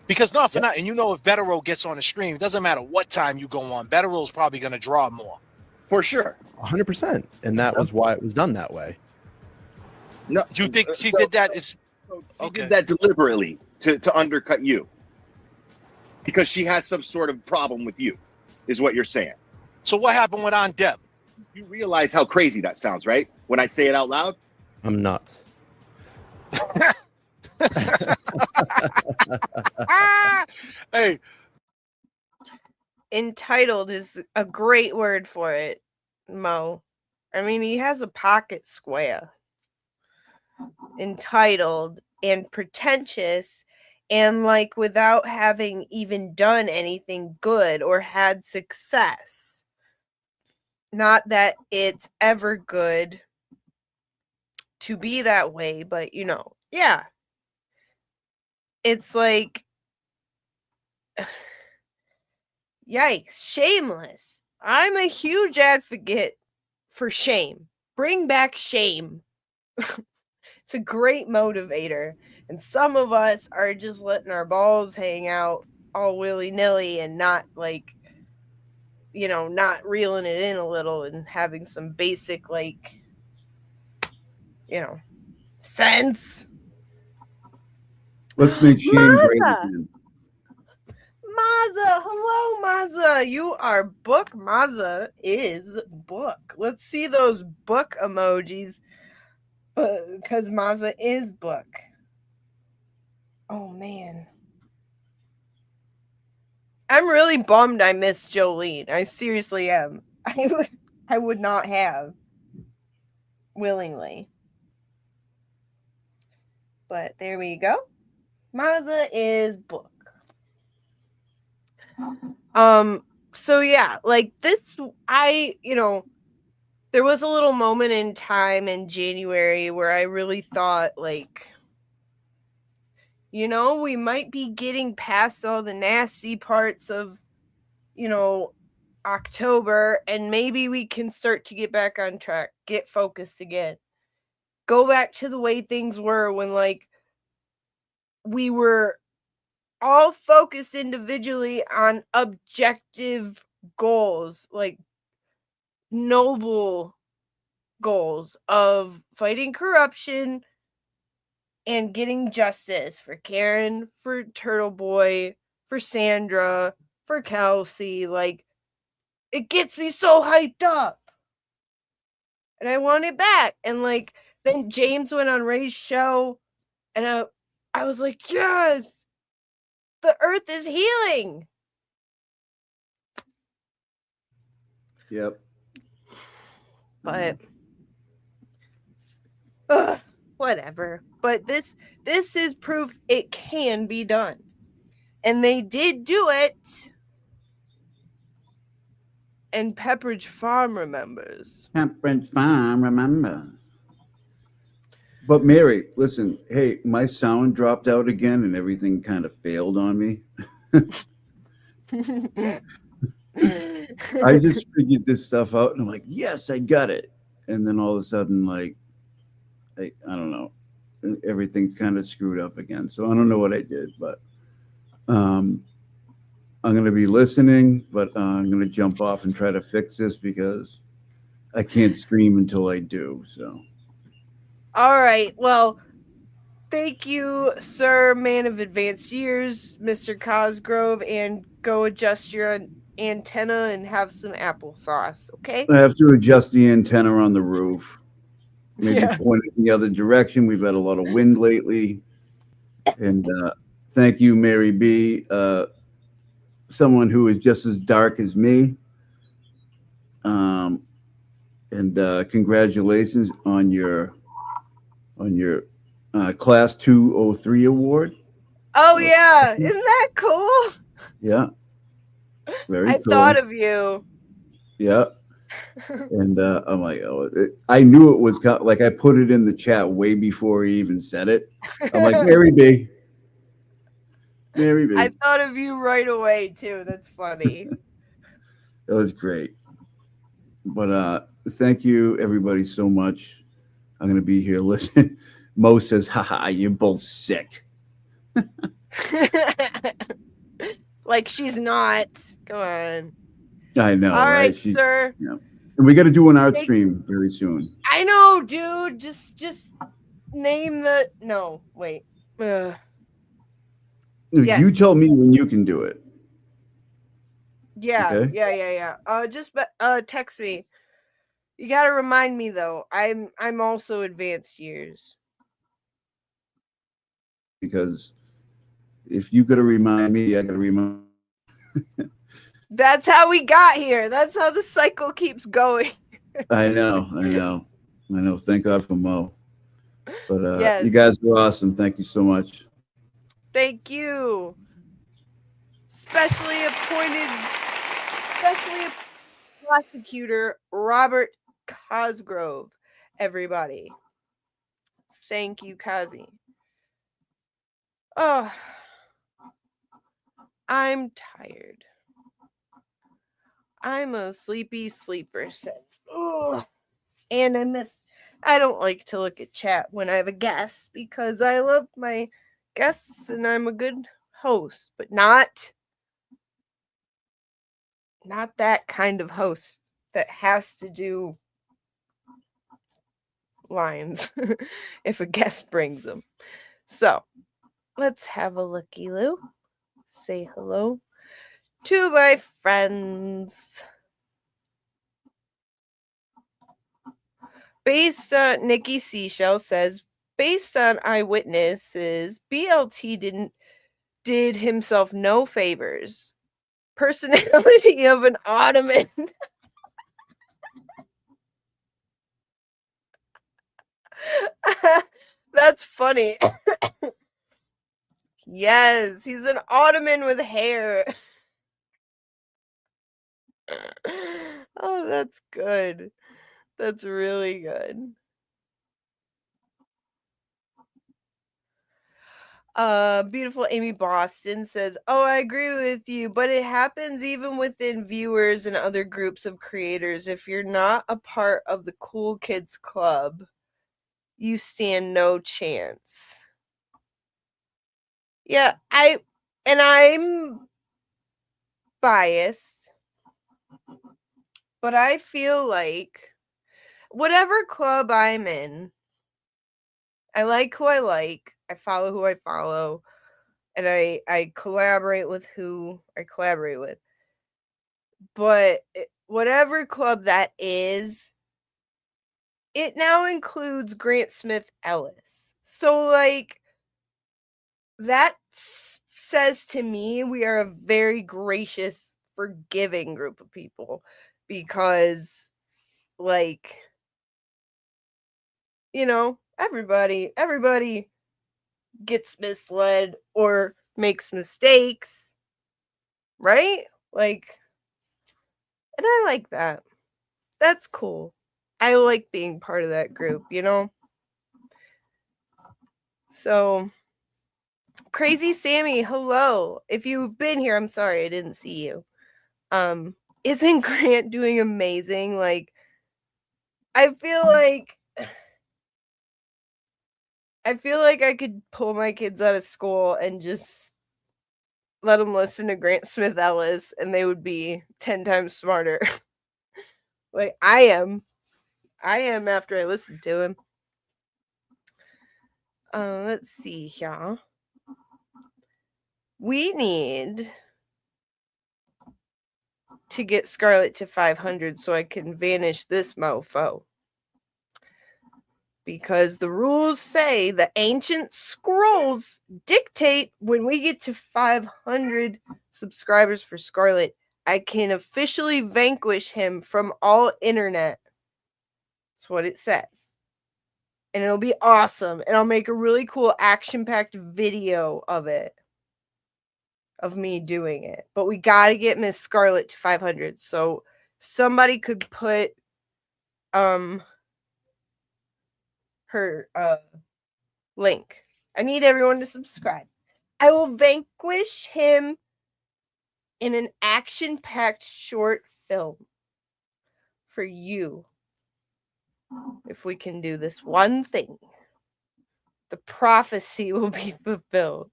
Because not for nothing, you know, if Bettero gets on the stream, it doesn't matter what time you go on. Bettero's probably going to draw more. For sure. 100%. And that was why it was done that way. No, you think she did that? Is She did that deliberately to undercut you. because she has some sort of problem with you, is what you're saying. So what happened with Aunt Deb? You realize how crazy that sounds, right? When I say it out loud? I'm nuts. Hey, entitled is a great word for it, Mo. I mean, he has a pocket square. Entitled and pretentious, and like without having even done anything good or had success. Not that it's ever good to be that way, but you know, yeah. It's like, yikes, shameless. I'm a huge advocate for shame. Bring back shame. It's a great motivator. And some of us are just letting our balls hang out all willy-nilly and not like, you know, not reeling it in a little and having some basic, like, you know, sense. Let's make shame great Maza! again. Maza, hello Maza. You are book. Maza is book. Let's see those book emojis. Because Maza is book. Oh man. I'm really bummed I missed Jolene. I seriously am. I would not have willingly. But there we go. Maza is book. So yeah, like this, there was a little moment in time in January where I really thought, like, we might be getting past all the nasty parts of, October, and maybe we can start to get back on track, get focused again. Go back to the way things were when, like, we were all focused individually on objective goals, like noble goals of fighting corruption and getting justice for Karen, for Turtle Boy, for Sandra, for Kelsey. Like, it gets me so hyped up. And I want it back. And like, then James went on Ray's show and I was like, yes, the earth is healing. Yep. But whatever. But this is proof it can be done. And they did do it. And Pepperidge Farm remembers. Pepperidge Farm remembers. But Mary, listen, hey, my sound dropped out again and everything kind of failed on me. I just figured this stuff out and I'm like, yes, I got it. And then all of a sudden, like, I don't know, everything's kind of screwed up again. So I don't know what I did, but I'm going to be listening, but I'm going to jump off and try to fix this because I can't stream until I do. So. All right. Well, thank you, sir, man of advanced years, Mr. Cosgrove, and go adjust your antenna and have some applesauce, okay? I have to adjust the antenna on the roof. Maybe point it in the other direction. We've had a lot of wind lately. And thank you, Mary B., someone who is just as dark as me. And congratulations on your Class 203 award. Oh, yeah. Isn't that cool? Yeah. Very I cool. thought of you. Yeah. And I'm like, I knew it was like I put it in the chat way before he even said it. I'm like, Mary B. Mary B. I thought of you right away, too. That's funny. That was great. But thank you, everybody, so much. I'm going to be here listening. Mo says, haha, you're both sick. Like she's not. Come on. I know. All right, sir. You know. And we got to do an art stream very soon. I know, dude. Just name the. No, wait. Yes. You tell me when you can do it. Yeah, Okay. yeah. Just text me. You gotta remind me though. I'm also advanced years. Because if you gotta remind me, I gotta remind. That's how we got here. That's how the cycle keeps going. I know. Thank God for Mo. But Yes. you guys were awesome. Thank you so much. Thank you. Specially appointed prosecutor Robert Cosgrove. Everybody. Thank you, Kazi. Oh, I'm tired. I'm a sleepy sleeper set. Oh, and I don't like to look at chat when I have a guest because I love my guests and I'm a good host, but not that kind of host that has to do lines if a guest brings them. So let's have a looky-loo. Say hello to my friends. Based on Nikki Seashell says, based on eyewitnesses, BLT did himself no favors. Personality of an Ottoman. That's funny. Yes, he's an Ottoman with hair. Oh, that's good. That's really good. Beautiful Amy Boston says, "Oh, I agree with you, but it happens even within viewers and other groups of creators. If you're not a part of the cool kids club, you stand no chance." Yeah, I'm biased, but I feel like whatever club I'm in, I like who I like, I follow who I follow, and I collaborate with who I collaborate with. But whatever club that is, it now includes Grant Smith Ellis. So, like, that says to me we are a very gracious, forgiving group of people because, like, you know, everybody gets misled or makes mistakes, right? Like, and I like that. That's cool. I like being part of that group, you know? So, Crazy Sammy, hello. If you've been here, I'm sorry I didn't see you. Isn't Grant doing amazing? Like, I feel like I could pull my kids out of school and just let them listen to Grant Smith Ellis and they would be 10 times smarter. Like I am after I listen to him. Let's see here. We need to get Scarlet to 500 so I can vanish this mofo. Because the rules say the ancient scrolls dictate when we get to 500 subscribers for Scarlet, I can officially vanquish him from all internet. That's what it says. And it'll be awesome. And I'll make a really cool action-packed video of it. Of me doing it. But we got to get Miss Scarlet to 500. So somebody could put her link. I need everyone to subscribe. I will vanquish him in an action-packed short film for you. If we can do this one thing, the prophecy will be fulfilled.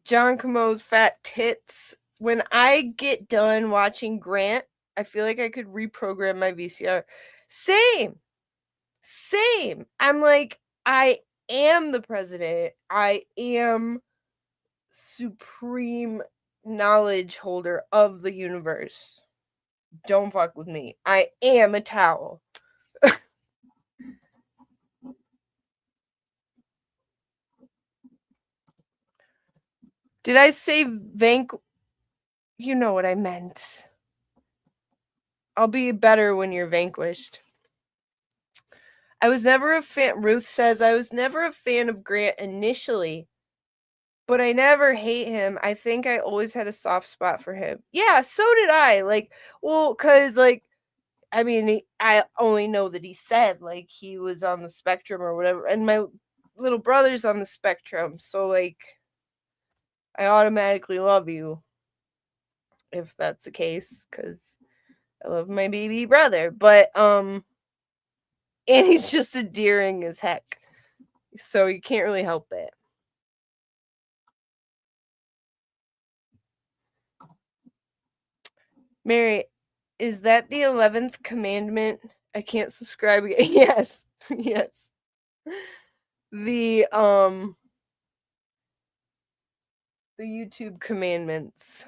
John Camo's fat tits. When I get done watching Grant, I feel like I could reprogram my VCR. Same. I'm like, I am the president. I am supreme knowledge holder of the universe. Don't fuck with me. I am a towel. Did I say You know what I meant. I'll be better when you're vanquished. I was never a fan. Ruth says, I was never a fan of Grant initially, but I never hate him. I think I always had a soft spot for him. Yeah, so did I. Like, well, because, like, I mean, I only know that he said, like, he was on the spectrum or whatever, and my little brother's on the spectrum, so, like, I automatically love you, if that's the case, because I love my baby brother, but, and he's just endearing as heck, so you can't really help it. Mary, is that the 11th commandment? I can't subscribe again. Yes, yes. The YouTube commandments.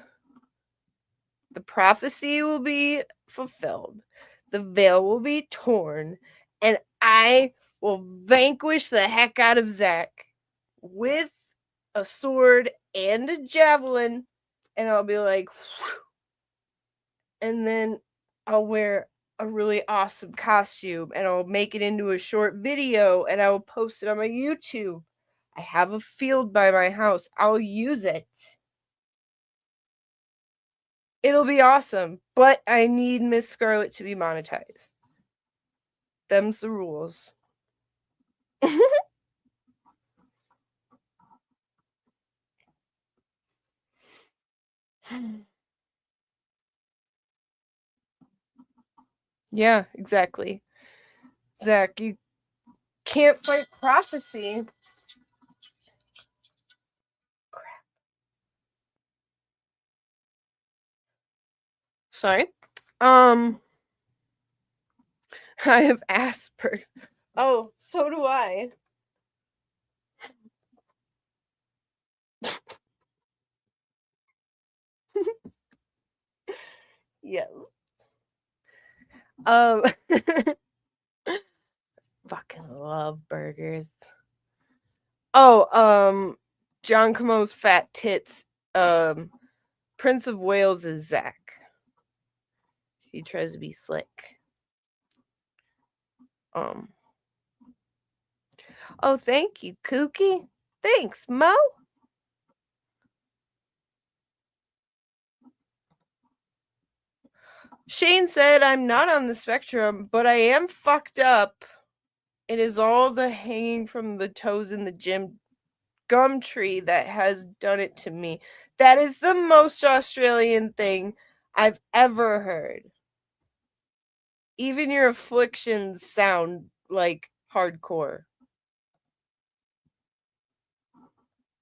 The prophecy will be fulfilled. The veil will be torn, and I will vanquish the heck out of Zach with a sword and a javelin, and I'll be like, whew. And then I'll wear a really awesome costume, and I'll make it into a short video, and I will post it on my YouTube. I have a field by my house. I'll use it. It'll be awesome, but I need Miss Scarlet to be monetized. Them's the rules. Yeah, exactly. Zach, you can't fight prophecy. Crap. Sorry. I have Asperger's. Oh, so do I. Yeah. Fucking love burgers. Oh, John Camo's fat tits. Prince of Wales is Zach. He tries to be slick. Oh, thank you, Kooky. Thanks, Mo. Shane said, I'm not on the spectrum, but I am fucked up. It is all the hanging from the toes in the gym gum tree that has done it to me. That is the most Australian thing I've ever heard. Even your afflictions sound like hardcore.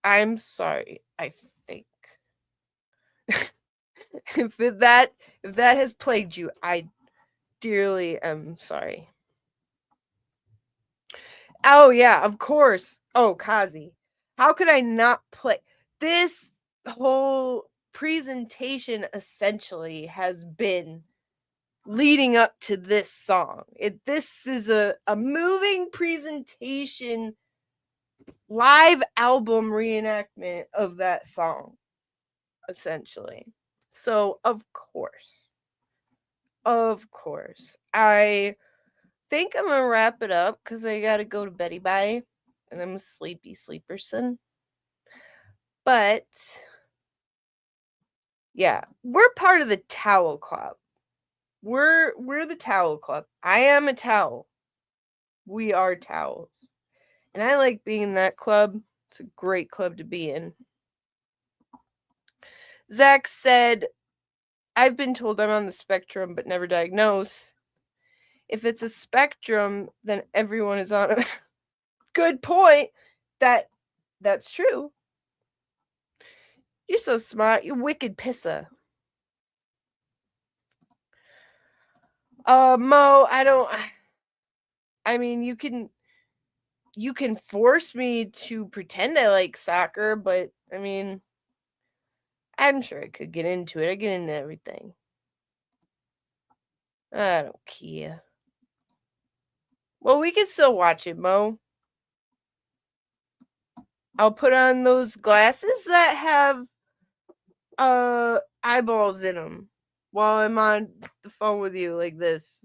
I'm sorry, I think. if that has plagued you, I dearly am sorry. Oh yeah, of course. Oh, Kazi. How could I not play? This whole presentation essentially has been leading up to this song. This is a moving presentation, live album reenactment of that song, essentially. So, of course, I think I'm gonna wrap it up because I gotta go to beddy bye, and I'm a sleepy sleeperson. But yeah, we're part of the Towel Club. We're the Towel Club. I am a towel. We are towels. And I like being in that club. It's a great club to be in. Zach said, I've been told I'm on the spectrum, but never diagnosed. If it's a spectrum, then everyone is on it. Good point. That's true. You're so smart. You wicked pisser. Mo, I mean, you can you can force me to pretend I like soccer, but I mean, I'm sure I could get into it. I get into everything. I don't care. Well, we can still watch it, Mo. I'll put on those glasses that have eyeballs in them while I'm on the phone with you like this.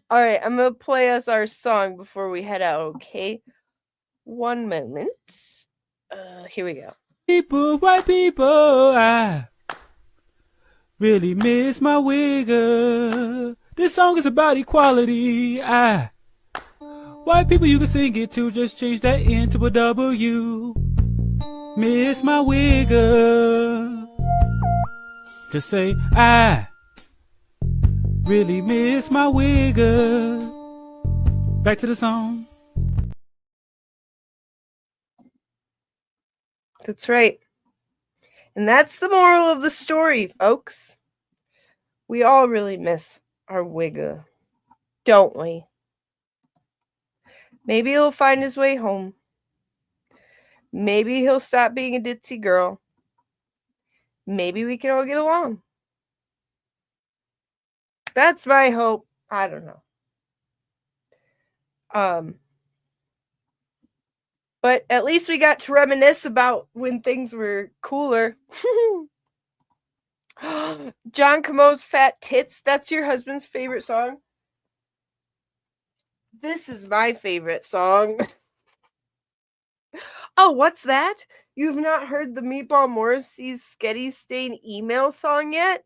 All right, I'm gonna play us our song before we head out, okay? One moment. Here we go. People, white people, I really miss my wigger. This song is about equality. White people, you can sing it too. Just change that N to a W. Miss my wigger. Just say, I really miss my wigger. Back to the song. That's right. And that's the moral of the story, folks. We all really miss our wigger, don't we? Maybe he'll find his way home. Maybe he'll stop being a ditzy girl. Maybe we can all get along. That's my hope. I don't know. But at least we got to reminisce about when things were cooler. John Camo's Fat Tits. That's your husband's favorite song? This is my favorite song. Oh, what's that? You've not heard the Meatball Morrissey's Sketty Stain email song yet?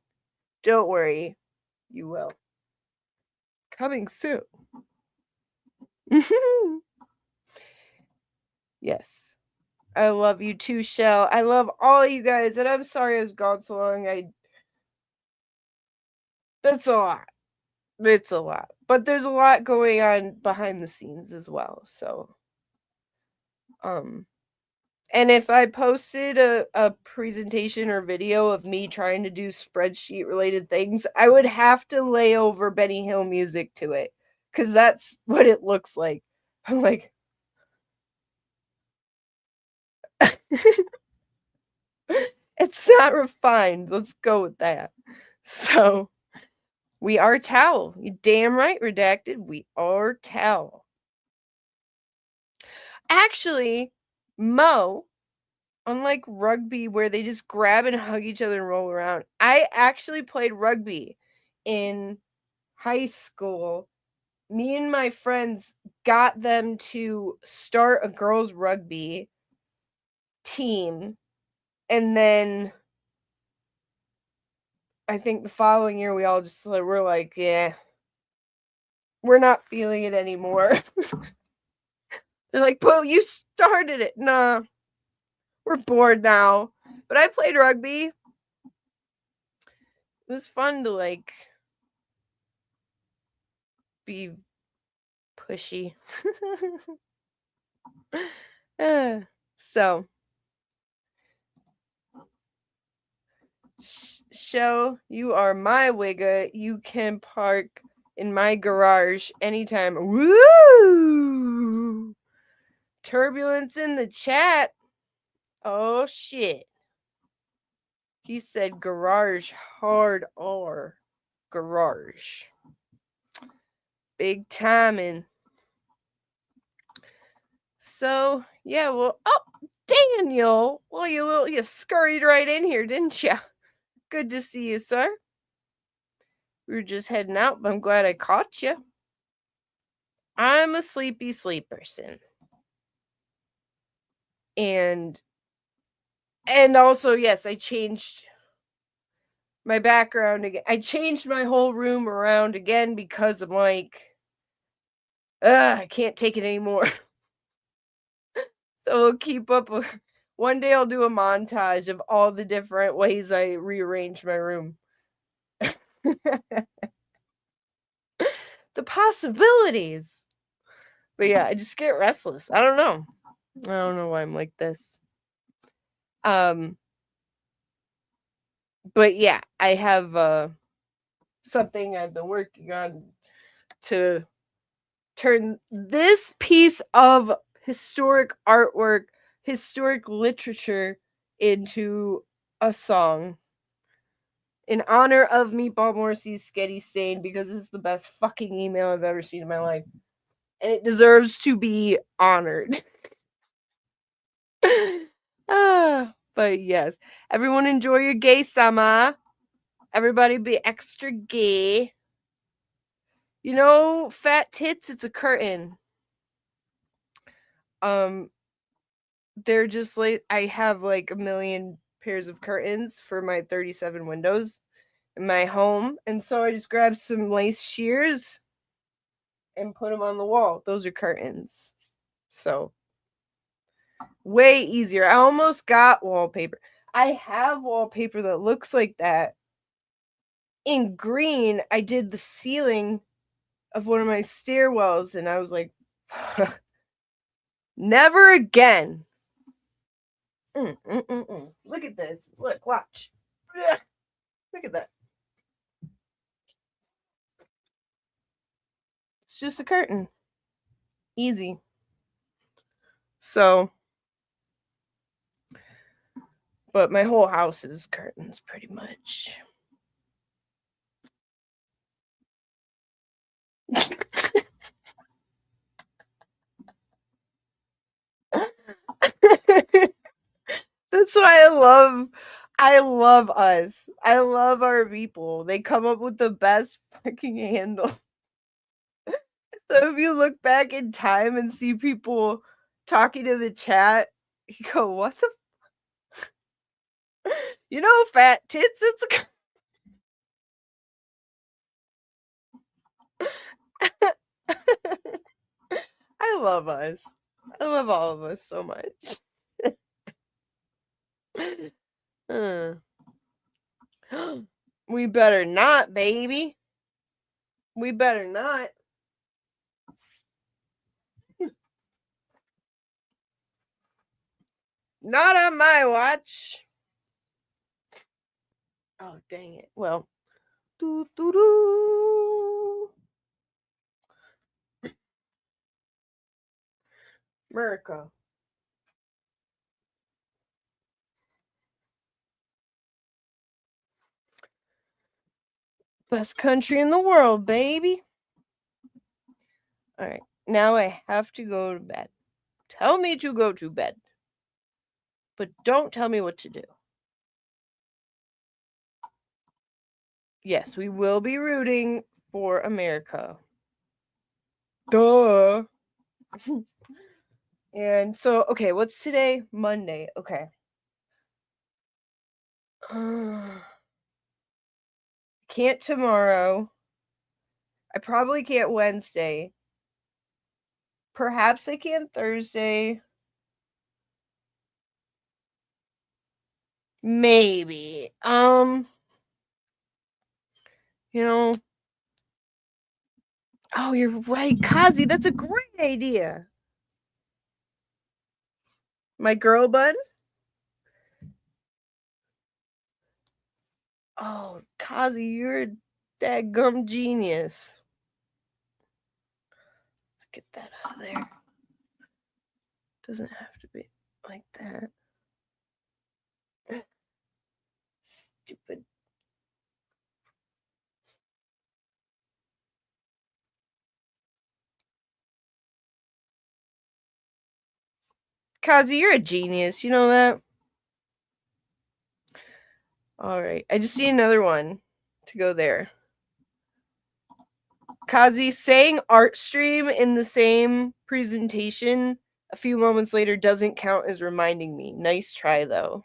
Don't worry. You will. Coming soon. Yes. I love you too, Shell. I love all you guys, and I'm sorry I was gone so long. That's a lot. It's a lot. But there's a lot going on behind the scenes as well. So and if I posted a presentation or video of me trying to do spreadsheet related things, I would have to lay over Benny Hill music to it. Because that's what it looks like. I'm like, it's not refined. Let's go with that. So, we are Towel. You damn right, Redacted. We are Towel. Actually, Mo, unlike rugby where they just grab and hug each other and roll around, I actually played rugby in high school. Me and my friends got them to start a girls' rugby team. And then I think the following year we all just were like, yeah, we're not feeling it anymore. They're like, Boo, you started it. Nah, we're bored now. But I played rugby. It was fun to be pushy. So, Show, you are my wigga. You can park in my garage anytime. Woo! Turbulence in the chat. Oh, shit. He said garage hard R. Garage. Big timing. So, yeah, well, oh, Daniel. Well, you scurried right in here, didn't you? Good to see you, sir. We were just heading out, but I'm glad I caught you. I'm a sleepy sleeperson. And also, yes, I changed my background again. I changed my whole room around again because I'm like, I can't take it anymore. So we'll keep up. One day I'll do a montage of all the different ways I rearranged my room. The possibilities. But yeah, I just get restless. I don't know. I don't know why I'm like this. But yeah, I have something I've been working on to turn this piece of historic artwork, historic literature into a song in honor of Meatball Morrissey's Sketty Stain, because it's the best fucking email I've ever seen in my life. And it deserves to be honored. But yes, everyone enjoy your gay summer. Everybody be extra gay. You know, fat tits, it's a curtain. They're just like, I have like a million pairs of curtains for my 37 windows in my home, and so I just grabbed some lace shears and put them on the wall. Those are curtains. So way easier. I almost got wallpaper. I have wallpaper that looks like that. In green, I did the ceiling of one of my stairwells, and I was like, never again. Look at this. Look, watch. Look at that. It's just a curtain. Easy. So, but my whole house is curtains pretty much. That's why I love us. I love our people. They come up with the best fucking handle. So if you look back in time and see people talking to the chat, you go, what the you know, fat tits, it's I love us. I love all of us so much. We better not, baby. We better not. Not on my watch. Oh, dang it. Well, America. Best country in the world, baby. All right. Now I have to go to bed. Tell me to go to bed. But don't tell me what to do. Yes, we will be rooting for America. Duh. And so, okay, what's today? Monday. Okay. Can't tomorrow. I probably can't Wednesday. Perhaps I can Thursday. Maybe. You know. Oh, you're right, Kazi. That's a great idea. My girl bun? Oh, Kazi, you're a dadgum genius. Get that out of there. Doesn't have to be like that. Stupid. Kazi, you're a genius. You know that? All right. I just need another one to go there. Kazi, saying art stream in the same presentation a few moments later doesn't count as reminding me. Nice try, though.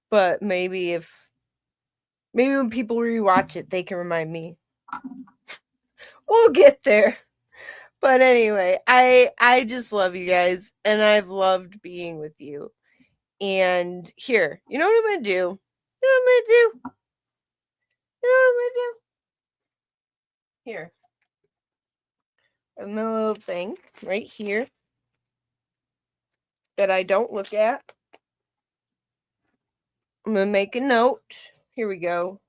But maybe when people rewatch it, they can remind me. We'll get there. But anyway, I just love you guys, and I've loved being with you. And here, you know what I'm gonna do? You know what I'm gonna do? You know what I'm gonna do? Here. A little thing right here that I don't look at. I'm gonna make a note. Here we go.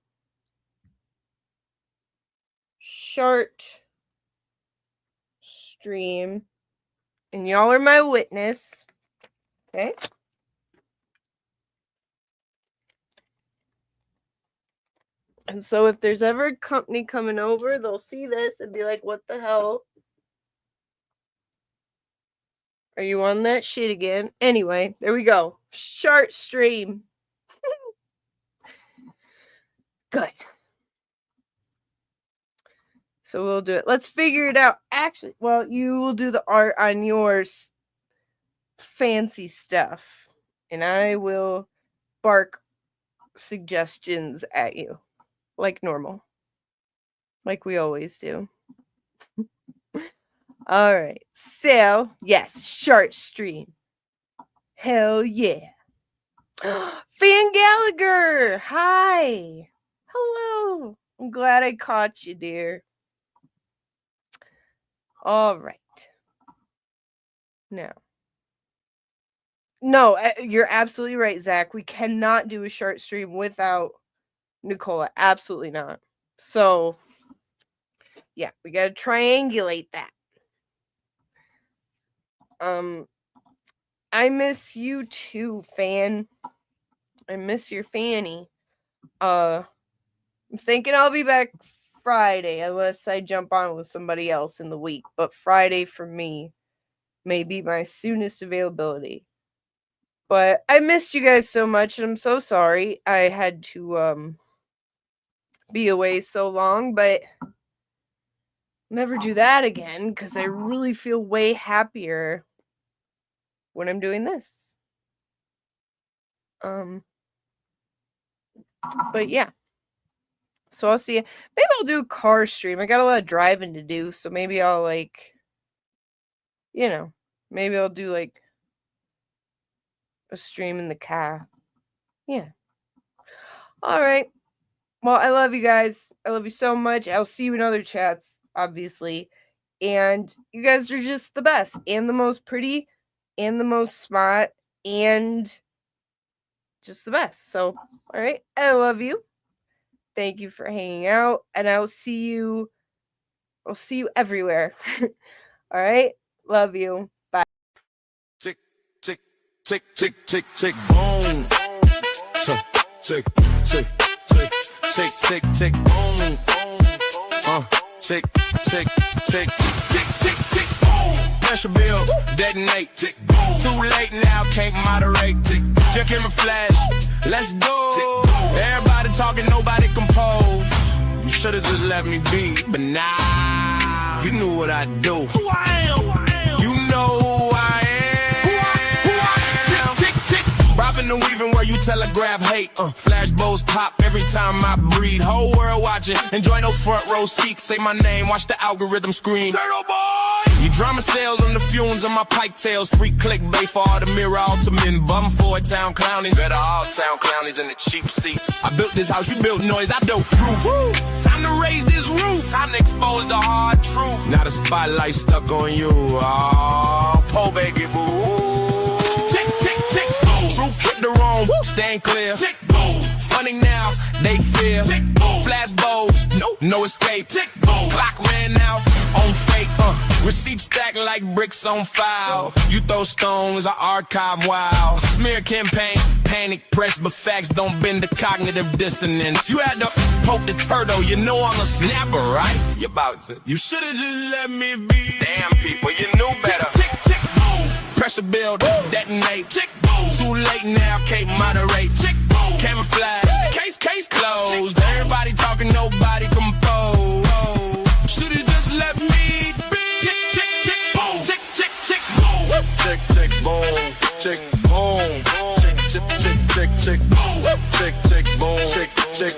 short stream, and y'all are my witness. Okay. And so if there's ever a company coming over, they'll see this and be like, what the hell? Are you on that shit again? Anyway, there we go. Short stream. Good. So we'll do it. Let's figure it out. Actually, well, you will do the art on your fancy stuff. And I will bark suggestions at you. Like normal. Like we always do. All right. So, yes, short stream. Hell yeah. Fan Gallagher. Hi. Hello. I'm glad I caught you, dear. All right. Now. No, you're absolutely right, Zach. We cannot do a short stream without Nicola. Absolutely not. So, yeah, we got to triangulate that. I miss you too, fan. I miss your fanny. I'm thinking I'll be back Friday unless I jump on with somebody else in the week. But Friday for me may be my soonest availability. But I missed you guys so much, and I'm so sorry I had to be away so long, but never do that again because I really feel way happier when I'm doing this. But yeah. So I'll see you. Maybe I'll do a car stream. I got a lot of driving to do, so maybe I'll maybe I'll do a stream in the car. Yeah. All right. Well, I love you guys. I love you so much. I'll see you in other chats, obviously. And you guys are just the best and the most pretty and the most smart and just the best. So, all right. I love you. Thank you for hanging out. And I'll see you everywhere. All right. Love you. Bye. Tick, tick, tick, tick, tick, tick, boom. Tick, tick, tick, tick, tick, tick, tick, boom. Tick, tick, tick, tick, tick, tick, boom. Pressure build, detonate, tick, boom. Too late now, can't moderate, tick, just give me flash. Let's go. Everybody talking, nobody compose. You should've just let me be, but nah, you knew what I do. Who I am. You know who I am. Tick, tick, tick. Robbing and weaving where you telegraph hate. Flash bows pop every time I breathe. Whole world watching. Enjoy no front row seats. Say my name, watch the algorithm screen. Turtle boy. You drama sales on the fumes on my pike tails. Free clickbait for all the mirror ultimate. Bum for town clownies. Better all town clownies in the cheap seats. I built this house, you built noise, I built proof. Woo. Time to raise this roof. Time to expose the hard truth. Now the spotlight stuck on you. Oh, po baby boo. Tick, tick, tick, boom. Truth hit the wrong, stand clear. Tick, boom. Funny now, they fear. Tick, boom. Flash bows, no escape. Tick, boom. Clock ran out on fake. Receipts stacked like bricks on file. You throw stones, I archive wild. Smear campaign, panic press, but facts don't bend the cognitive dissonance. You had to poke the turtle, you know I'm a snapper, right? You about to. You should've just let me be. Damn people, you knew better. Tick, tick, boom. Pressure build, detonate. Tick, boom. Too late now, can't moderate. Tick, boom. Camouflage, case closed. Everybody talking, nobody compose. Should've just let me. Tick, tick, boom, tick, boom, tick, tick, tick, tick, tick, boom, tick, tick, boom, tick, tick.